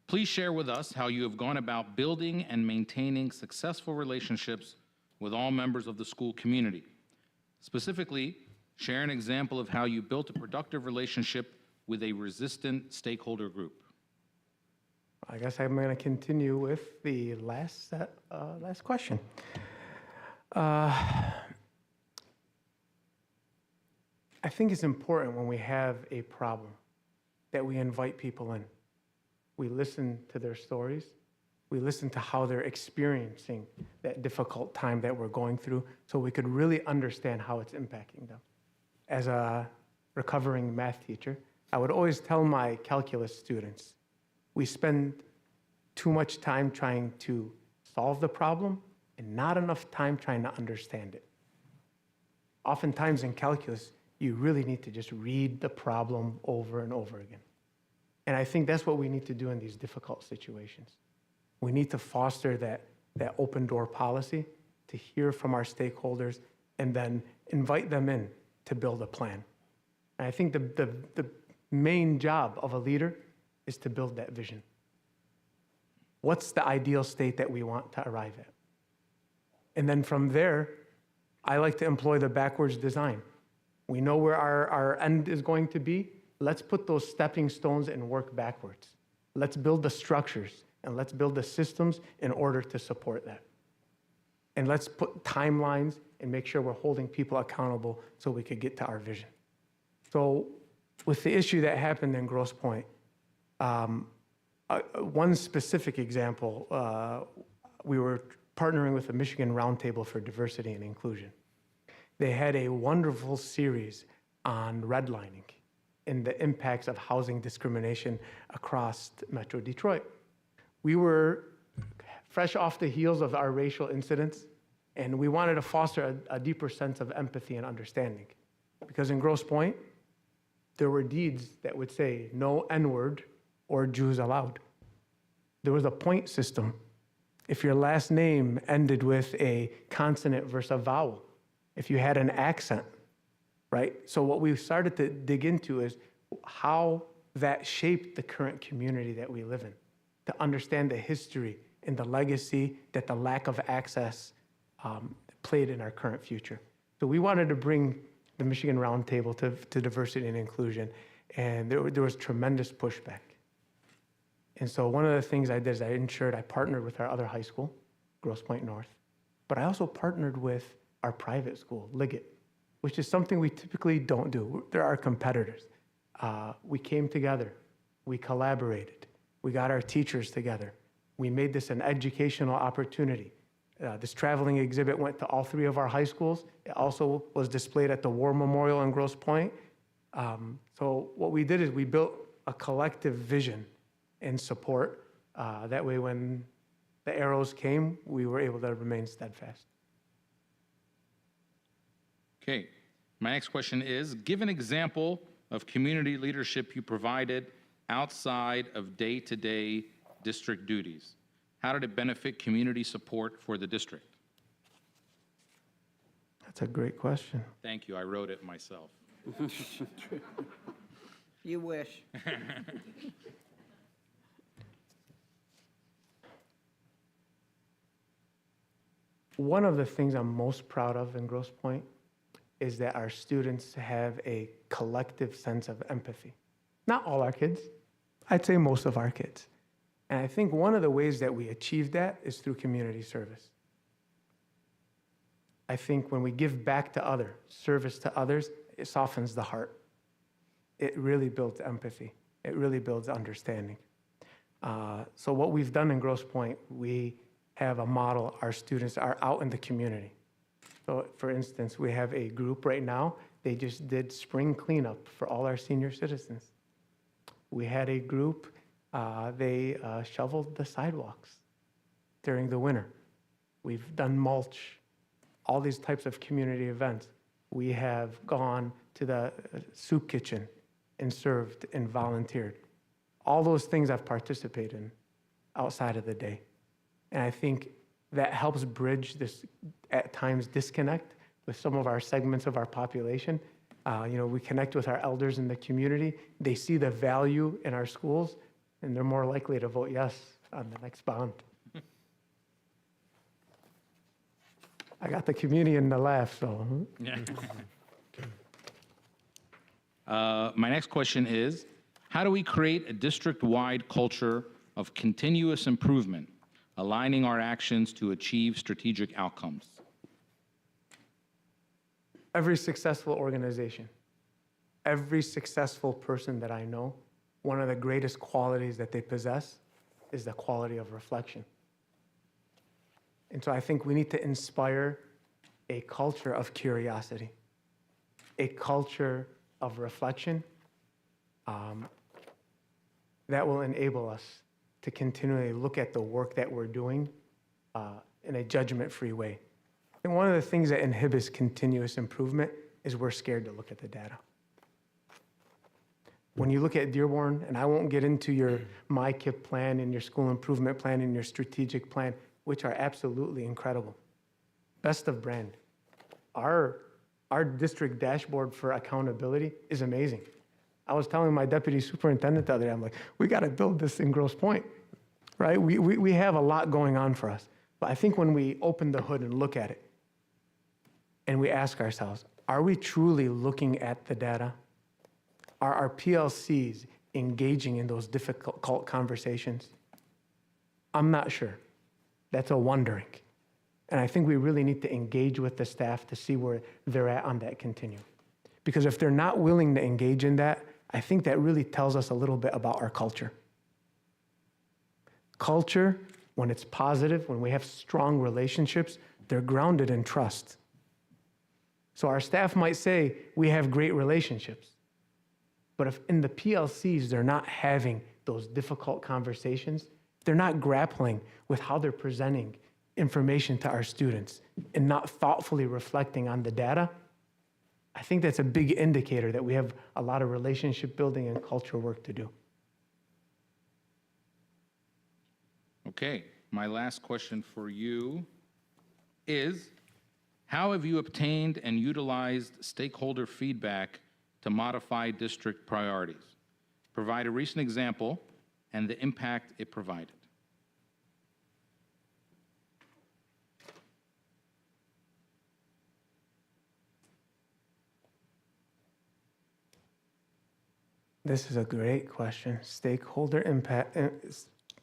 please share with us how you have gone about building and maintaining successful relationships with all members of the school community. Specifically, share an example of how you built a productive relationship with a resistant stakeholder group. I guess I'm going to continue with the last question. I think it's important when we have a problem that we invite people in. We listen to their stories. We listen to how they're experiencing that difficult time that we're going through so we could really understand how it's impacting them. As a recovering math teacher, I would always tell my calculus students, we spend too much time trying to solve the problem and not enough time trying to understand it. Oftentimes in calculus, you really need to just read the problem over and over again. And I think that's what we need to do in these difficult situations. We need to foster that open door policy, to hear from our stakeholders, and then invite them in to build a plan. And I think the main job of a leader is to build that vision. What's the ideal state that we want to arrive at? And then from there, I like to employ the backwards design. We know where our end is going to be. Let's put those stepping stones and work backwards. Let's build the structures and let's build the systems in order to support that. And let's put timelines and make sure we're holding people accountable so we could get to our vision. So with the issue that happened in Grosse Pointe, one specific example, we were partnering with the Michigan Roundtable for Diversity and Inclusion. They had a wonderful series on redlining and the impacts of housing discrimination across Metro Detroit. We were fresh off the heels of our racial incidents, And we wanted to foster a deeper sense of empathy and understanding. Because in Grosse Pointe, there were deeds that would say no N-word or Jews allowed. There was a point system. If your last name ended with a consonant versus a vowel, if you had an accent, right? So what we started to dig into is how that shaped the current community that we live in, to understand the history and the legacy that the lack of access played in our current future. So we wanted to bring the Michigan Roundtable to diversity and inclusion, and there was tremendous pushback. And so one of the things I did is I partnered with our other high school, Grosse Pointe North, but I also partnered with our private school, Liggett, which is something we typically don't do. They're our competitors. We came together, we collaborated, we got our teachers together. We made this an educational opportunity. This traveling exhibit went to all 3 of our high schools. It also was displayed at the War Memorial in Grosse Pointe. So what we did is we built a collective vision and support. That way when the arrows came, we were able to remain steadfast. Okay, my next question is, give an example of community leadership you provided outside of day-to-day district duties. How did it benefit community support for the district? That's a great question. Thank you, I wrote it myself. You wish. One of the things I'm most proud of in Grosse Pointe is that our students have a collective sense of empathy. Not all our kids, I'd say most of our kids. And I think one of the ways that we achieve that is through community service. I think when we give back to others, service to others, it softens the heart. It really builds empathy. It really builds understanding. So what we've done in Grosse Pointe, we have a model. Our students are out in the community. So for instance, we have a group right now. They just did spring cleanup for all our senior citizens. We had a group, they shoveled the sidewalks during the winter. We've done mulch, all these types of community events. We have gone to the soup kitchen and served and volunteered. All those things I've participated in outside of the day. And I think that helps bridge this, at times, disconnect with some of our segments of our population. We connect with our elders in the community. They see the value in our schools, and they're more likely to vote yes on the next bond. I got the comedian to laugh, so. Yeah. My next question is, how do we create a district-wide culture of continuous improvement, aligning our actions to achieve strategic outcomes? Every successful organization, every successful person that I know, one of the greatest qualities that they possess is the quality of reflection. And so I think we need to inspire a culture of curiosity, a culture of reflection that will enable us to continually look at the work that we're doing in a judgment-free way. And one of the things that inhibits continuous improvement is we're scared to look at the data. When you look at Dearborn, and I won't get into your MyKIP plan and your school improvement plan and your strategic plan, which are absolutely incredible. Best of brand. Our district dashboard for accountability is amazing. I was telling my deputy superintendent the other day, I'm like, we got to build this in Grosse Pointe, right? We have a lot going on for us. But I think when we open the hood and look at it, and we ask ourselves, are we truly looking at the data? Are our PLCs engaging in those difficult conversations? I'm not sure. That's a wondering. And I think we really need to engage with the staff to see where they're at on that continuum. Because if they're not willing to engage in that, I think that really tells us a little bit about our culture. Culture, when it's positive, when we have strong relationships, they're grounded in trust. So our staff might say, we have great relationships. But if in the PLCs, they're not having those difficult conversations, they're not grappling with how they're presenting information to our students and not thoughtfully reflecting on the data, I think that's a big indicator that we have a lot of relationship building and cultural work to do. Okay, my last question for you is, how have you obtained and utilized stakeholder feedback to modify district priorities? Provide a recent example and the impact it provided. This is a great question. Stakeholder impact.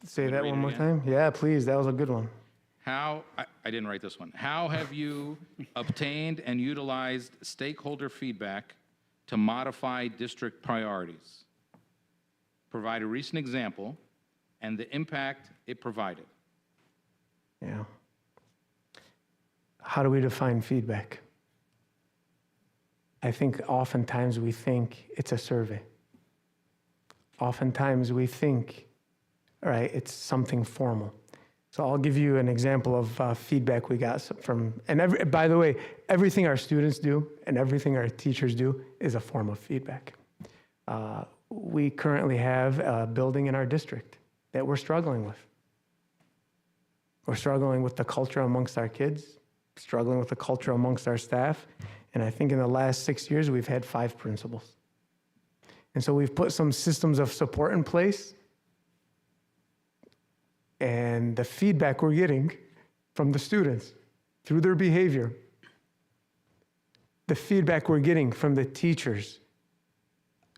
Say You that read one it more again? time. Yeah, please. That was a good one. I didn't write this one. How have you obtained and utilized stakeholder feedback to modify district priorities? Provide a recent example and the impact it provided. Yeah. How do we define feedback? I think oftentimes we think it's a survey. Oftentimes we think, all right, it's something formal. So I'll give you an example of feedback we got from, and by the way, everything our students do and everything our teachers do is a form of feedback. We currently have a building in our district that we're struggling with. We're struggling with the culture amongst our kids, struggling with the culture amongst our staff, and I think in the last 6 years, we've had 5 principals. And so we've put some systems of support in place, and the feedback we're getting from the students through their behavior, the feedback we're getting from the teachers,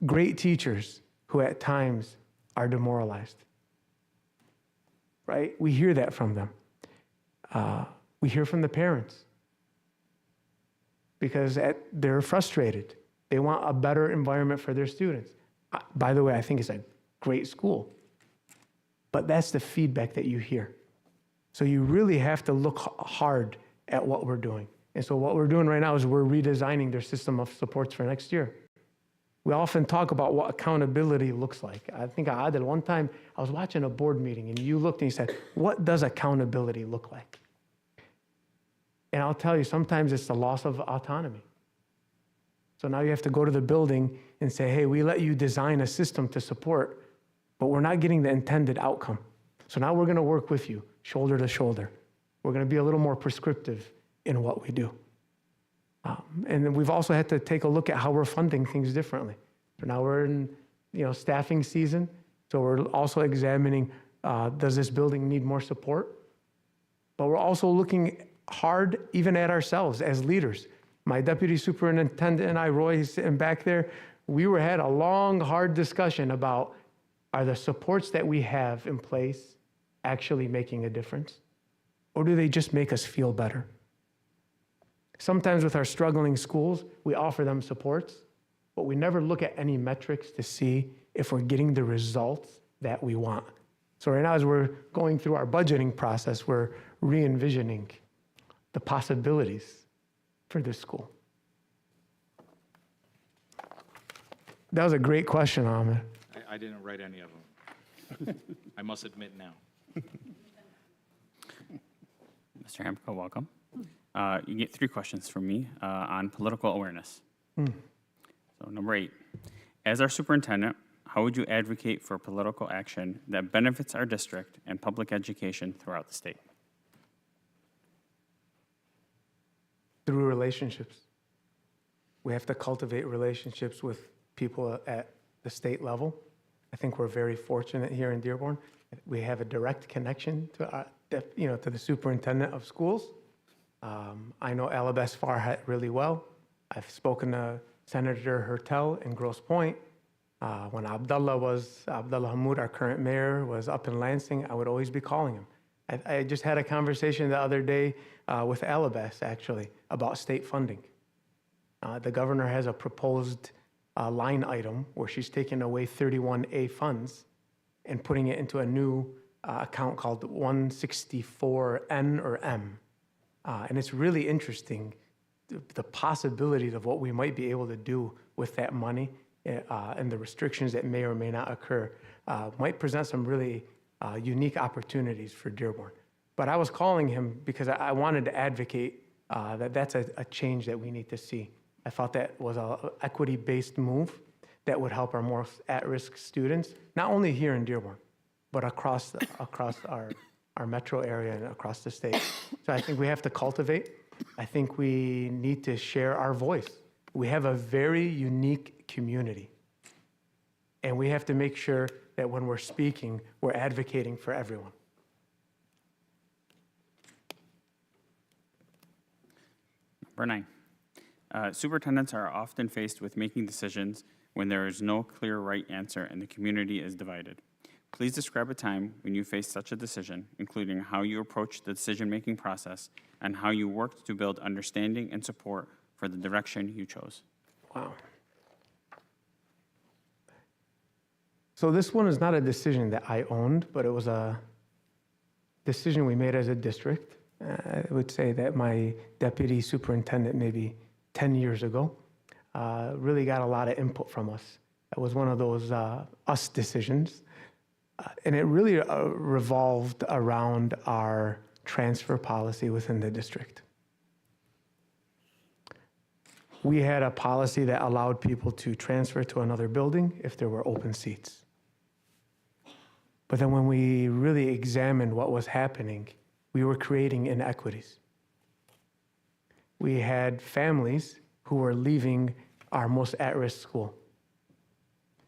great teachers who at times are demoralized, right? We hear that from them. We hear from the parents because they're frustrated. They want a better environment for their students. By the way, I think it's a great school, but that's the feedback that you hear. So you really have to look hard at what we're doing. And so what we're doing right now is we're redesigning their system of supports for next year. We often talk about what accountability looks like. I think Adel, one time I was watching a board meeting and you looked and you said, what does accountability look like? And I'll tell you, sometimes it's the loss of autonomy. So now you have to go to the building and say, hey, we let you design a system to support, but we're not getting the intended outcome. So now we're going to work with you, shoulder to shoulder. We're going to be a little more prescriptive in what we do. And then we've also had to take a look at how we're funding things differently. So now we're in, staffing season. So we're also examining, does this building need more support? But we're also looking hard even at ourselves as leaders. My deputy superintendent and I, Roy, he's sitting back there. We had a long, hard discussion about, are the supports that we have in place actually making a difference? Or do they just make us feel better? Sometimes with our struggling schools, we offer them supports, but we never look at any metrics to see if we're getting the results that we want. So right now, as we're going through our budgeting process, we're re-envisioning the possibilities for this school. That was a great question, Ahmed. I didn't write any of them. I must admit now. Mr. Hamka, welcome. You get 3 questions from me on political awareness. So number 8, as our superintendent, how would you advocate for political action that benefits our district and public education throughout the state? Through relationships. We have to cultivate relationships with people at the state level. I think we're very fortunate here in Dearborn. We have a direct connection to to the superintendent of schools. I know Alabas Faraj really well. I've spoken to Senator Hertel in Grosse Pointe. When Abdullah Hammoud, our current mayor, was up in Lansing, I would always be calling him. I just had a conversation the other day with Alabas, actually, about state funding. The governor has a proposed line item where she's taking away 31A funds and putting it into a new account called 164N or M. And it's really interesting, the possibilities of what we might be able to do with that money and the restrictions that may or may not occur might present some really unique opportunities for Dearborn. But I was calling him because I wanted to advocate that that's a change that we need to see. I thought that was an equity-based move that would help our most at-risk students, not only here in Dearborn, but across our metro area and across the state. So I think we have to cultivate. I think we need to share our voice. We have a very unique community. And we have to make sure that when we're speaking, we're advocating for everyone. Number 9, superintendents are often faced with making decisions when there is no clear right answer and the community is divided. Please describe a time when you faced such a decision, including how you approached the decision-making process and how you worked to build understanding and support for the direction you chose. Wow. So this one is not a decision that I owned, but it was a decision we made as a district. I would say that my deputy superintendent, maybe 10 years ago, really got a lot of input from us. It was one of those us decisions. And it really revolved around our transfer policy within the district. We had a policy that allowed people to transfer to another building if there were open seats. But then when we really examined what was happening, we were creating inequities. We had families who were leaving our most at-risk school.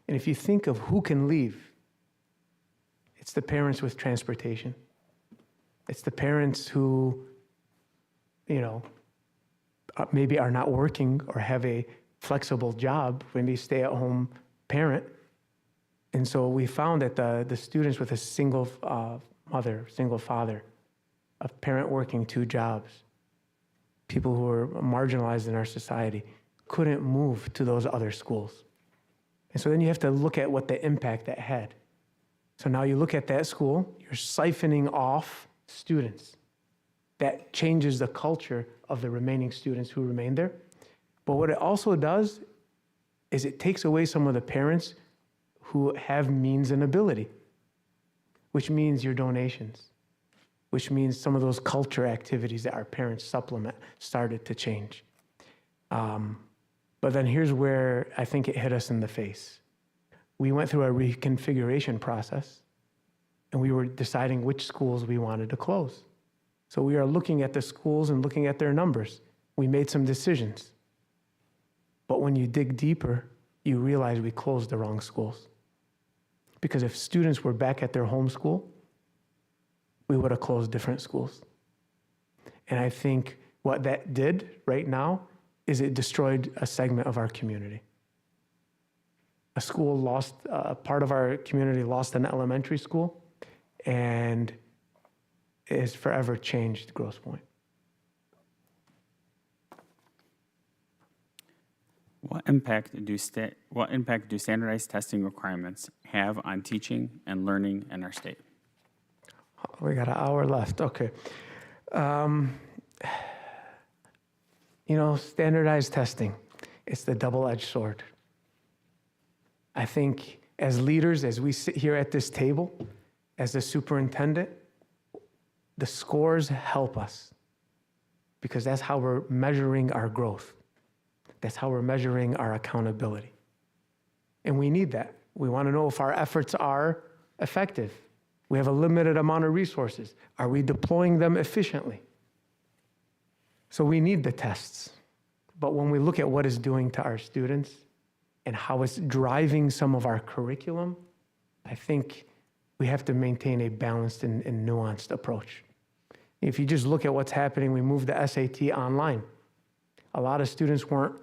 And if you think of who can leave, it's the parents with transportation. It's the parents who, maybe are not working or have a flexible job, maybe stay-at-home parent. And so we found that the students with a single mother, single father, a parent working 2 jobs, people who are marginalized in our society, couldn't move to those other schools. And so then you have to look at what the impact that had. So now you look at that school, you're siphoning off students. That changes the culture of the remaining students who remain there. But what it also does is it takes away some of the parents who have means and ability, which means your donations, which means some of those culture activities that our parents supplement started to change. But then here's where I think it hit us in the face. We went through a reconfiguration process, and we were deciding which schools we wanted to close. So we are looking at the schools and looking at their numbers. We made some decisions. But when you dig deeper, you realize we closed the wrong schools. Because if students were back at their home school, we would have closed different schools. And I think what that did right now is it destroyed a segment of our community. A school lost, part of our community lost an elementary school, and it has forever changed Grosse Pointe. What impact do standardized testing requirements have on teaching and learning in our state? We got an hour left. Okay. Standardized testing, it's the double-edged sword. I think as leaders, as we sit here at this table, as the superintendent, the scores help us because that's how we're measuring our growth. That's how we're measuring our accountability. And we need that. We want to know if our efforts are effective. We have a limited amount of resources. Are we deploying them efficiently? So we need the tests. But when we look at what it's doing to our students and how it's driving some of our curriculum, I think we have to maintain a balanced and nuanced approach. If you just look at what's happening, we moved the SAT online. A lot of students weren't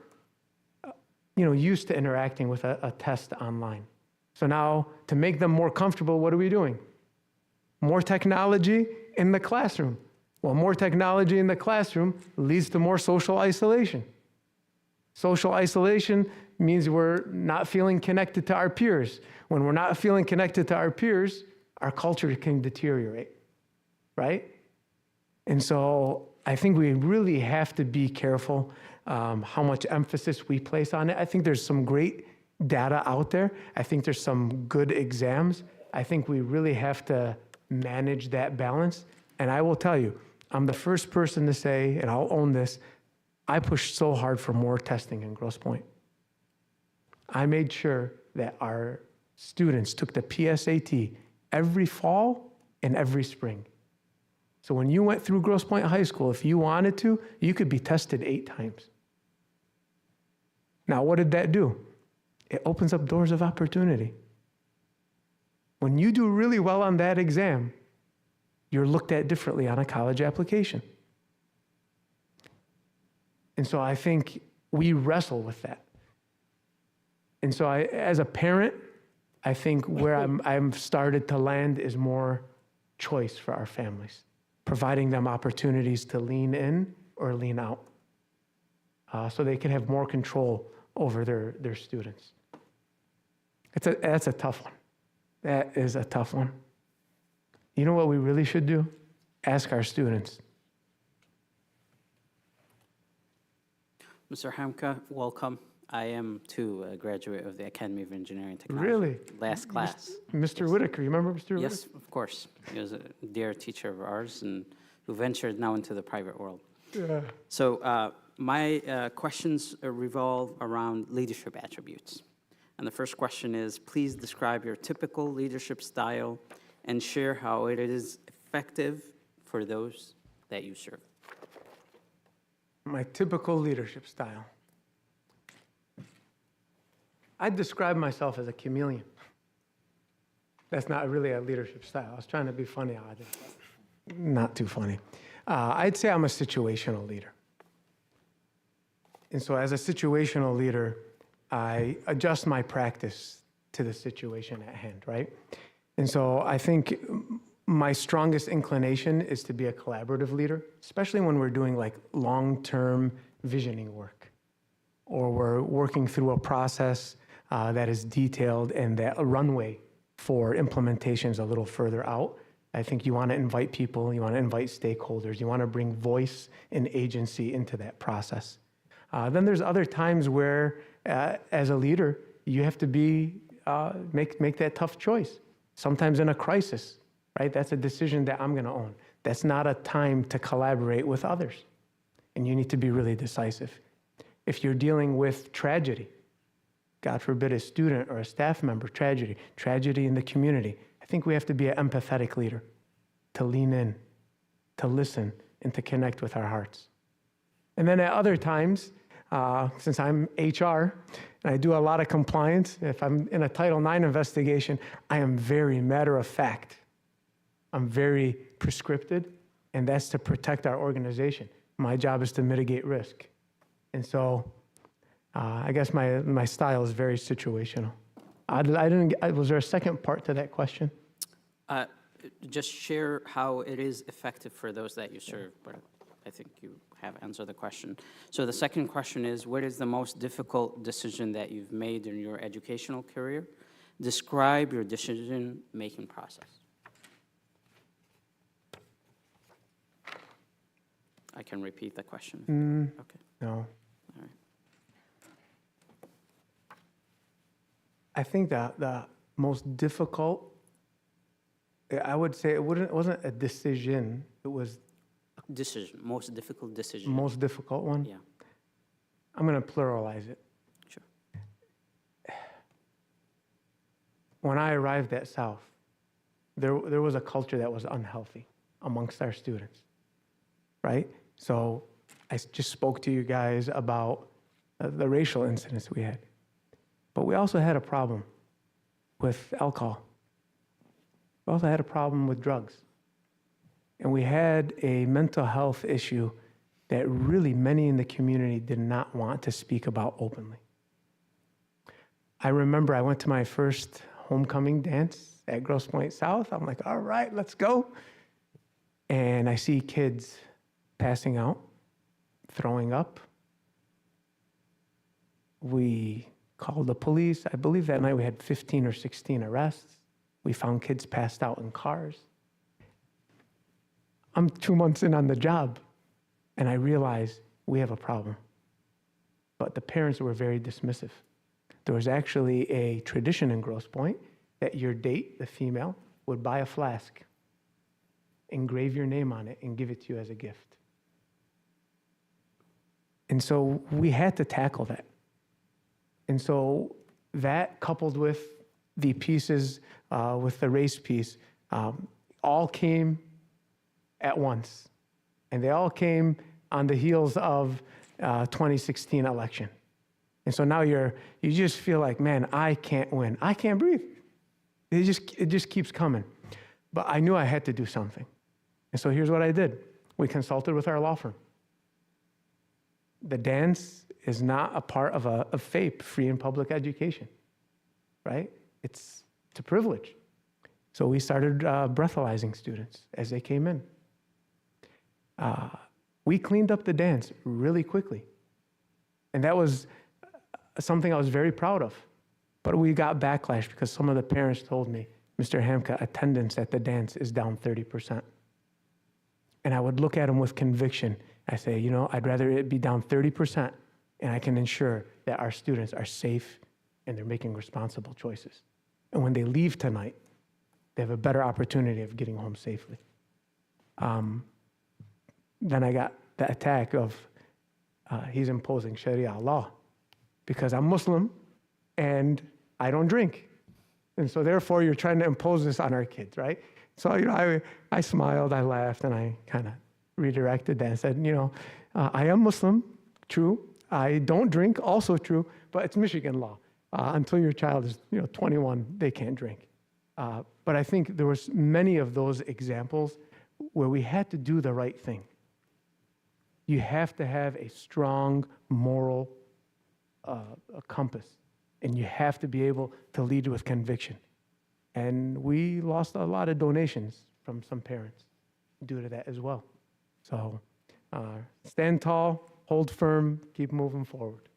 used to interacting with a test online. So now, to make them more comfortable, what are we doing? More technology in the classroom. Well, more technology in the classroom leads to more social isolation. Social isolation means we're not feeling connected to our peers. When we're not feeling connected to our peers, our culture can deteriorate, right? And so I think we really have to be careful how much emphasis we place on it. I think there's some great data out there. I think there's some good exams. I think we really have to manage that balance. And I will tell you, I'm the first person to say, and I'll own this, I pushed so hard for more testing in Grosse Pointe. I made sure that our students took the PSAT every fall and every spring. So when you went through Grosse Pointe High School, if you wanted to, you could be tested 8 times. Now, what did that do? It opens up doors of opportunity. When you do really well on that exam, you're looked at differently on a college application. And so I think we wrestle with that. And so as a parent, I think where I'm started to land is more choice for our families, providing them opportunities to lean in or lean out, so they can have more control over their students. That's a tough one. That is a tough one. You know what we really should do? Ask our students. Mr. Hamka, welcome. I am, too, a graduate of the Academy of Engineering and Technology. Really? Last class. Mr. Whitaker, you remember Mr. Whitaker? Yes, of course. He was a dear teacher of ours and who ventured now into the private world. Yeah. So my questions revolve around leadership attributes. And the first question is, please describe your typical leadership style and share how it is effective for those that you serve. My typical leadership style. I'd describe myself as a chameleon. That's not really a leadership style. I was trying to be funny. Not too funny. I'd say I'm a situational leader. And so as a situational leader, I adjust my practice to the situation at hand, right? And so I think my strongest inclination is to be a collaborative leader, especially when we're doing like long-term visioning work, or we're working through a process that is detailed and that a runway for implementations a little further out. I think you want to invite people, you want to invite stakeholders, you want to bring voice and agency into that process. Then there's other times where, as a leader, you have to make that tough choice. Sometimes in a crisis, right? That's a decision that I'm going to own. That's not a time to collaborate with others. And you need to be really decisive. If you're dealing with tragedy, God forbid a student or a staff member, tragedy in the community, I think we have to be an empathetic leader, to lean in, to listen, and to connect with our hearts. And then at other times, since I'm HR and I do a lot of compliance, if I'm in a Title IX investigation, I am very matter of fact. I'm very prescripted, and that's to protect our organization. My job is to mitigate risk. And so I guess my style is very situational. Was there a second part to that question? Just share how it is effective for those that you serve, but I think you have answered the question. So the second question is, what is the most difficult decision that you've made in your educational career? Describe your decision-making process. I can repeat the question. Okay. No. All right. I think that the most difficult, I would say it wasn't a decision, it was Decision, most difficult decision. most difficult one. Yeah, I'm going to pluralize it. sure. When I arrived at South, there was a culture that was unhealthy amongst our students, right? So I just spoke to you guys about the racial incidents we had. But we also had a problem with alcohol. We also had a problem with drugs. And we had a mental health issue that really many in the community did not want to speak about openly. I remember I went to my first homecoming dance at Grosse Pointe South. I'm like, all right, let's go. And I see kids passing out, throwing up. We called the police. I believe that night we had 15 or 16 arrests. We found kids passed out in cars. I'm 2 months in on the job, and I realized we have a problem. But the parents were very dismissive. There was actually a tradition in Grosse Pointe that your date, the female, would buy a flask. engrave your name on it, and give it to you as a gift. And so we had to tackle that. And so that, coupled with the pieces, with the race piece, all came at once. And they all came on the heels of 2016 election. And so now you just feel like, man, I can't win. I can't breathe. It just keeps coming. But I knew I had to do something. And so here's what I did. We consulted with our law firm. The dance is not a part of a FAPE, free and public education, right? It's a privilege. So we started breathalyzing students as they came in. We cleaned up the dance really quickly. And that was something I was very proud of. But we got backlash because some of the parents told me, Mr. Hamka, attendance at the dance is down 30%. And I would look at them with conviction. I say, you know, I'd rather it be down 30% and I can ensure that our students are safe and they're making responsible choices. And when they leave tonight, they have a better opportunity of getting home safely. Then I got the attack of he's imposing Sharia law because I'm Muslim and I don't drink. And so therefore you're trying to impose this on our kids, right? So, you know, I smiled, I laughed, and I kind of redirected that and said, you know, I am Muslim, true. I don't drink, also true, but it's Michigan law. Until your child is, 21, they can't drink. But I think there was many of those examples where we had to do the right thing. You have to have a strong moral compass, and you have to be able to lead with conviction. And we lost a lot of donations from some parents due to that as well. So stand tall, hold firm, keep moving forward.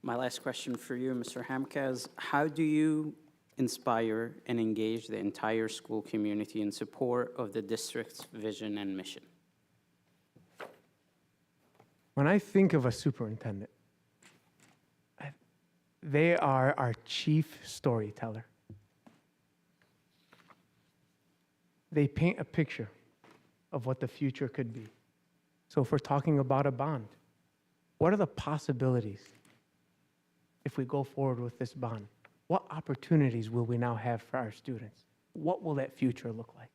My last question for you, Mr. Hamka, is how do you inspire and engage the entire school community in support of the district's vision and mission? When I think of a superintendent, they are our chief storyteller. They paint a picture of what the future could be. So if we're talking about a bond, what are the possibilities if we go forward with this bond? What opportunities will we now have for our students? What will that future look like?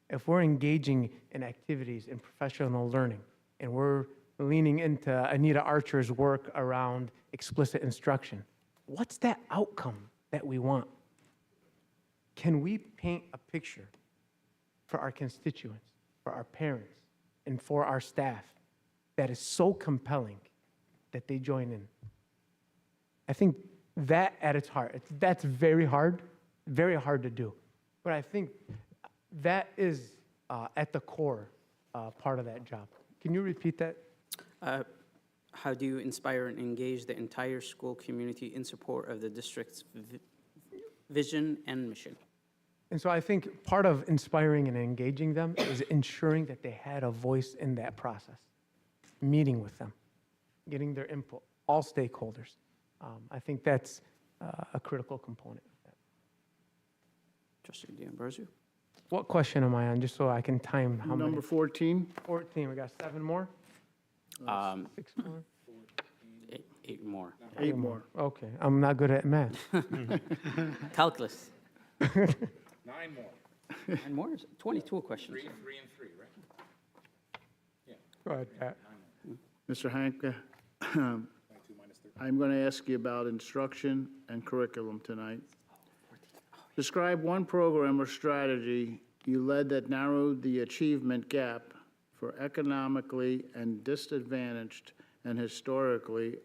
If we're engaging in activities in professional learning and we're leaning into Anita Archer's work around explicit instruction, what's that outcome that we want? Can we paint a picture for our constituents, for our parents, and for our staff that is so compelling that they join in? I think that at its heart, that's very hard to do. But I think that is at the core part of that job. Can you repeat that? How do you inspire and engage the entire school community in support of the district's vision and mission? And so I think part of inspiring and engaging them is ensuring that they had a voice in that process, meeting with them, getting their input, all stakeholders. I think that's a critical component of that. Trustee D'Ambrosio? What question am I on, just so I can time how many? Number 14. 14, we got 7 more? 6 more? Eight more. 8 more. Okay, I'm not good at math. Calculus. 9 more. 9 more? 22 questions. 3 and 3, right? Go ahead, Pat. Mr. Hamka, I'm going to ask you about instruction and curriculum tonight. Describe one program or strategy you led that narrowed the achievement gap for economically and disadvantaged and historically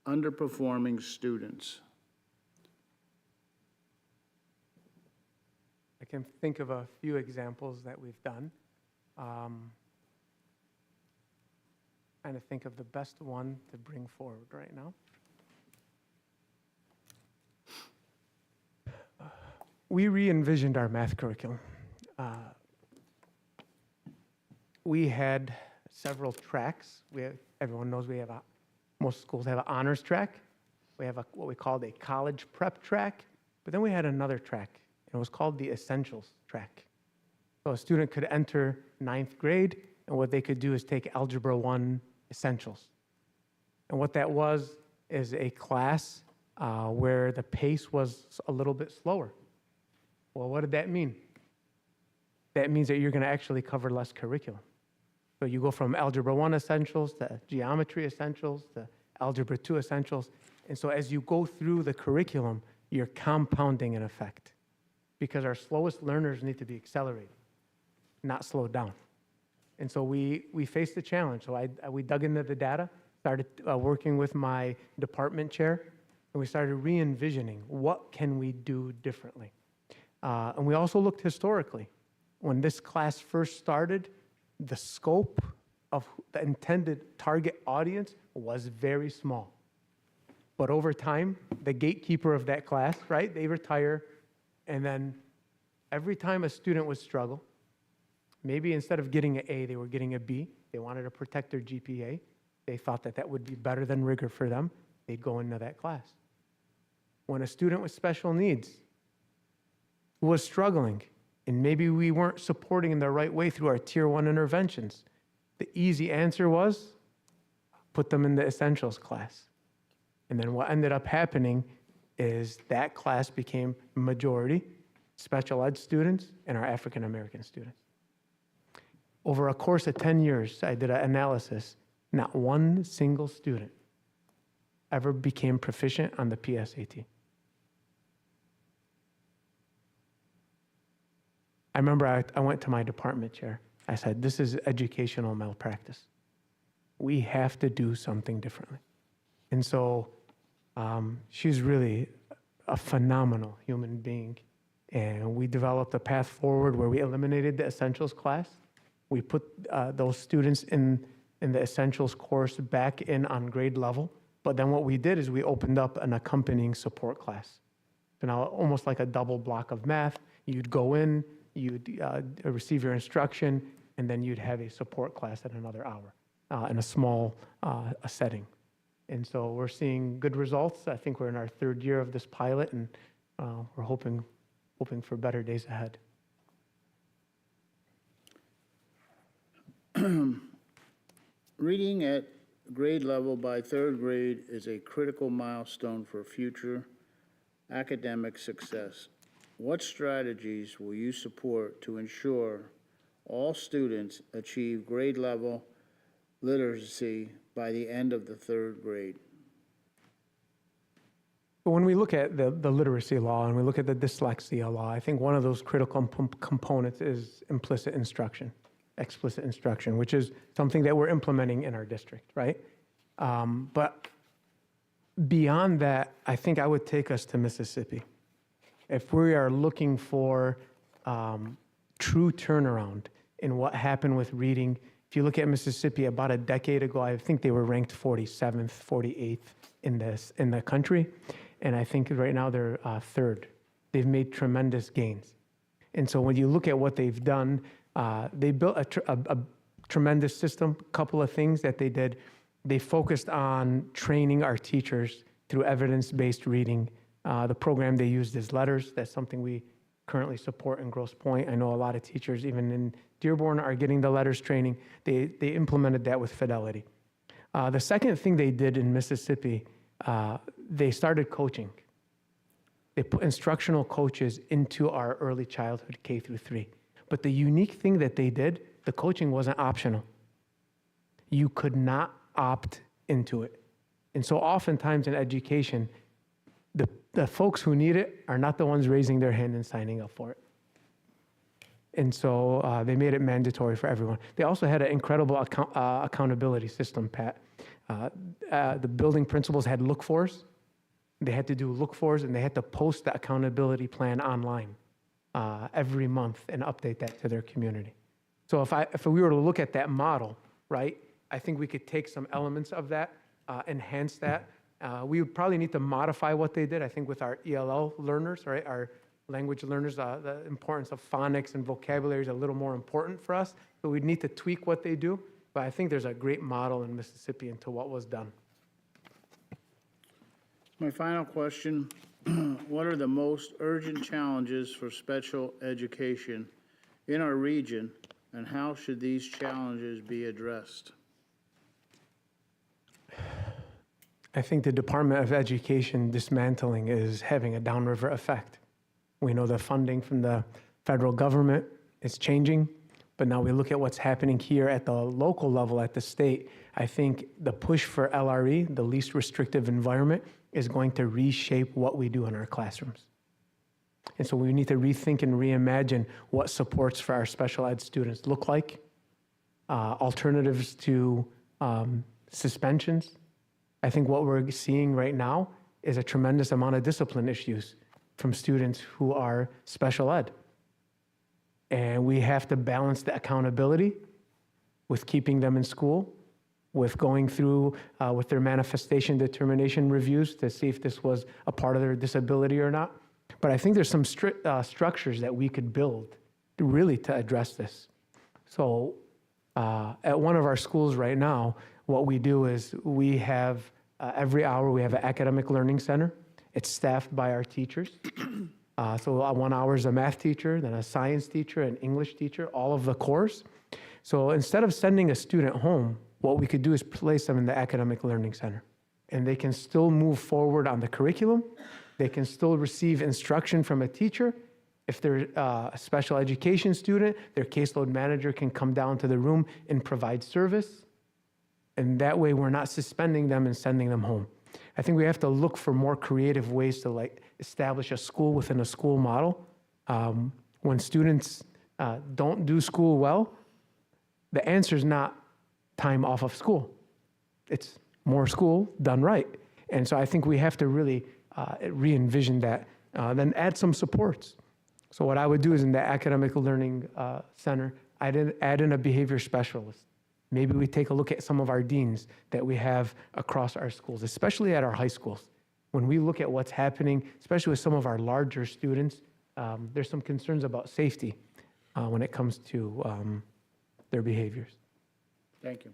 underperforming students. I can think of a few examples that we've done. Trying to think of the best one to bring forward right now. We re-envisioned our math curriculum. We had several tracks. Everyone knows most schools have an honors track. We have what we called a college prep track, but then we had another track, and it was called the essentials track. So a student could enter ninth grade, and what they could do is take Algebra 1 Essentials. And what that was is a class where the pace was a little bit slower. Well, what did that mean? That means that you're going to actually cover less curriculum. So you go from Algebra 1 Essentials to Geometry Essentials to Algebra 2 Essentials. And so as you go through the curriculum, you're compounding an effect because our slowest learners need to be accelerated, not slowed down. And so we faced the challenge. So we dug into the data, started working with my department chair, and we started re-envisioning what can we do differently. And we also looked historically. When this class first started, the scope of the intended target audience was very small. But over time, the gatekeeper of that class, right, they retire, and then every time a student would struggle, maybe instead of getting an A, they were getting a B. They wanted to protect their GPA. They thought that that would be better than rigor for them. They'd go into that class. When a student with special needs who was struggling, and maybe we weren't supporting in the right way through our Tier 1 interventions, the easy answer was put them in the essentials class. And then what ended up happening is that class became majority special ed students and our African American students. Over a course of 10 years, I did an analysis. Not one single student ever became proficient on the PSAT. I remember I went to my department chair. I said, this is educational malpractice. We have to do something differently. And so she's really a phenomenal human being. And we developed a path forward where we eliminated the essentials class. We put those students in the essentials course back in on grade level. But then what we did is we opened up an accompanying support class. So now almost like a double block of math, you'd go in, you'd receive your instruction, and then you'd have a support class at another hour in a small setting. And so we're seeing good results. I think we're in our third year of this pilot, and we're hoping for better days ahead. Reading at grade level by third grade is a critical milestone for future academic success. What strategies will you support to ensure all students achieve grade level literacy by the end of the third grade? When we look at the literacy law and we look at the dyslexia law, I think one of those critical components is implicit instruction, explicit instruction, which is something that we're implementing in our district, right? But beyond that, I think I would take us to Mississippi. If we are looking for true turnaround in what happened with reading, if you look at Mississippi about a decade ago, I think they were ranked 47th, 48th in the country. And I think right now they're third. They've made tremendous gains. And so when you look at what they've done, they built a tremendous system. A couple of things that they did. They focused on training our teachers through evidence-based reading. The program they used is Letters. That's something we currently support in Grosse Pointe. I know a lot of teachers, even in Dearborn, are getting the Letters training. They implemented that with fidelity. The second thing they did in Mississippi, they started coaching. They put instructional coaches into our early childhood K through 3. But the unique thing that they did, the coaching wasn't optional. You could not opt into it. And so oftentimes in education, the folks who need it are not the ones raising their hand and signing up for it. And so they made it mandatory for everyone. They also had an incredible accountability system, Pat. The building principals had look-fors. They had to do look-fors, and they had to post the accountability plan online every month and update that to their community. So if we were to look at that model, right, I think we could take some elements of that, enhance that. We would probably need to modify what they did, I think, with our ELL learners, right, our language learners. The importance of phonics and vocabulary is a little more important for us, so we'd need to tweak what they do. But I think there's a great model in Mississippi into what was done. My final question, what are the most urgent challenges for special education in our region, and how should these challenges be addressed? I think the Department of Education dismantling is having a downriver effect. We know the funding from the federal government is changing, but now we look at what's happening here at the local level, at the state. I think the push for LRE, the least restrictive environment, is going to reshape what we do in our classrooms. And so we need to rethink and reimagine what supports for our special ed students look like, alternatives to suspensions. I think what we're seeing right now is a tremendous amount of discipline issues from students who are special ed. And we have to balance the accountability with keeping them in school, with going through with their manifestation determination reviews to see if this was a part of their disability or not. But I think there's some structures that we could build really to address this. So at one of our schools right now, what we do is we have every hour we have an academic learning center. It's staffed by our teachers. So 1 hour is a math teacher, then a science teacher, an English teacher, all of the cores. So instead of sending a student home, what we could do is place them in the academic learning center. And they can still move forward on the curriculum. They can still receive instruction from a teacher. If they're a special education student, their caseload manager can come down to the room and provide service. And that way we're not suspending them and sending them home. I think we have to look for more creative ways to establish a school within a school model. When students don't do school well, the answer is not time off of school. It's more school done right. And so I think we have to really re-envision that, then add some supports. So what I would do is in the academic learning center, I'd add in a behavior specialist. Maybe we take a look at some of our deans that we have across our schools, especially at our high schools. When we look at what's happening, especially with some of our larger students, there's some concerns about safety when it comes to their behaviors. Thank you.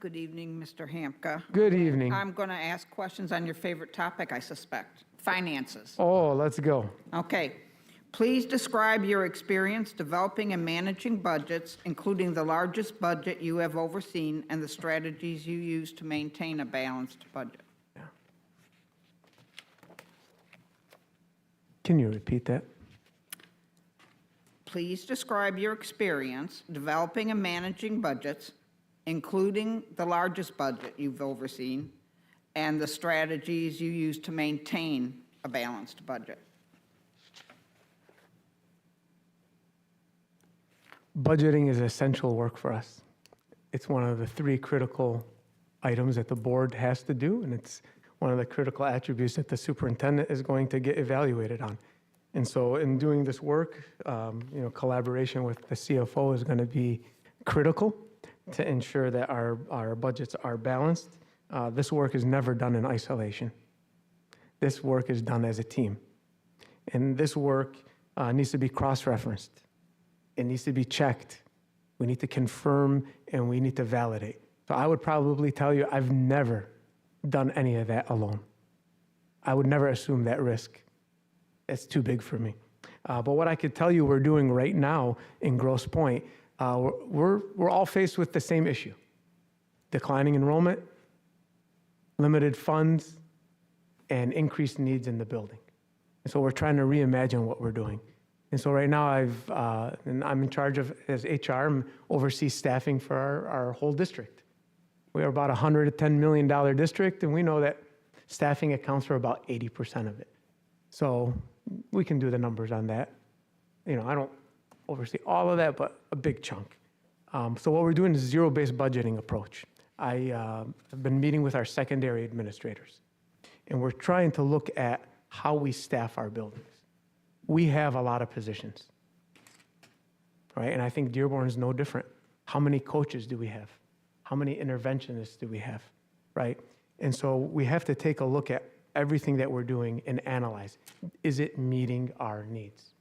Good evening, Mr. Hamka. Good evening. I'm going to ask questions on your favorite topic, I suspect, finances. Oh, let's go. Okay. Please describe your experience developing and managing budgets, including the largest budget you have overseen and the strategies you use to maintain a balanced budget. Can you repeat that? Please describe your experience developing and managing budgets, including the largest budget you've overseen, and the strategies you use to maintain a balanced budget. Budgeting is essential work for us. It's one of the 3 critical items that the board has to do, and it's one of the critical attributes that the superintendent is going to get evaluated on. And so in doing this work, collaboration with the CFO is going to be critical to ensure that our budgets are balanced. This work is never done in isolation. This work is done as a team. And this work needs to be cross-referenced. It needs to be checked. We need to confirm and we need to validate. So I would probably tell you I've never done any of that alone. I would never assume that risk. It's too big for me. But what I could tell you we're doing right now in Grosse Pointe, we're all faced with the same issue. Declining enrollment, limited funds, and increased needs in the building. And so we're trying to reimagine what we're doing. And so right now I'm in charge of, as HR, oversee staffing for our whole district. We are about a $110 million district, and we know that staffing accounts for about 80% of it. So we can do the numbers on that. I don't oversee all of that, but a big chunk. So what we're doing is a zero-based budgeting approach. I have been meeting with our secondary administrators, and we're trying to look at how we staff our buildings. We have a lot of positions, right? And I think Dearborn is no different. How many coaches do we have? How many interventionists do we have, right? And so we have to take a look at everything that we're doing and analyze. Is it meeting our needs?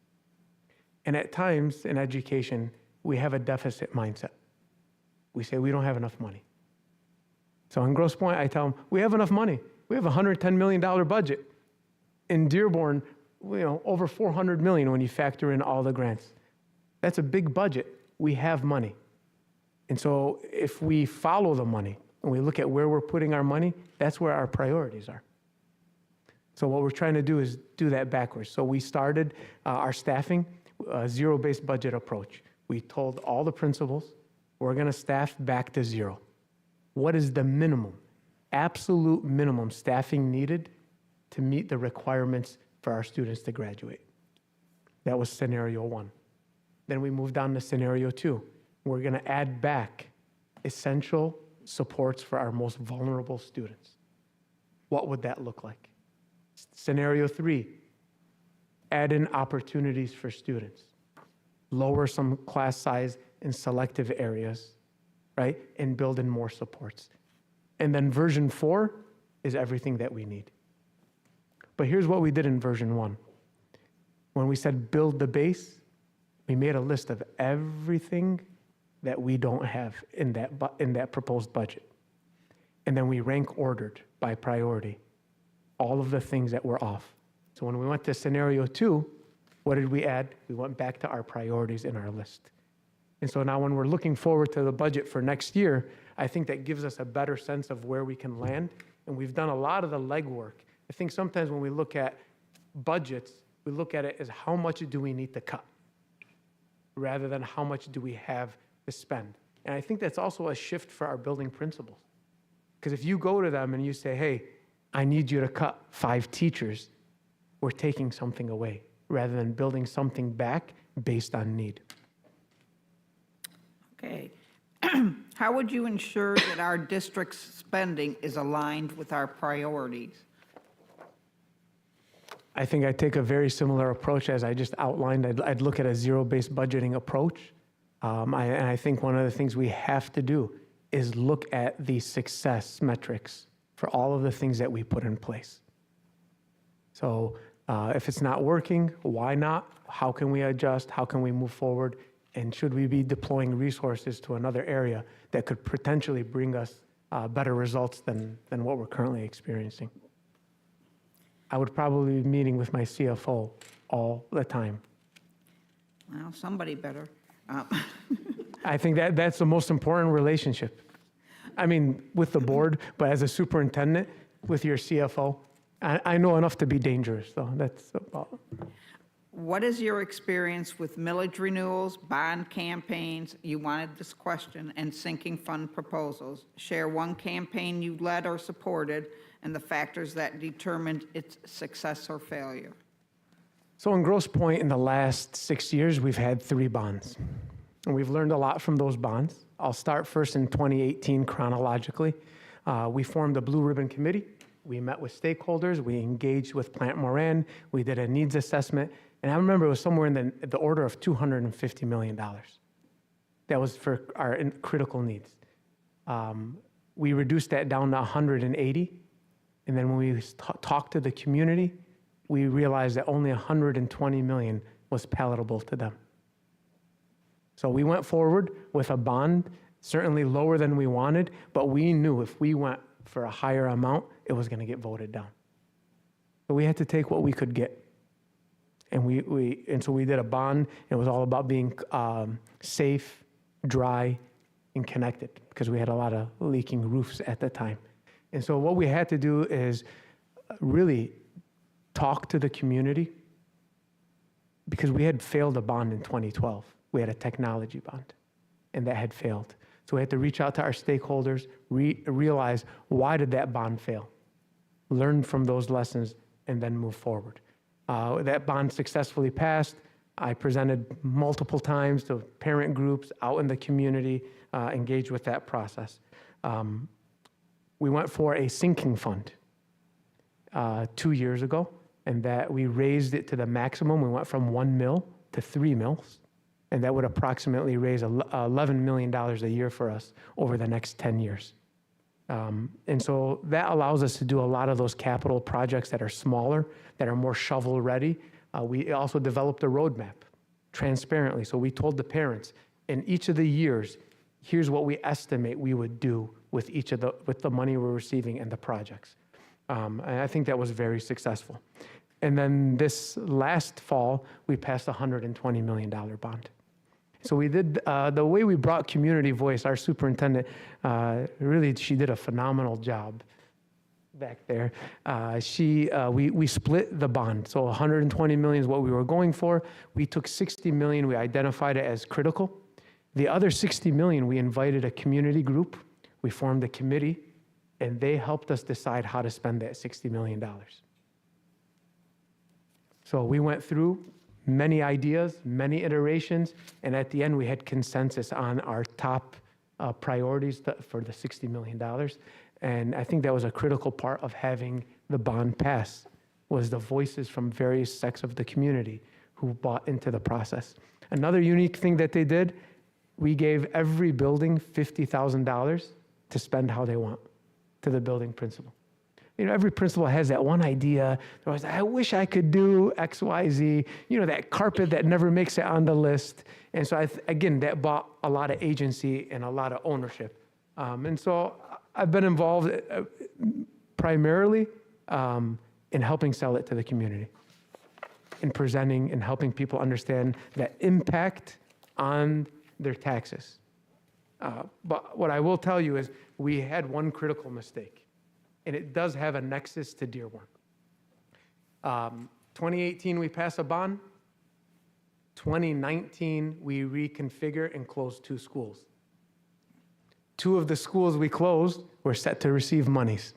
And at times in education, we have a deficit mindset. We say we don't have enough money. So in Grosse Pointe, I tell them, we have enough money. We have a $110 million budget. In Dearborn, over $400 million when you factor in all the grants. That's a big budget. We have money. And so if we follow the money and we look at where we're putting our money, that's where our priorities are. So what we're trying to do is do that backwards. So we started our staffing, zero-based budget approach. We told all the principals, we're going to staff back to zero. What is the minimum, absolute minimum staffing needed to meet the requirements for our students to graduate? That was scenario one. Then we moved on to scenario two. We're going to add back essential supports for our most vulnerable students. What would that look like? Scenario three, add in opportunities for students. Lower some class size in selective areas, right? And build in more supports. And then version 4 is everything that we need. But here's what we did in version 1. When we said build the base, we made a list of everything that we don't have in that proposed budget. And then we rank ordered by priority all of the things that were off. So when we went to scenario 2, what did we add? We went back to our priorities in our list. And so now when we're looking forward to the budget for next year, I think that gives us a better sense of where we can land. And we've done a lot of the legwork. I think sometimes when we look at budgets, we look at it as how much do we need to cut rather than how much do we have to spend. And I think that's also a shift for our building principals. Because if you go to them and you say, hey, I need you to cut 5 teachers, we're taking something away rather than building something back based on need. Okay. How would you ensure that our district's spending is aligned with our priorities? I think I'd take a very similar approach as I just outlined. I'd look at a zero-based budgeting approach. And I think one of the things we have to do is look at the success metrics for all of the things that we put in place. So if it's not working, why not? How can we adjust? How can we move forward? And should we be deploying resources to another area that could potentially bring us better results than what we're currently experiencing? I would probably be meeting with my CFO all the time. Well, somebody better. I think that's the most important relationship. I mean, with the board, but as a superintendent, with your CFO, I know enough to be dangerous, though. That's about. What is your experience with millage renewals, bond campaigns? You wanted this question, and sinking fund proposals. Share one campaign you led or supported and the factors that determined its success or failure. So in Grosse Pointe, in the last 6 years, we've had 3 bonds. And we've learned a lot from those bonds. I'll start first in 2018 chronologically. We formed a Blue Ribbon Committee. We met with stakeholders. We engaged with Plant Moran. We did a needs assessment. And I remember it was somewhere in the order of $250 million. That was for our critical needs. We reduced that down to 180. And then when we talked to the community, we realized that only 120 million was palatable to them. So we went forward with a bond, certainly lower than we wanted, but we knew if we went for a higher amount, it was going to get voted down. So we had to take what we could get. And so we did a bond. It was all about being safe, dry, and connected because we had a lot of leaking roofs at the time. And so what we had to do is really talk to the community because we had failed a bond in 2012. We had a technology bond, and that had failed. So we had to reach out to our stakeholders, realize why did that bond fail, learn from those lessons, and then move forward. That bond successfully passed. I presented multiple times to parent groups out in the community, engaged with that process. We went for a sinking fund 2 years ago, and that we raised it to the maximum. We went from 1 mil to 3 mils, and that would approximately raise $11 million a year for us over the next 10 years. And so that allows us to do a lot of those capital projects that are smaller, that are more shovel-ready. We also developed a roadmap transparently. So we told the parents, in each of the years, here's what we estimate we would do with with the money we're receiving and the projects. And I think that was very successful. And then this last fall, we passed a $120 million bond. So we did, the way we brought community voice, our superintendent, really, she did a phenomenal job back there. We split the bond. So 120 million is what we were going for. We took 60 million, we identified it as critical. The other 60 million, we invited a community group. We formed a committee, and they helped us decide how to spend that $60 million. So we went through many ideas, many iterations, and at the end, we had consensus on our top priorities for the $60 million. And I think that was a critical part of having the bond pass, was the voices from various sects of the community who bought into the process. Another unique thing that they did, we gave every building $50,000 to spend how they want to the building principal. You know, every principal has that one idea. They're always like, I wish I could do X, Y, Z, you know, that carpet that never makes it on the list. And so, again, that bought a lot of agency and a lot of ownership. And so I've been involved primarily in helping sell it to the community, in presenting and helping people understand that impact on their taxes. But what I will tell you is we had one critical mistake, and it does have a nexus to Dearborn. 2018, we passed a bond. 2019, we reconfigure and close 2 schools. 2 of the schools we closed were set to receive monies.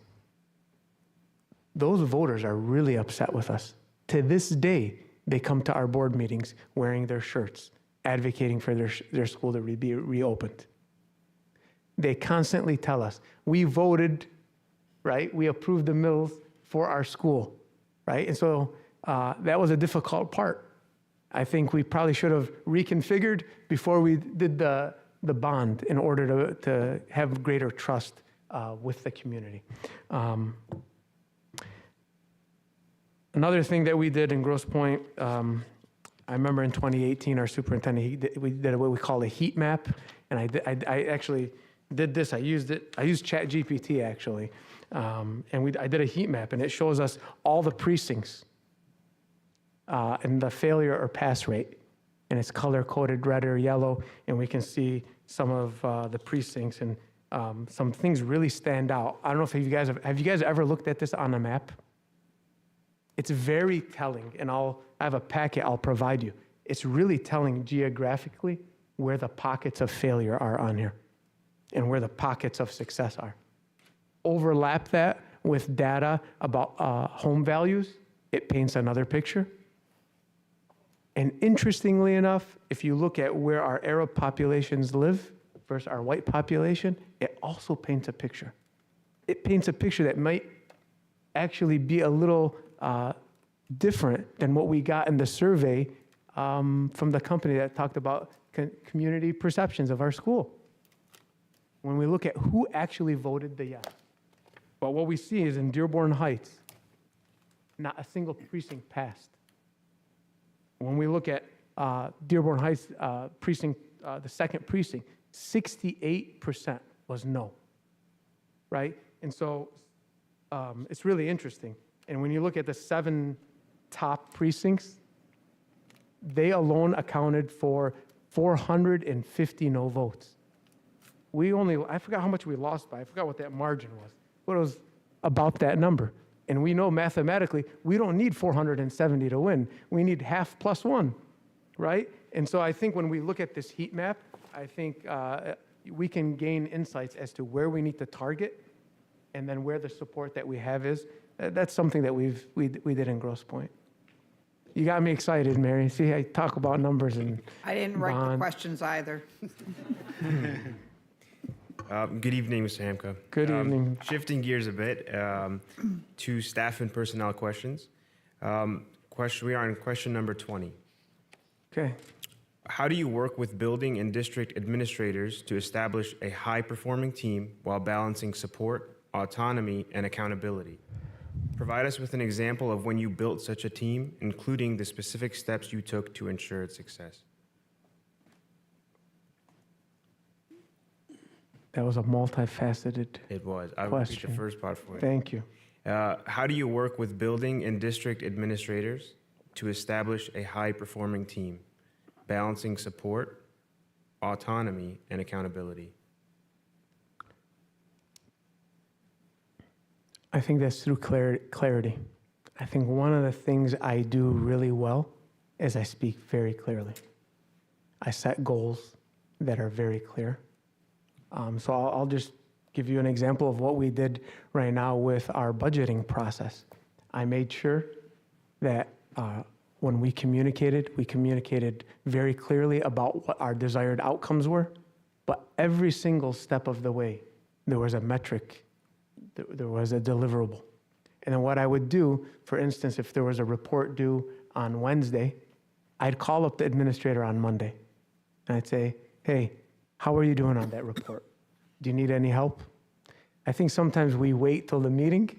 Those voters are really upset with us. To this day, they come to our board meetings wearing their shirts, advocating for their school to be reopened. They constantly tell us, we voted, right? We approved the mills for our school, right? And so that was a difficult part. I think we probably should have reconfigured before we did the bond in order to have greater trust with the community. Another thing that we did in Grosse Pointe, I remember in 2018, our superintendent, we did what we call a heat map, and I actually did this. I used ChatGPT actually, and I did a heat map, and it shows us all the precincts and the failure or pass rate, and it's color-coded red or yellow, and we can see some of the precincts, and some things really stand out. I don't know if have you guys ever looked at this on a map? It's very telling, and I have a packet I'll provide you. It's really telling geographically where the pockets of failure are on here and where the pockets of success are. Overlap that with data about home values, it paints another picture. And interestingly enough, if you look at where our Arab populations live versus our white population, it also paints a picture. It paints a picture that might actually be a little different than what we got in the survey from the company that talked about community perceptions of our school. When we look at who actually voted the yes. But what we see is in Dearborn Heights, not a single precinct passed. When we look at Dearborn Heights precinct, the second precinct, 68% was no, right? And so it's really interesting. And when you look at the 7 top precincts, they alone accounted for 450 no votes. I forgot how much we lost by. I forgot what that margin was. But it was about that number. And we know mathematically, we don't need 470 to win. We need half plus 1, right? And so I think when we look at this heat map, I think we can gain insights as to where we need to target and then where the support that we have is. That's something that we did in Grosse Pointe. You got me excited, Mary. See, I talk about numbers and I didn't write the bond. questions either. Good evening, Mr. Hamka. Good evening. Shifting gears a bit to staff and personnel questions. We are on question number 20. Okay. How do you work with building and district administrators to establish a high-performing team while balancing support, autonomy, and accountability? Provide us with an example of when you built such a team, including the specific steps you took to ensure its success. That was a multifaceted It was. I will repeat question. the first part for you. Thank you. How do you work with building and district administrators to establish a high-performing team, balancing support, autonomy, and accountability? I think that's through clarity. I think one of the things I do really well is I speak very clearly. I set goals that are very clear. So I'll just give you an example of what we did right now with our budgeting process. I made sure that when we communicated very clearly about what our desired outcomes were, but every single step of the way, there was a metric, there was a deliverable. And then what I would do, for instance, if there was a report due on Wednesday, I'd call up the administrator on Monday. And I'd say, hey, how are you doing on that report? Do you need any help? I think sometimes we wait till the meeting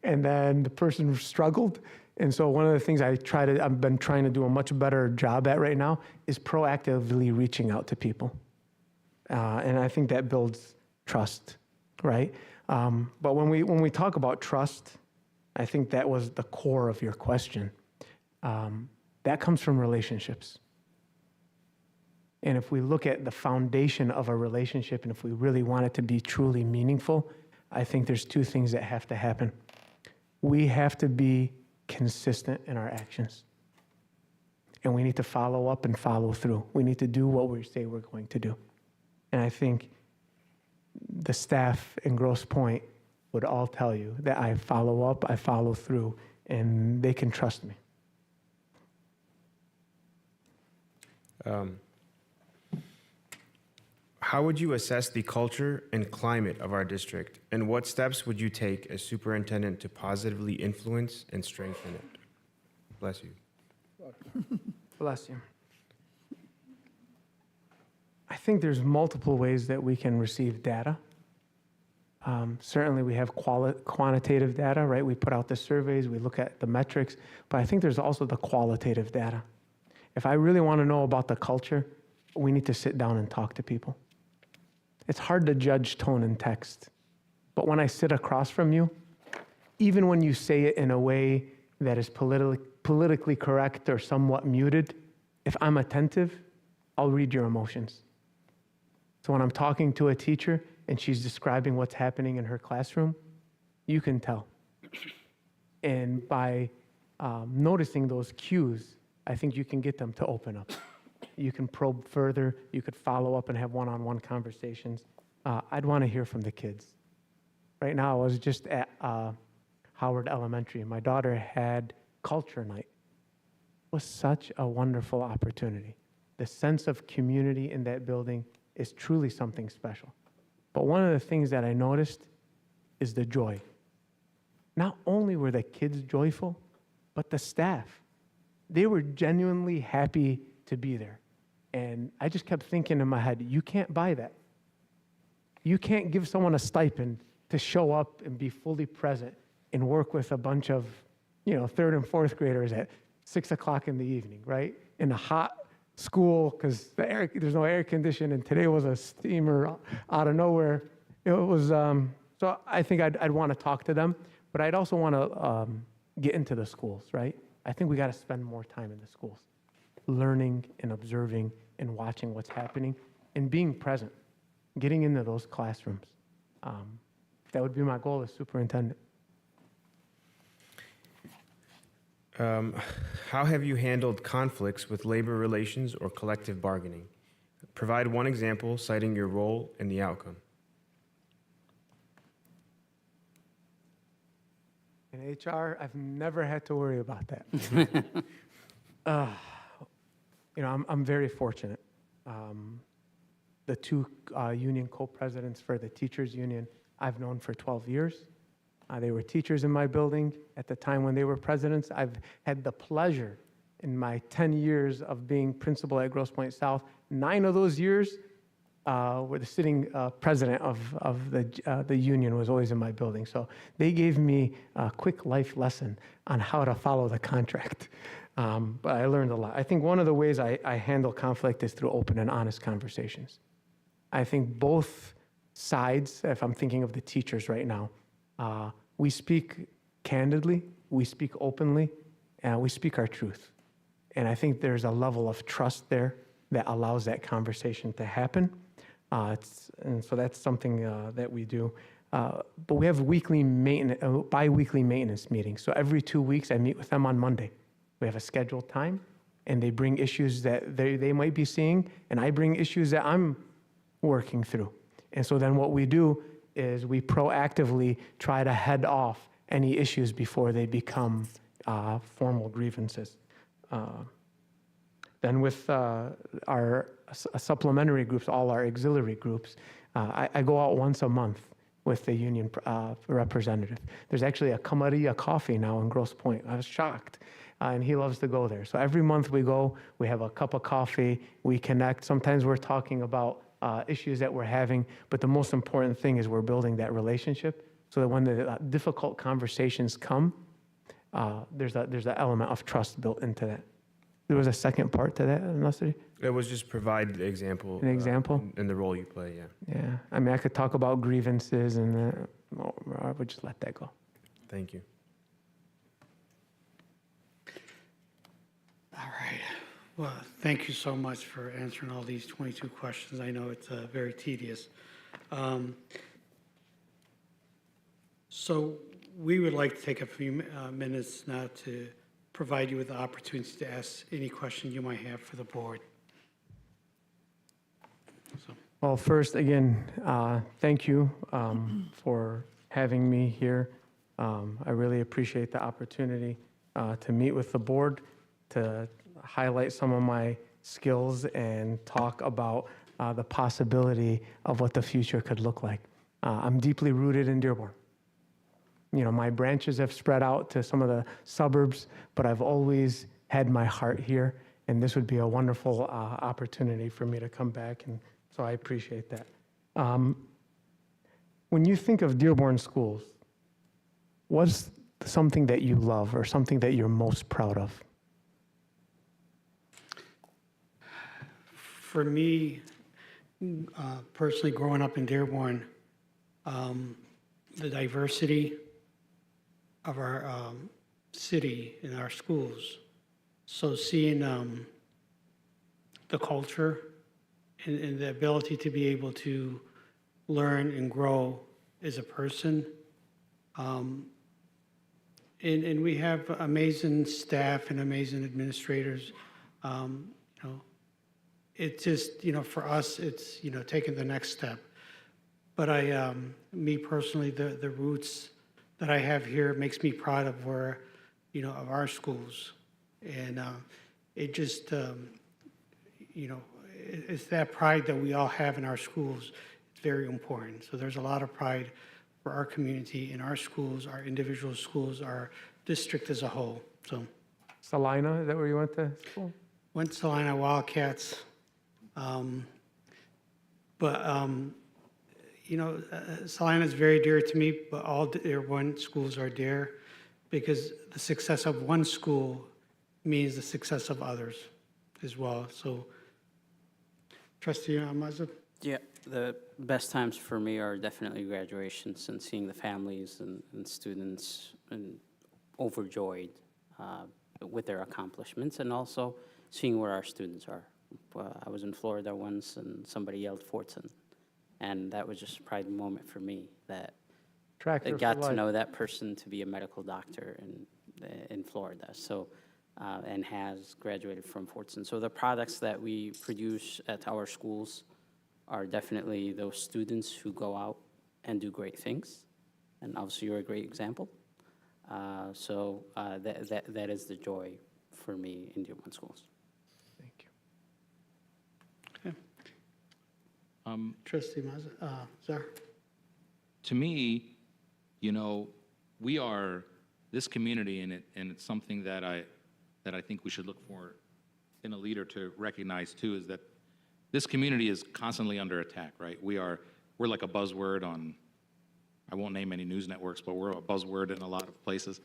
and then the person struggled. And so one of the things I've been trying to do a much better job at right now is proactively reaching out to people. And I think that builds trust, right? But when we talk about trust, I think that was the core of your question. That comes from relationships. And if we look at the foundation of a relationship, and if we really want it to be truly meaningful, I think there's two things that have to happen. We have to be consistent in our actions. And we need to follow up and follow through. We need to do what we say we're going to do. And I think the staff in Grosse Pointe would all tell you that I follow up, I follow through, and they can trust me. How would you assess the culture and climate of our district, and what steps would you take as superintendent to positively influence and strengthen it? Bless you. Bless you. I think there's multiple ways that we can receive data. Certainly we have quantitative data, right? We put out the surveys, we look at the metrics, but I think there's also the qualitative data. If I really want to know about the culture, we need to sit down and talk to people. It's hard to judge tone and text, but when I sit across from you, even when you say it in a way that is politically correct or somewhat muted, if I'm attentive, I'll read your emotions. So when I'm talking to a teacher and she's describing what's happening in her classroom, you can tell. And by noticing those cues, I think you can get them to open up. You can probe further, you could follow up and have one-on-one conversations. I'd want to hear from the kids. Right now, I was just at Howard Elementary. My daughter had culture night. It was such a wonderful opportunity. The sense of community in that building is truly something special. But one of the things that I noticed is the joy. Not only were the kids joyful, but the staff. They were genuinely happy to be there. And I just kept thinking in my head, you can't buy that. You can't give someone a stipend to show up and be fully present and work with a bunch of, third and fourth graders at 6 o'clock in the evening, right? In a hot school, because there's no air conditioning, and today was a steamer out of nowhere. It was, so I think I'd want to talk to them, but I'd also want to get into the schools, right? I think we got to spend more time in the schools, learning and observing and watching what's happening and being present, getting into those classrooms. That would be my goal as superintendent. How have you handled conflicts with labor relations or collective bargaining? Provide one example citing your role and the outcome. In HR, I've never had to worry about that. I'm very fortunate. The two union co-presidents for the teachers union I've known for 12 years. They were teachers in my building at the time when they were presidents. I've had the pleasure in my 10 years of being principal at Grosse Pointe South. 9 of those years where the sitting president of the union was always in my building. So they gave me a quick life lesson on how to follow the contract. But I learned a lot. I think one of the ways I handle conflict is through open and honest conversations. I think both sides, if I'm thinking of the teachers right now, we speak candidly, we speak openly, and we speak our truth. And I think there's a level of trust there that allows that conversation to happen. And so that's something that we do. But we have weekly maintenance, bi-weekly maintenance meetings. So every 2 weeks, I meet with them on Monday. We have a scheduled time, and they bring issues that they might be seeing, and I bring issues that I'm working through. And so then what we do is we proactively try to head off any issues before they become formal grievances. Then with our supplementary groups, all our auxiliary groups, I go out once a month with the union representative. There's actually a Camarilla coffee now in Grosse Pointe. I was shocked. And he loves to go there. So every month we go, we have a cup of coffee, we connect. Sometimes we're talking about issues that we're having, but the most important thing is we're building that relationship so that when the difficult conversations come, there's an element of trust built into that. There was a second part to that, Nasri? It was just provide the example. An example? In the role you play, yeah. Yeah, I mean, I could talk about grievances and I would just let that go. Thank you. All right. Well, thank you so much for answering all these 22 questions. I know it's very tedious. So we would like to take a few minutes now to provide you with the opportunity to ask any question you might have for the board. So. Well, first, again, thank you for having me here. I really appreciate the opportunity to meet with the board, to highlight some of my skills and talk about the possibility of what the future could look like. I'm deeply rooted in Dearborn. You know, my branches have spread out to some of the suburbs, but I've always had my heart here, and this would be a wonderful opportunity for me to come back, and so I appreciate that. When you think of Dearborn schools, what's something that you love or something that you're most proud of? For me, personally, growing up in Dearborn, the diversity of our city and our schools. So seeing the culture and the ability to be able to learn and grow as a person. And we have amazing staff and amazing administrators. You know, it's just, you know, for us, it's, you know, taking the next step. But me personally, the roots that I have here makes me proud of where, you know, of our schools. And it just, you know, it's that pride that we all have in our schools. It's very important. So there's a lot of pride for our community in our schools, our individual schools, our district as a whole. So. Salina, is that where you went to school? Went to Salina Wildcats. You know, Salina is very dear to me, but all Dearborn schools are dear because the success of one school means the success of others as well. So, Trustee Moussa? Yeah, the best times for me are definitely graduations and seeing the families and students and overjoyed with their accomplishments, and also seeing where our students are. I was in Florida once and somebody yelled Fortson, and that was just a pride moment for me that I got to know that person to be a medical doctor in Florida. So, and has graduated from Fortson. So the products that we produce at our schools are definitely those students who go out and do great things. And obviously you're a great example. That is the joy for me in Dearborn schools. Thank you. Okay. Trustee Moussa, sir? To me, you know, we are this community, and it's something that I think we should look for in a leader to recognize too, is that this community is constantly under attack, right? We're like a buzzword on, I won't name any news networks, but we're a buzzword in a lot of places.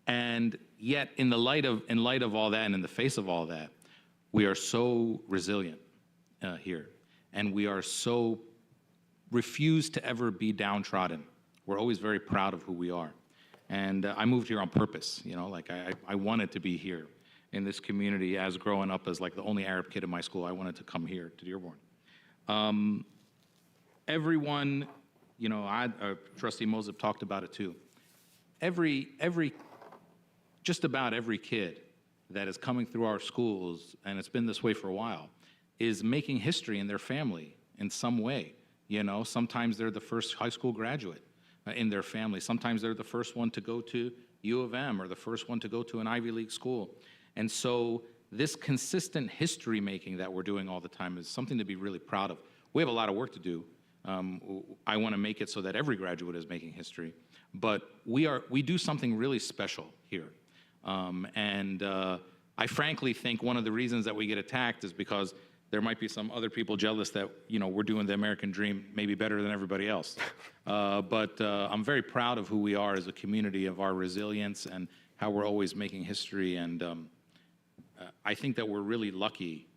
And yet, in light of all that, and in the face of all that, we are so resilient here, and we are so refused to ever be downtrodden. We're always very proud of who we are. And I moved here on purpose, you know, like I wanted to be here. in this community. As growing up as like the only Arab kid in my school, I wanted to come here to Dearborn. Everyone, you know, Trustee Moussa talked about it too. Just about every kid that is coming through our schools, and it's been this way for a while, is making history in their family in some way. You know, sometimes they're the first high school graduate in their family. Sometimes they're the first one to go to U of M or the first one to go to an Ivy League school. And so this consistent history making that we're doing all the time is something to be really proud of. We have a lot of work to do. I want to make it so that every graduate is making history, but we do something really special here. I frankly think one of the reasons that we get attacked is because there might be some other people jealous that, you know, we're doing the American dream maybe better than everybody else. But I'm very proud of who we are as a community, of our resilience and how we're always making history. And I think that we're really lucky.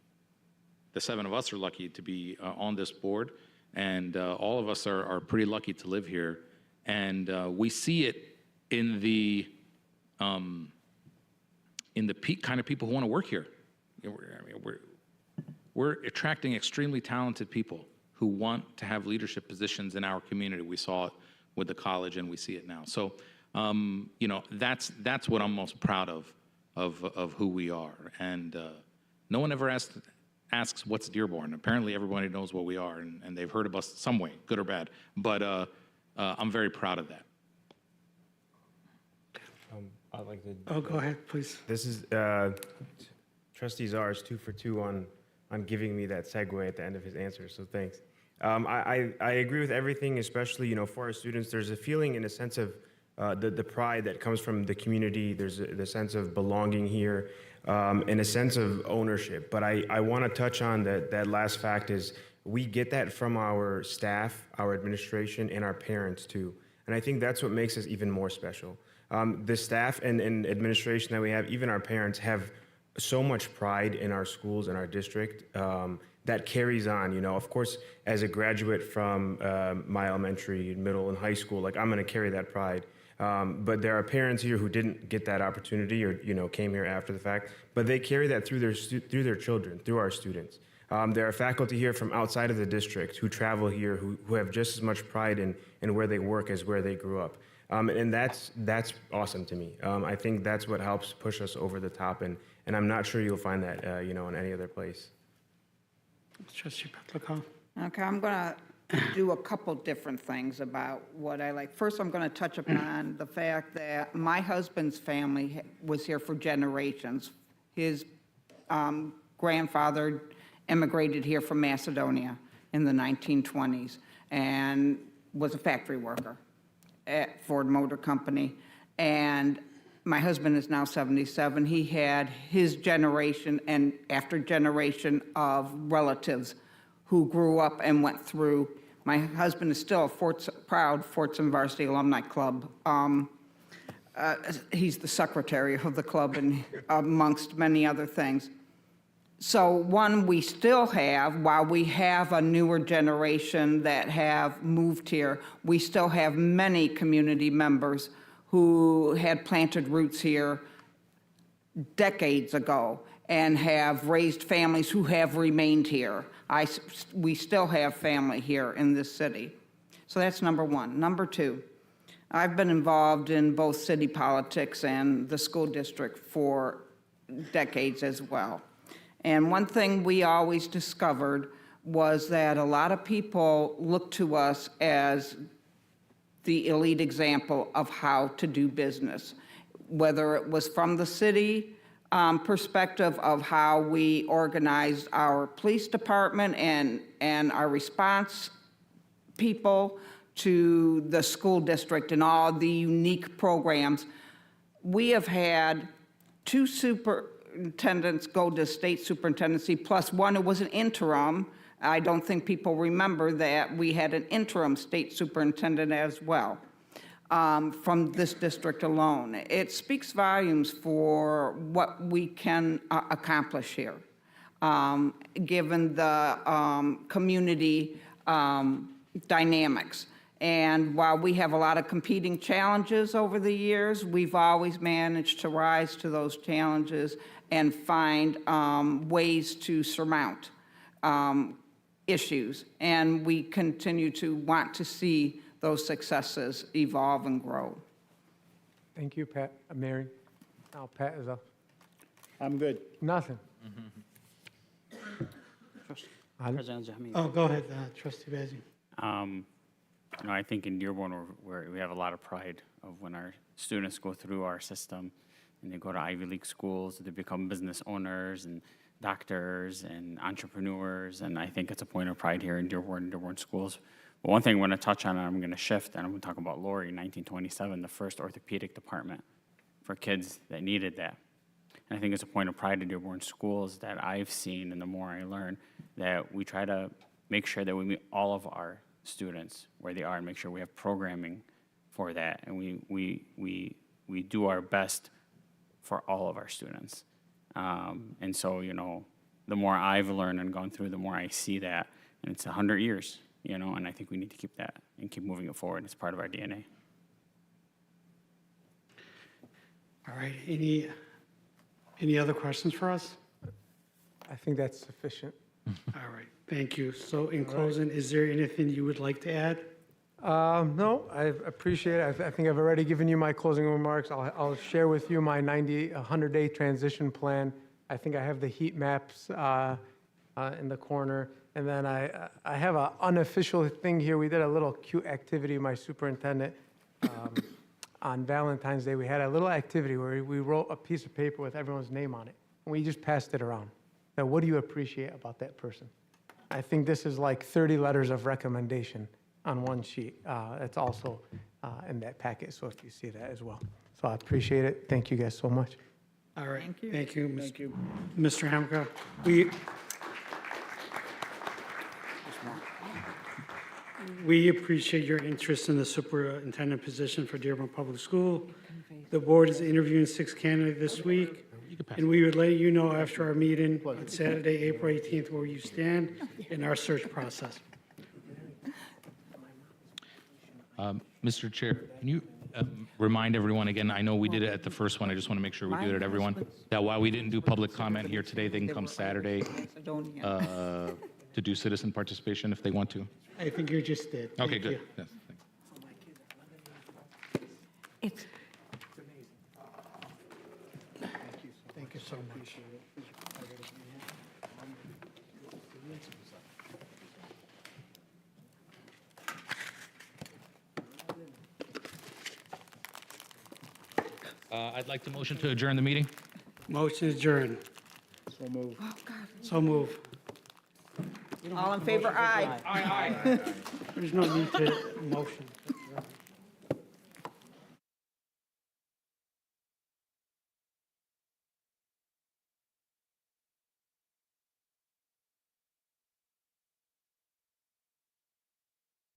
The 7 of us are lucky to be on this board, and all of us are pretty lucky to live here. And we see it in the kind of people who want to work here. We're attracting extremely talented people who want to have leadership positions in our community. We saw it with the college, and we see it now. So, you know, that's what I'm most proud of who we are. And no one ever asks what's Dearborn. Apparently, everybody knows what we are, and they've heard of us some way, good or bad. But I'm very proud of that. I'd like to. Oh, go ahead, please. This is Trustee Czar's 2 for 2 on giving me that segue at the end of his answer. So thanks. I agree with everything, especially, you know, for our students. There's a feeling and a sense of the pride that comes from the community. There's the sense of belonging here, and a sense of ownership. But I want to touch on that last fact is we get that from our staff, our administration, and our parents too. And I think that's what makes us even more special. The staff and administration that we have, even our parents, have so much pride in our schools and our district that carries on. You know, of course, as a graduate from my elementary, middle, and high school, like, I'm going to carry that pride. But there are parents here who didn't get that opportunity, or, you know, came here after the fact, but they carry that through their children, through our students. There are faculty here from outside of the district who travel here, who have just as much pride in where they work as where they grew up. And that's awesome to me. I think that's what helps push us over the top, and I'm not sure you'll find that, you know, in any other place. Trustee Petlicoff. Okay, I'm going to do a couple different things about what I like. First, I'm going to touch upon the fact that my husband's family was here for generations. His grandfather immigrated here from Macedonia in the 1920s and was a factory worker at Ford Motor Company. And my husband is now 77. He had his generation and after generation of relatives who grew up and went through. My husband is still a proud Fordson Varsity Alumni Club. He's the secretary of the club, and amongst many other things. So one, we still have, while we have a newer generation that have moved here, we still have many community members who had planted roots here decades ago and have raised families who have remained here. We still have family here in this city. So that's number one. Number two, I've been involved in both city politics and the school district for decades as well. And one thing we always discovered was that a lot of people look to us as the elite example of how to do business, whether it was from the city perspective of how we organized our police department and our response people, to the school district and all the unique programs. We have had 2 superintendents go to state superintendency, plus one who was an interim. I don't think people remember that we had an interim state superintendent as well. From this district alone. It speaks volumes for what we can accomplish here, given the community dynamics. And while we have a lot of competing challenges over the years, we've always managed to rise to those challenges and find ways to surmount issues. And we continue to want to see those successes evolve and grow. Thank you, Pat. Mary? Now Pat is up. I'm good. Nothing. President Jahmid. Oh, go ahead, trustee Bazey. I think in Dearborn, we have a lot of pride of when our students go through our system and they go to Ivy League schools, they become business owners and doctors and entrepreneurs, and I think it's a point of pride here in Dearborn schools. But one thing I want to touch on, and I'm going to shift, and I'm going to talk about Lori, 1927, the first orthopedic department for kids that needed that. And I think it's a point of pride in Dearborn schools that I've seen, and the more I learn, that we try to make sure that we meet all of our students where they are and make sure we have programming for that, and we do our best for all of our students. And so, the more I've learned and gone through, the more I see that, and it's 100 years, and I think we need to keep that and keep moving it forward. It's part of our DNA. All right, any other questions for us? I think that's sufficient. All right, thank you. So in closing, is there anything you would like to add? No, I appreciate it. I think I've already given you my closing remarks. I'll share with you my 100-day transition plan. I think I have the heat maps in the corner. And then I have an unofficial thing here. We did a little cute activity, my superintendent, on Valentine's Day. We had a little activity where we wrote a piece of paper with everyone's name on it. And we just passed it around. Now, what do you appreciate about that person? I think this is like 30 letters of recommendation on one sheet. It's also in that packet, so if you see that as well. So I appreciate it. Thank you guys so much. All right, Thank you. thank you. Thank you. Mr. Hamka, we appreciate your interest in the superintendent position for Dearborn Public School. The board is interviewing 6 candidates this week, and we would let you know after our meeting on Saturday, April 18th, where you stand in our search process. Mr. Chair, can you remind everyone again, I know we did it at the first one, I just want to make sure we do it at everyone, that while we didn't do public comment here today, they can come Saturday to do citizen participation if they want to? I think you just did. Okay, Thank good. you. Yes, It's Thank you so much. I'd like to motion to adjourn the meeting. Motion adjourned. So move. So move. all in favor, aye. There's no need to motion.